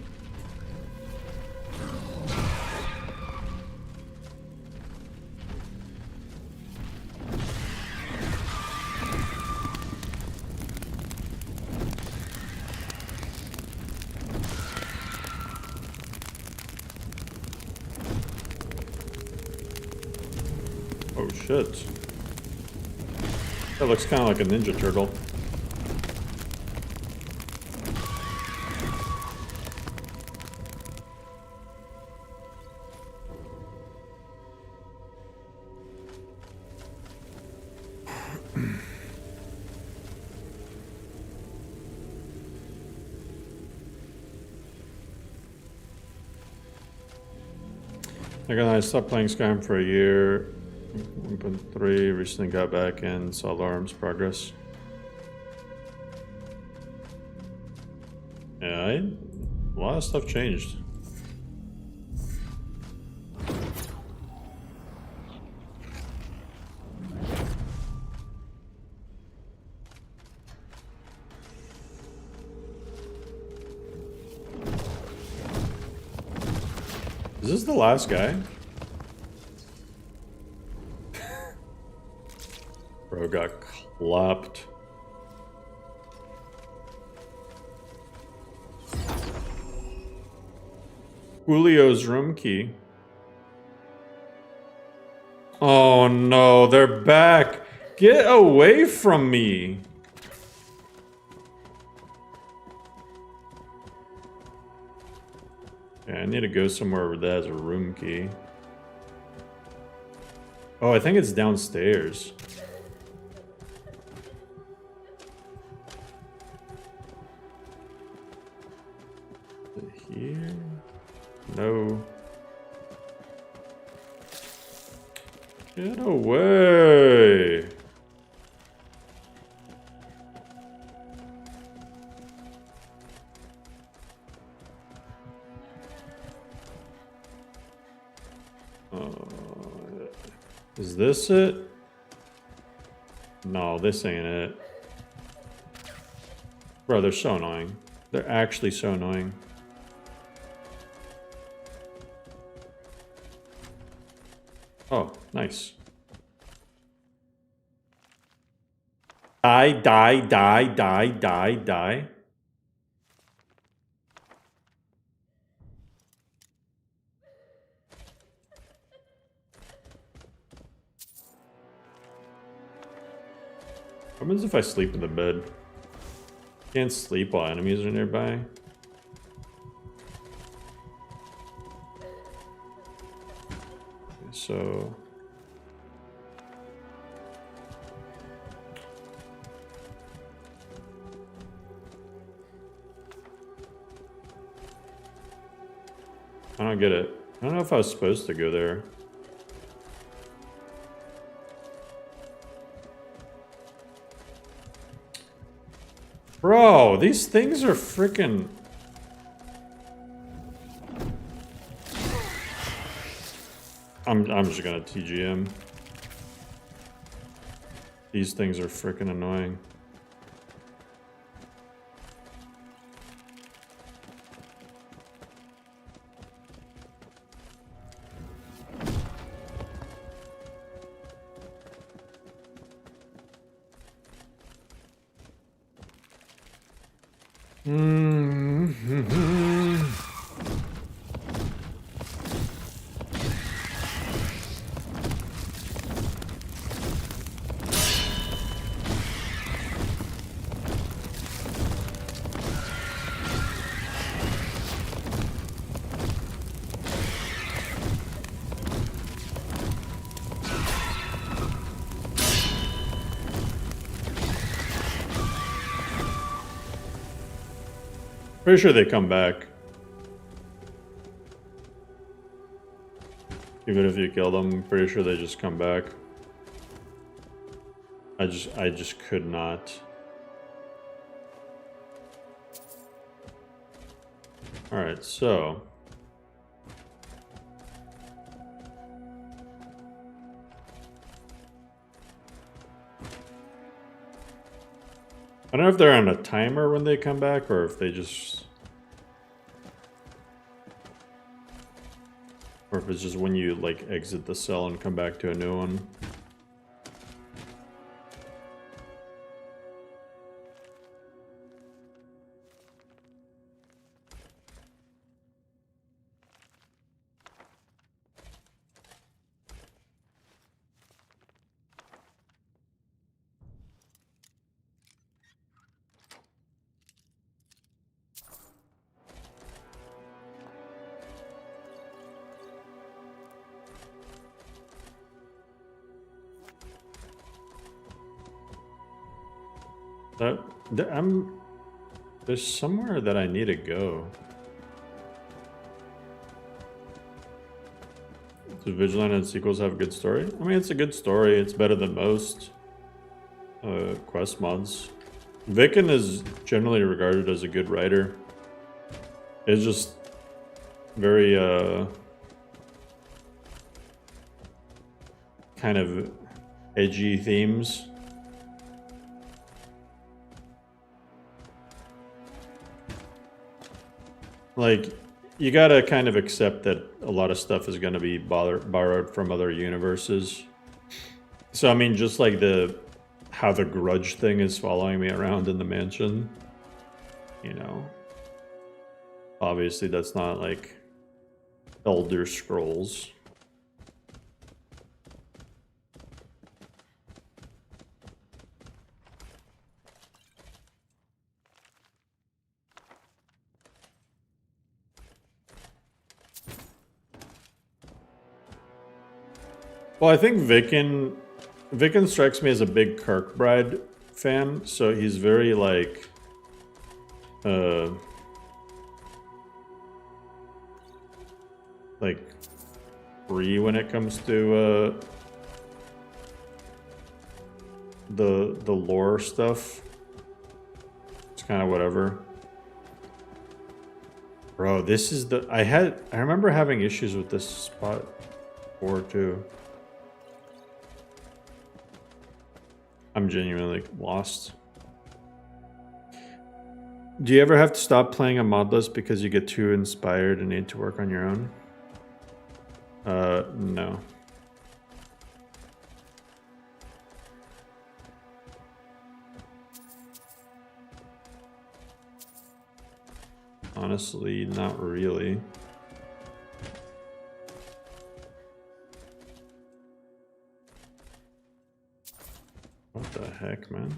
Oh shit. That looks kind of like a Ninja Turtle. Again, I stopped playing Skyrim for a year. 1.3, recently got back and saw LoreRim's progress. Yeah, a lot of stuff changed. Is this the last guy? Bro got clapped. Julio's room key. Oh no, they're back. Get away from me. Yeah, I need to go somewhere where that has a room key. Oh, I think it's downstairs. Is it here? No. Get away. Is this it? No, this ain't it. Bro, they're so annoying. They're actually so annoying. Oh, nice. Die, die, die, die, die, die. What happens if I sleep in the bed? Can't sleep while enemies are nearby. Okay, so... I don't get it. I don't know if I was supposed to go there. Bro, these things are freaking... I'm just gonna TGM. These things are freaking annoying. Pretty sure they come back. Even if you kill them, pretty sure they just come back. I just could not. Alright, so... I don't know if they're on a timer when they come back, or if they just... Or if it's just when you, like, exit the cell and come back to a new one. There's somewhere that I need to go. Do Vigilant and sequels have a good story? I mean, it's a good story. It's better than most quest mods. Vicken is generally regarded as a good writer. It's just very kind of edgy themes. Like, you gotta kind of accept that a lot of stuff is gonna be borrowed from other universes. So I mean, just like how the Grudge thing is following me around in the mansion, you know. Obviously that's not like Elder Scrolls. Well, I think Vicken strikes me as a big Kirkbride fan, so he's very like free when it comes to the lore stuff. It's kind of whatever. Bro, this is I remember having issues with this spot before too. I'm genuinely lost. Do you ever have to stop playing a mod list because you get too inspired and need to work on your own? No. Honestly, not really. What the heck, man?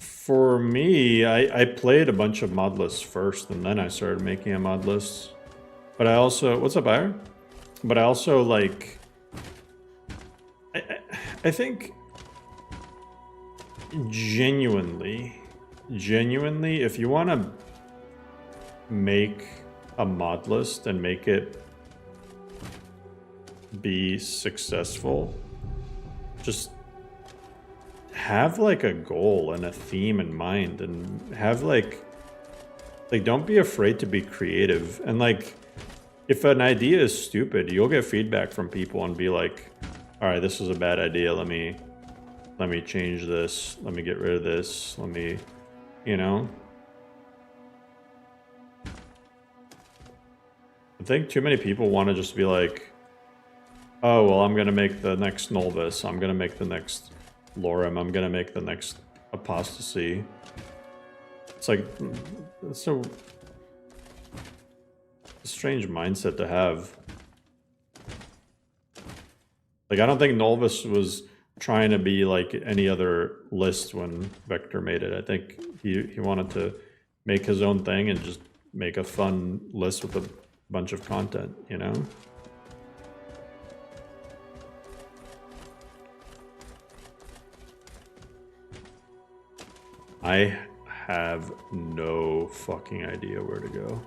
For me, I played a bunch of mod lists first, and then I started making a mod list. But I also... What's up, Ire? But I also, like... I think... Genuinely, if you want to make a mod list and make it be successful, just have like a goal and a theme in mind, and have like don't be afraid to be creative. And like, if an idea is stupid, you'll get feedback from people and be like, all right, this was a bad idea, let me change this, let me get rid of this, let me, you know. I think too many people want to just be like, oh, well, I'm going to make the next Nolvis, I'm going to make the next LoreRim, I'm going to make the next Apostasy. It's like, it's so a strange mindset to have. Like, I don't think Nolvis was trying to be like any other list when Vector made it. I think he wanted to make his own thing and just make a fun list with a bunch of content, you know? I have no fucking idea where to go.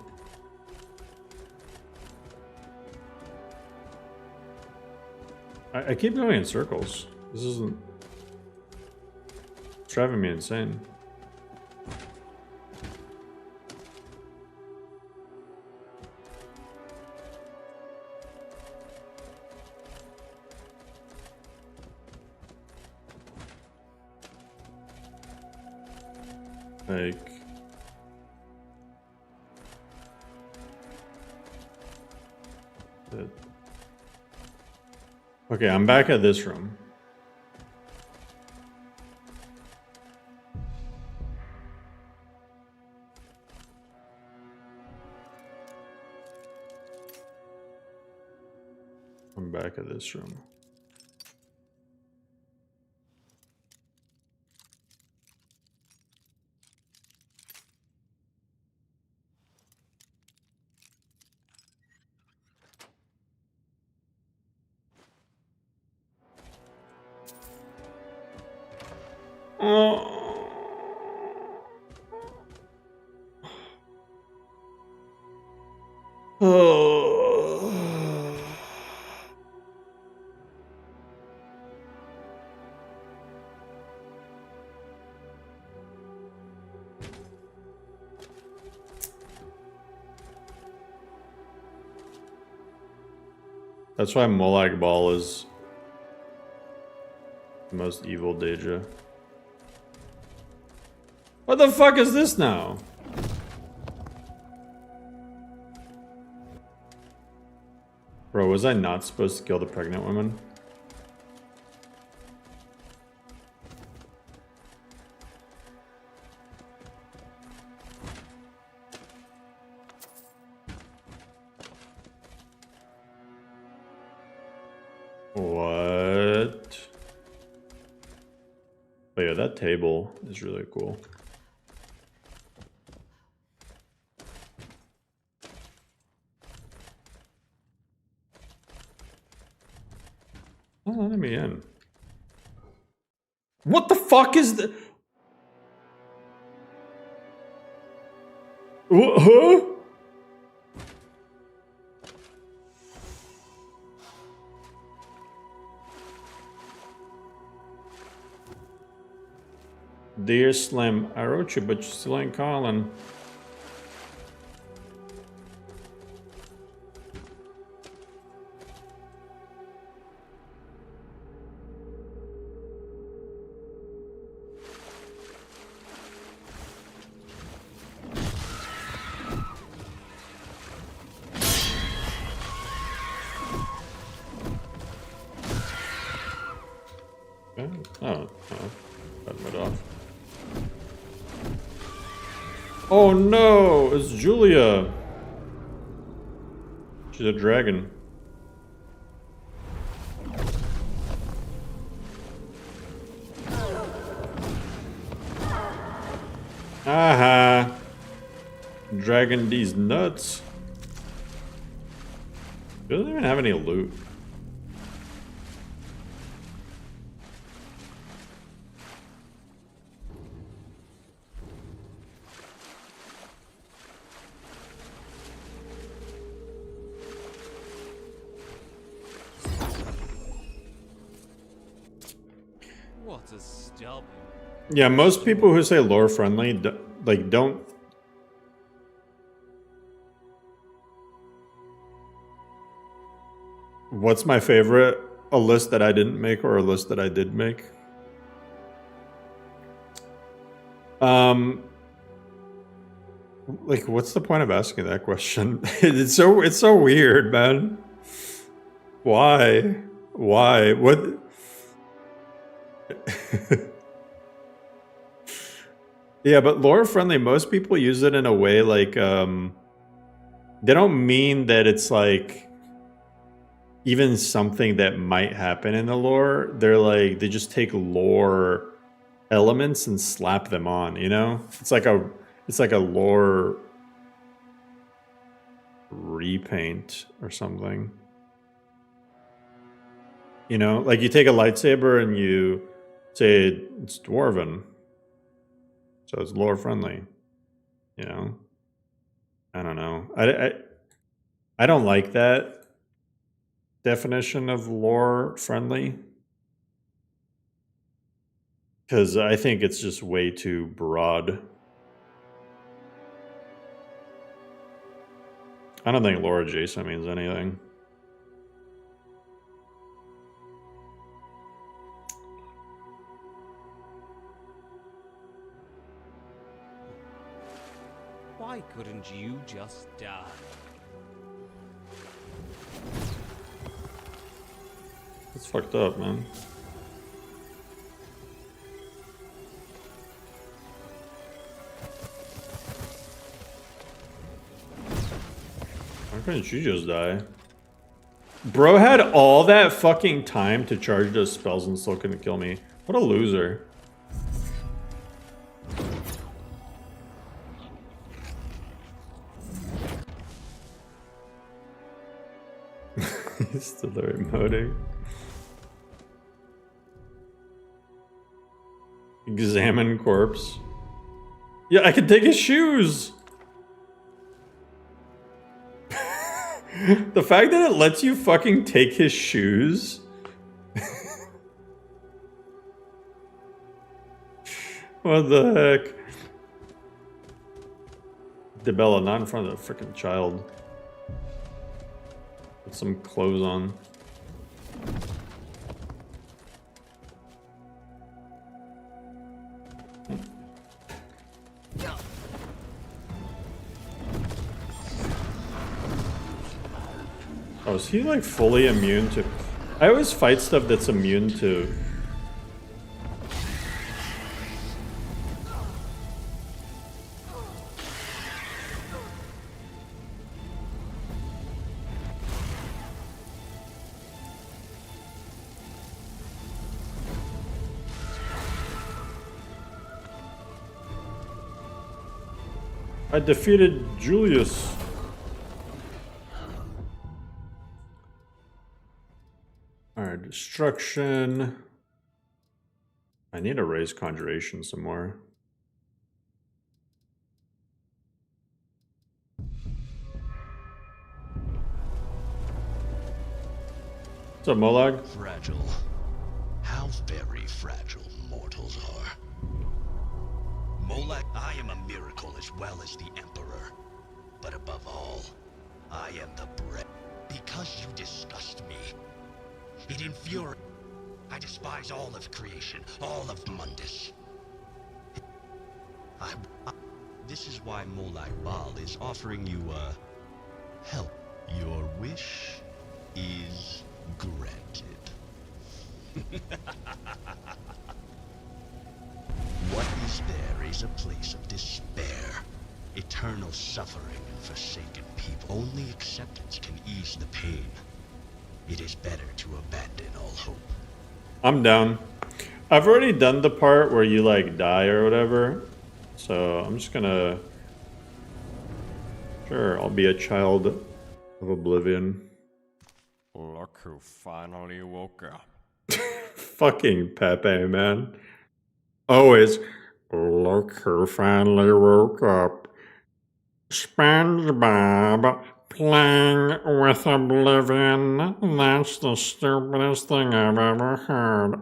I keep going in circles. This isn't... It's driving me insane. Like... Okay, I'm back at this room. I'm back at this room. Oh. Oh. That's why Molag Bal is the most evil Daedra. What the fuck is this now? Bro, was I not supposed to kill the pregnant women? What? Oh yeah, that table is really cool. Oh, let me in. What the fuck is the? Huh? Dear Slim, I wrote you, but you still ain't calling. Oh, cut it off. Oh no, it's Julia. She's a dragon. Aha. Dragon these nuts. She doesn't even have any loot. What a stubborn. Yeah, most people who say lore friendly, don't. What's my favorite? A list that I didn't make or a list that I did make? Like, what's the point of asking that question? It's so weird, man. Why? Why? What? Yeah, but lore friendly, most people use it in a way like, they don't mean that it's like even something that might happen in the lore. They're like, they just take lore elements and slap them on, you know? It's like a lore repaint or something. You know, like you take a lightsaber and you say it's dwarven, so it's lore friendly. You know, I don't know. I don't like that definition of lore friendly because I think it's just way too broad. I don't think lore adjacent means anything. Why couldn't you just die? It's fucked up, man. Why couldn't you just die? Bro had all that fucking time to charge those spells and still couldn't kill me. What a loser. He's still there emoting. Examine corpse. Yeah, I can take his shoes. The fact that it lets you fucking take his shoes. What the heck? DeBella, not in front of the freaking child. Put some clothes on. Oh, is he like fully immune to... I always fight stuff that's immune to... I defeated Julius. Alright, destruction. I need to raise conjuration some more. What's up, Molag? Fragile. How very fragile mortals are. Molag, I am a miracle as well as the Emperor. But above all, I am the bread. Because you disgust me. It infuriates. I despise all of creation, all of Mundus. This is why Molag Bal is offering you, help. Your wish is granted. What is there is a place of despair, eternal suffering and forsaken people. Only acceptance can ease the pain. It is better to abandon all hope. I'm down. I've already done the part where you like die or whatever, so I'm just gonna... Sure, I'll be a child of oblivion. Look who finally woke up. Fucking Pepe, man. Always, look who finally woke up. SpongeBob playing with oblivion. That's the stupidest thing I've ever heard.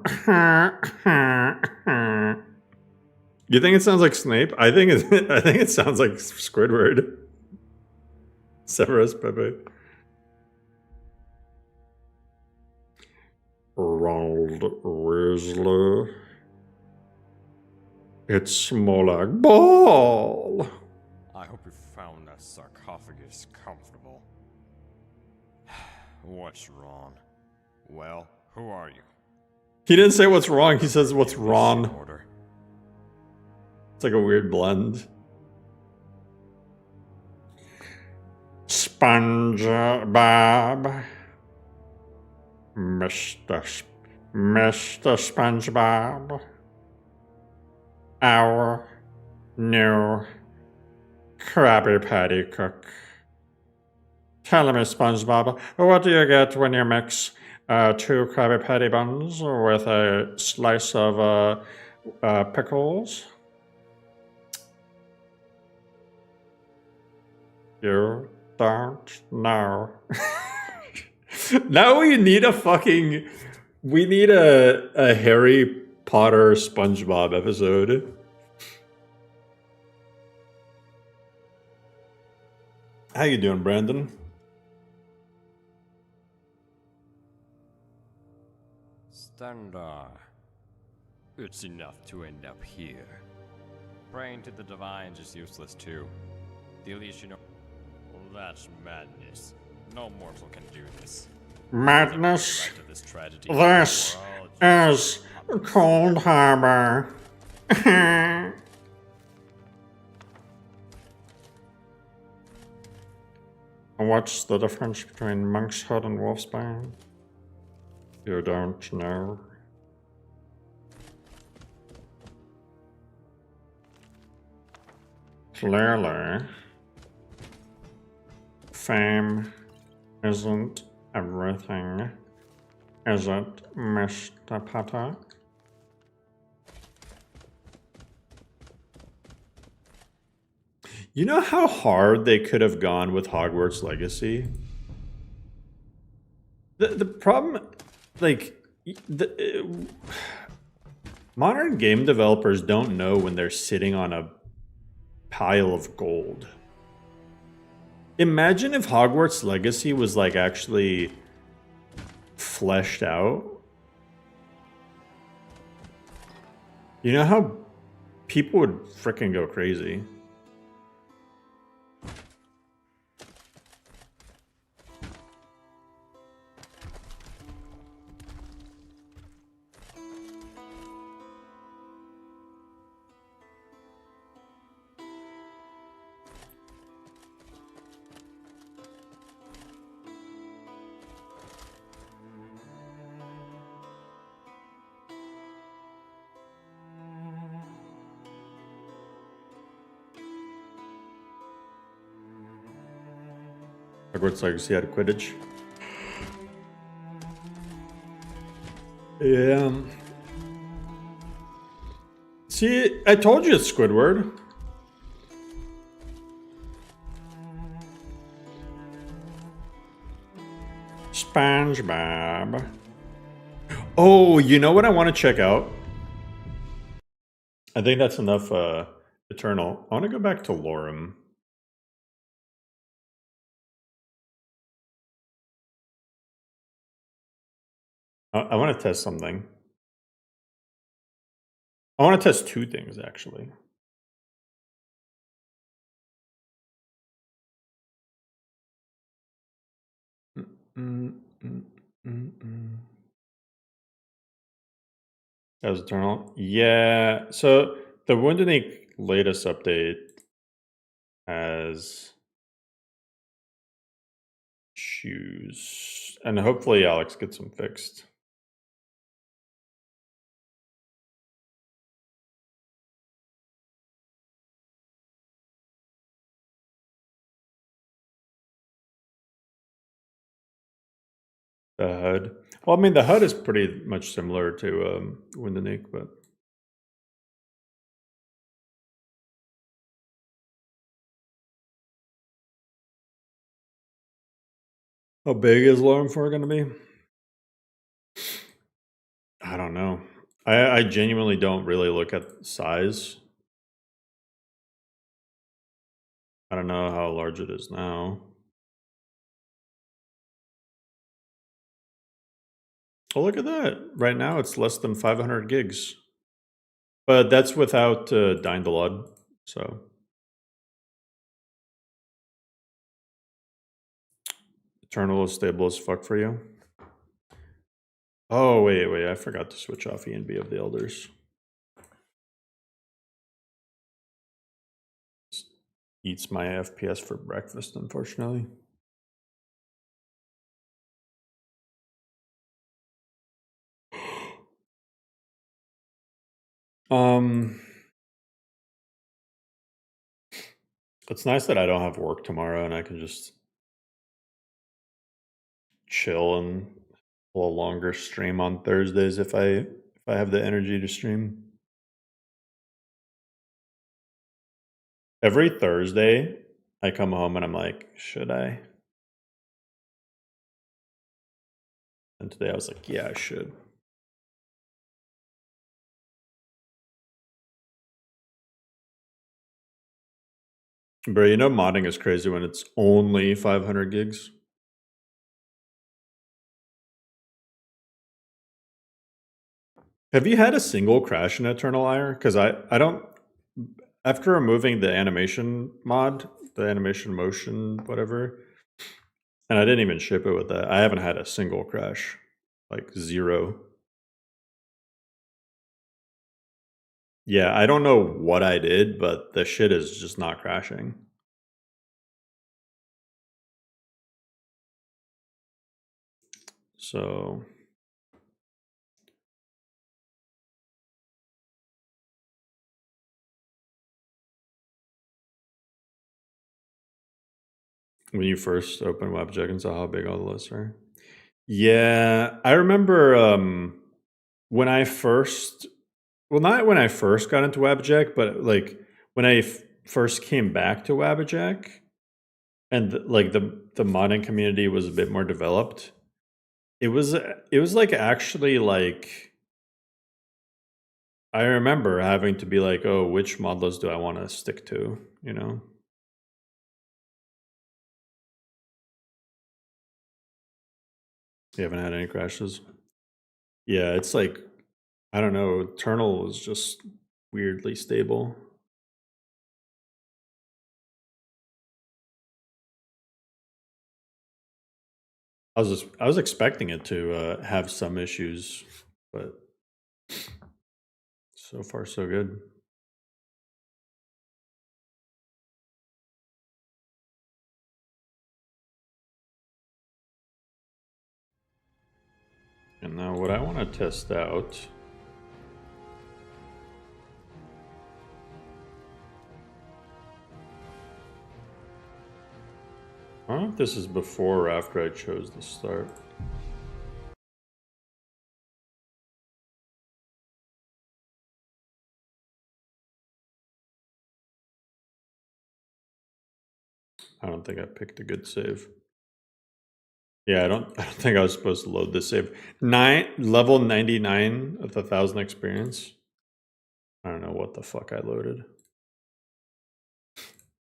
You think it sounds like Snape? I think it sounds like Squidward. Severus Pepe. Ronald Weasley. It's Molag Bal. I hope you found that sarcophagus comfortable. What's wrong? Well, who are you? He didn't say what's wrong, he says what's wrong. It's like a weird blend. SpongeBob. Mr. SpongeBob. Our new Krabby Patty cook. Tell me, SpongeBob, what do you get when you mix 2 Krabby Patty buns with a slice of pickles? You don't know. Now we need a fucking... We need a Harry Potter SpongeBob episode. How you doing, Brandon? Standar. It's enough to end up here. Praying to the divines is useless too. The Elysian... Well, that's madness. No mortal can do this. Madness? This is Cold Harbor. What's the difference between Monk's Hood and Wolfsbane? You don't know. Clearly, fame isn't everything, is it, Mr. Potter? You know how hard they could have gone with Hogwarts Legacy? The problem, like, modern game developers don't know when they're sitting on a pile of gold. Imagine if Hogwarts Legacy was like actually fleshed out. You know how people would freaking go crazy. Hogwarts Legacy had Quidditch. Yeah. See, I told you it's Squidward. SpongeBob. Oh, you know what I want to check out? I think that's enough Eternal. I want to go back to LoreRim. I want to test something. I want to test two things, actually. That was Eternal. Yeah. So the Wunduniik latest update has shoes, and hopefully Alex gets them fixed. The HUD. Well, I mean, the HUD is pretty much similar to Wunduniik, but how big is LoreRim 4 going to be? I don't know. I genuinely don't really look at size. I don't know how large it is now. Oh, look at that. Right now it's less than 500 gigs. But that's without Dyndalod, so. Eternal is stable as fuck for you. Oh, wait, I forgot to switch off ENB of the Elders. Eats my FPS for breakfast, unfortunately. It's nice that I don't have work tomorrow and I can just chill and pull a longer stream on Thursdays if I have the energy to stream. Every Thursday, I come home and I'm like, should I? And today I was like, yeah, I should. Bro, you know modding is crazy when it's only 500 gigs. Have you had a single crash in Eternal Ire? Because I don't... After removing the animation mod, the animation motion, whatever, and I didn't even ship it with that, I haven't had a single crash. Like, zero. Yeah, I don't know what I did, but the shit is just not crashing. So... When you first opened WebJeg and saw how big all the lists are? Yeah, I remember when I first... Well, not when I first got into WebJack, but like when I first came back to WebJack, and like the modding community was a bit more developed. It was like actually like I remember having to be like, oh, which mod list do I want to stick to, you know? You haven't had any crashes? Yeah, it's like, I don't know, Eternal is just weirdly stable. I was expecting it to have some issues, but so far so good. And now what I want to test out I don't know if this is before or after I chose to start. I don't think I picked a good save. Yeah, I don't think I was supposed to load this save. Level 99 with 1,000 experience. I don't know what the fuck I loaded.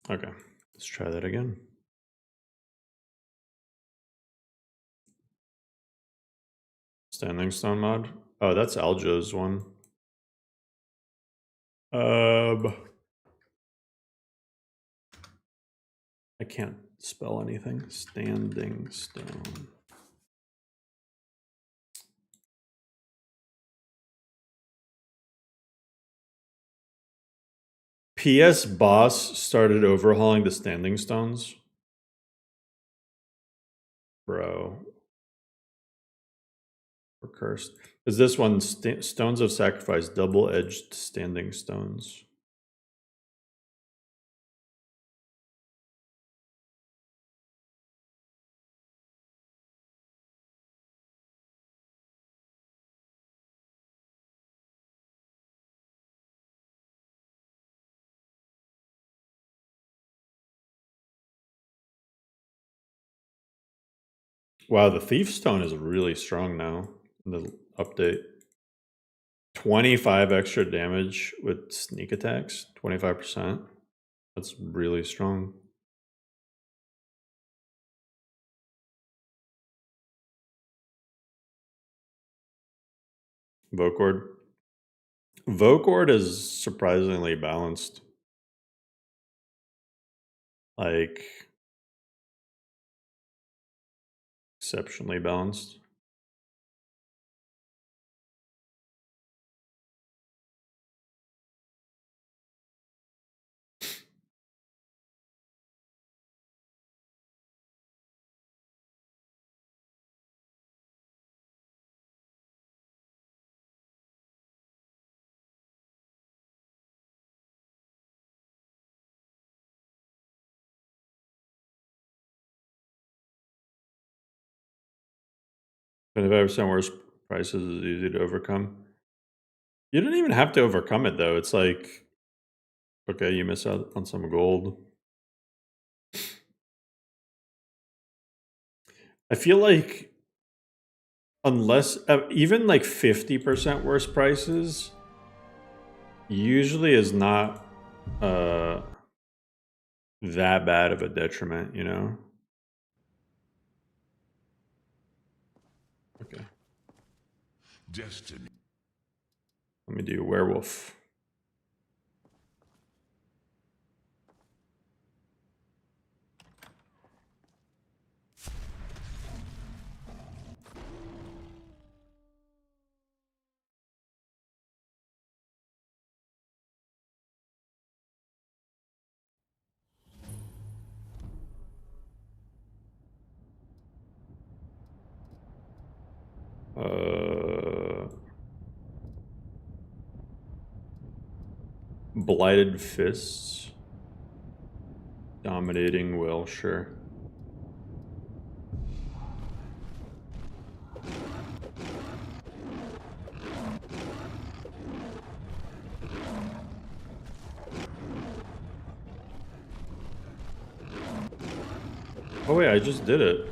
Okay, let's try that again. Standing Stone mod. Oh, that's Aljo's one. I can't spell anything. Standing Stone. PS Boss started overhauling the Standing Stones. Bro. We're cursed. Is this one Stones of Sacrifice, double-edged Standing Stones? Wow, the Thief Stone is really strong now in the update. 25 extra damage with sneak attacks, 25%. That's really strong. Vocord. Vocord is surprisingly balanced. Like, exceptionally balanced. But 25% worse prices is easy to overcome. You don't even have to overcome it though. It's like, okay, you miss out on some gold. I feel like unless even like 50% worse prices usually is not that bad of a detriment, you know? Okay. Destiny. Let me do werewolf. Blighted Fists. Dominating Will, sure. Oh wait, I just did it.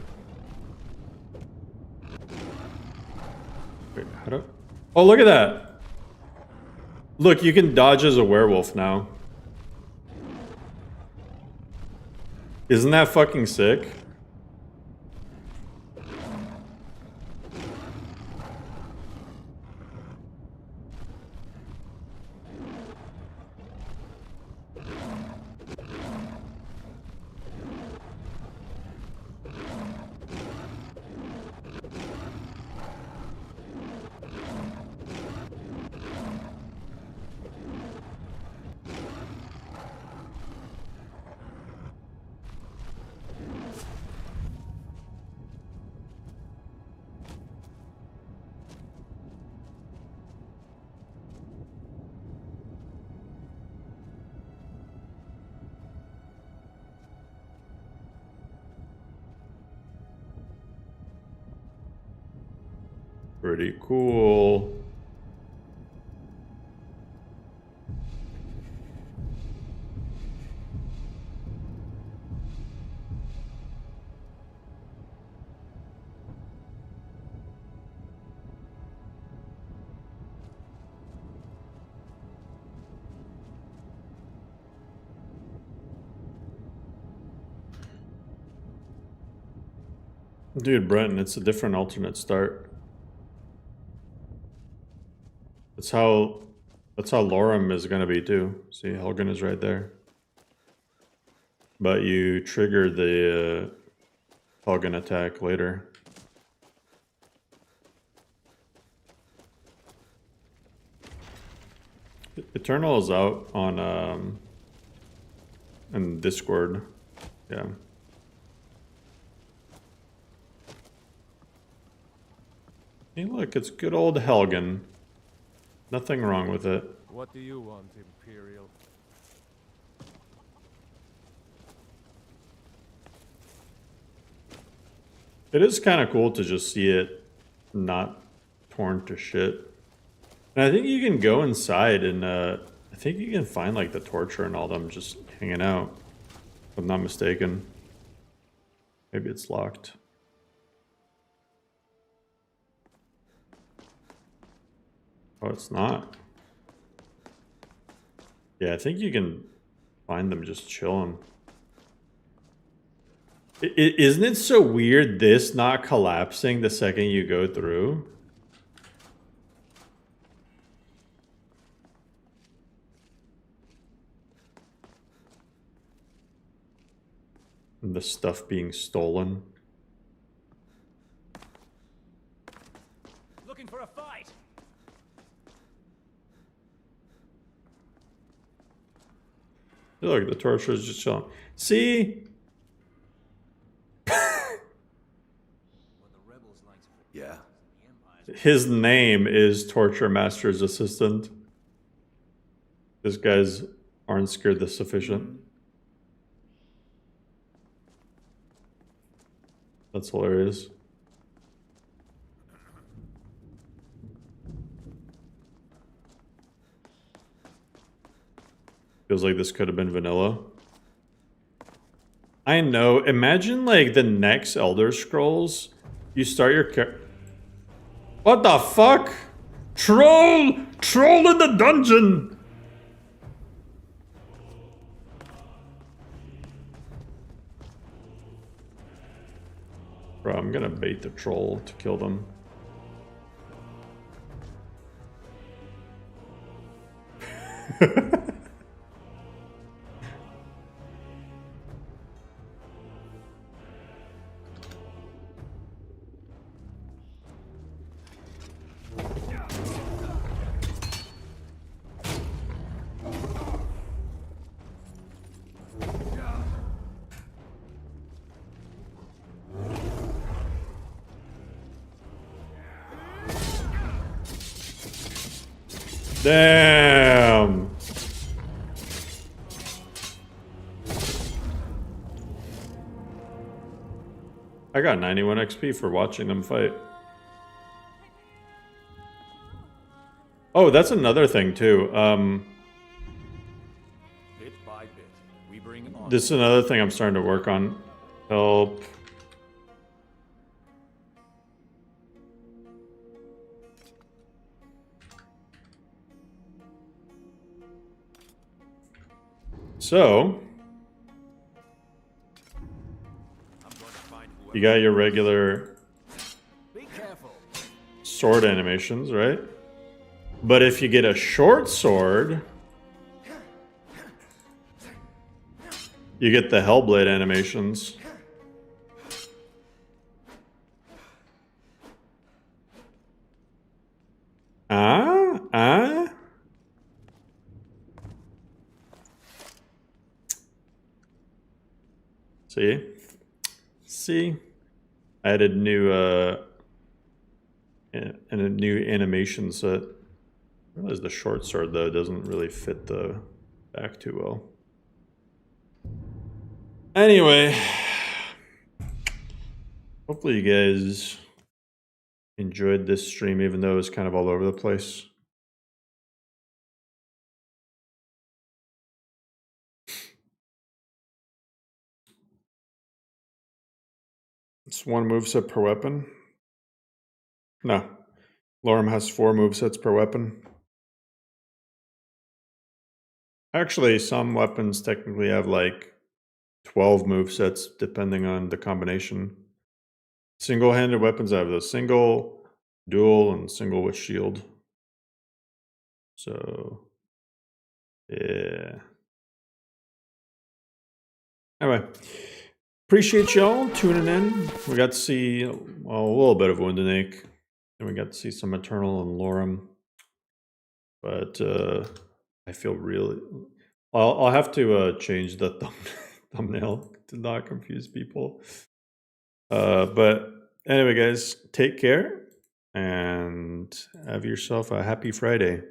Wait, how do... Oh, look at that! Look, you can dodge as a werewolf now. Isn't that fucking sick? Pretty cool. Dude, Brenton, it's a different alternate start. That's how LoreRim is gonna be too. See, Helgen is right there. But you trigger the Helgen attack later. Eternal is out on Discord. Yeah. Hey, look, it's good old Helgen. Nothing wrong with it. What do you want, Imperial? It is kind of cool to just see it not torn to shit. And I think you can go inside and I think you can find like the torture and all them just hanging out. If I'm not mistaken. Maybe it's locked. Oh, it's not. Yeah, I think you can find them just chilling. Isn't it so weird this not collapsing the second you go through? And the stuff being stolen. Looking for a fight. Look, the torture is just chilling. See? Yeah. His name is Torture Master's Assistant. This guy's aren't scared the sufficient. That's hilarious. Feels like this could have been vanilla. I know. Imagine like the next Elder Scrolls. You start your What the fuck? Troll! Troll in the dungeon! Bro, I'm gonna bait the troll to kill them. Damn. I got 91 XP for watching them fight. Oh, that's another thing too. Bit by bit, we bring on. This is another thing I'm starting to work on. Help. So, you got your regular sword animations, right? But if you get a short sword, you get the Hellblade animations. See? I added new and a new animation set. I realize the short sword though doesn't really fit the back too well. Anyway, hopefully you guys enjoyed this stream, even though it was kind of all over the place. It's 1 moveset per weapon. No. LoreRim has 4 movesets per weapon. Actually, some weapons technically have like 12 movesets depending on the combination. Single-handed weapons have the single, dual, and single with shield. So, yeah. Anyway, appreciate y'all tuning in. We got to see a little bit of Wunduniik, and we got to see some Eternal and LoreRim. But I feel really... I'll have to change the thumbnail to not confuse people. But anyway, guys, take care and have yourself a happy Friday.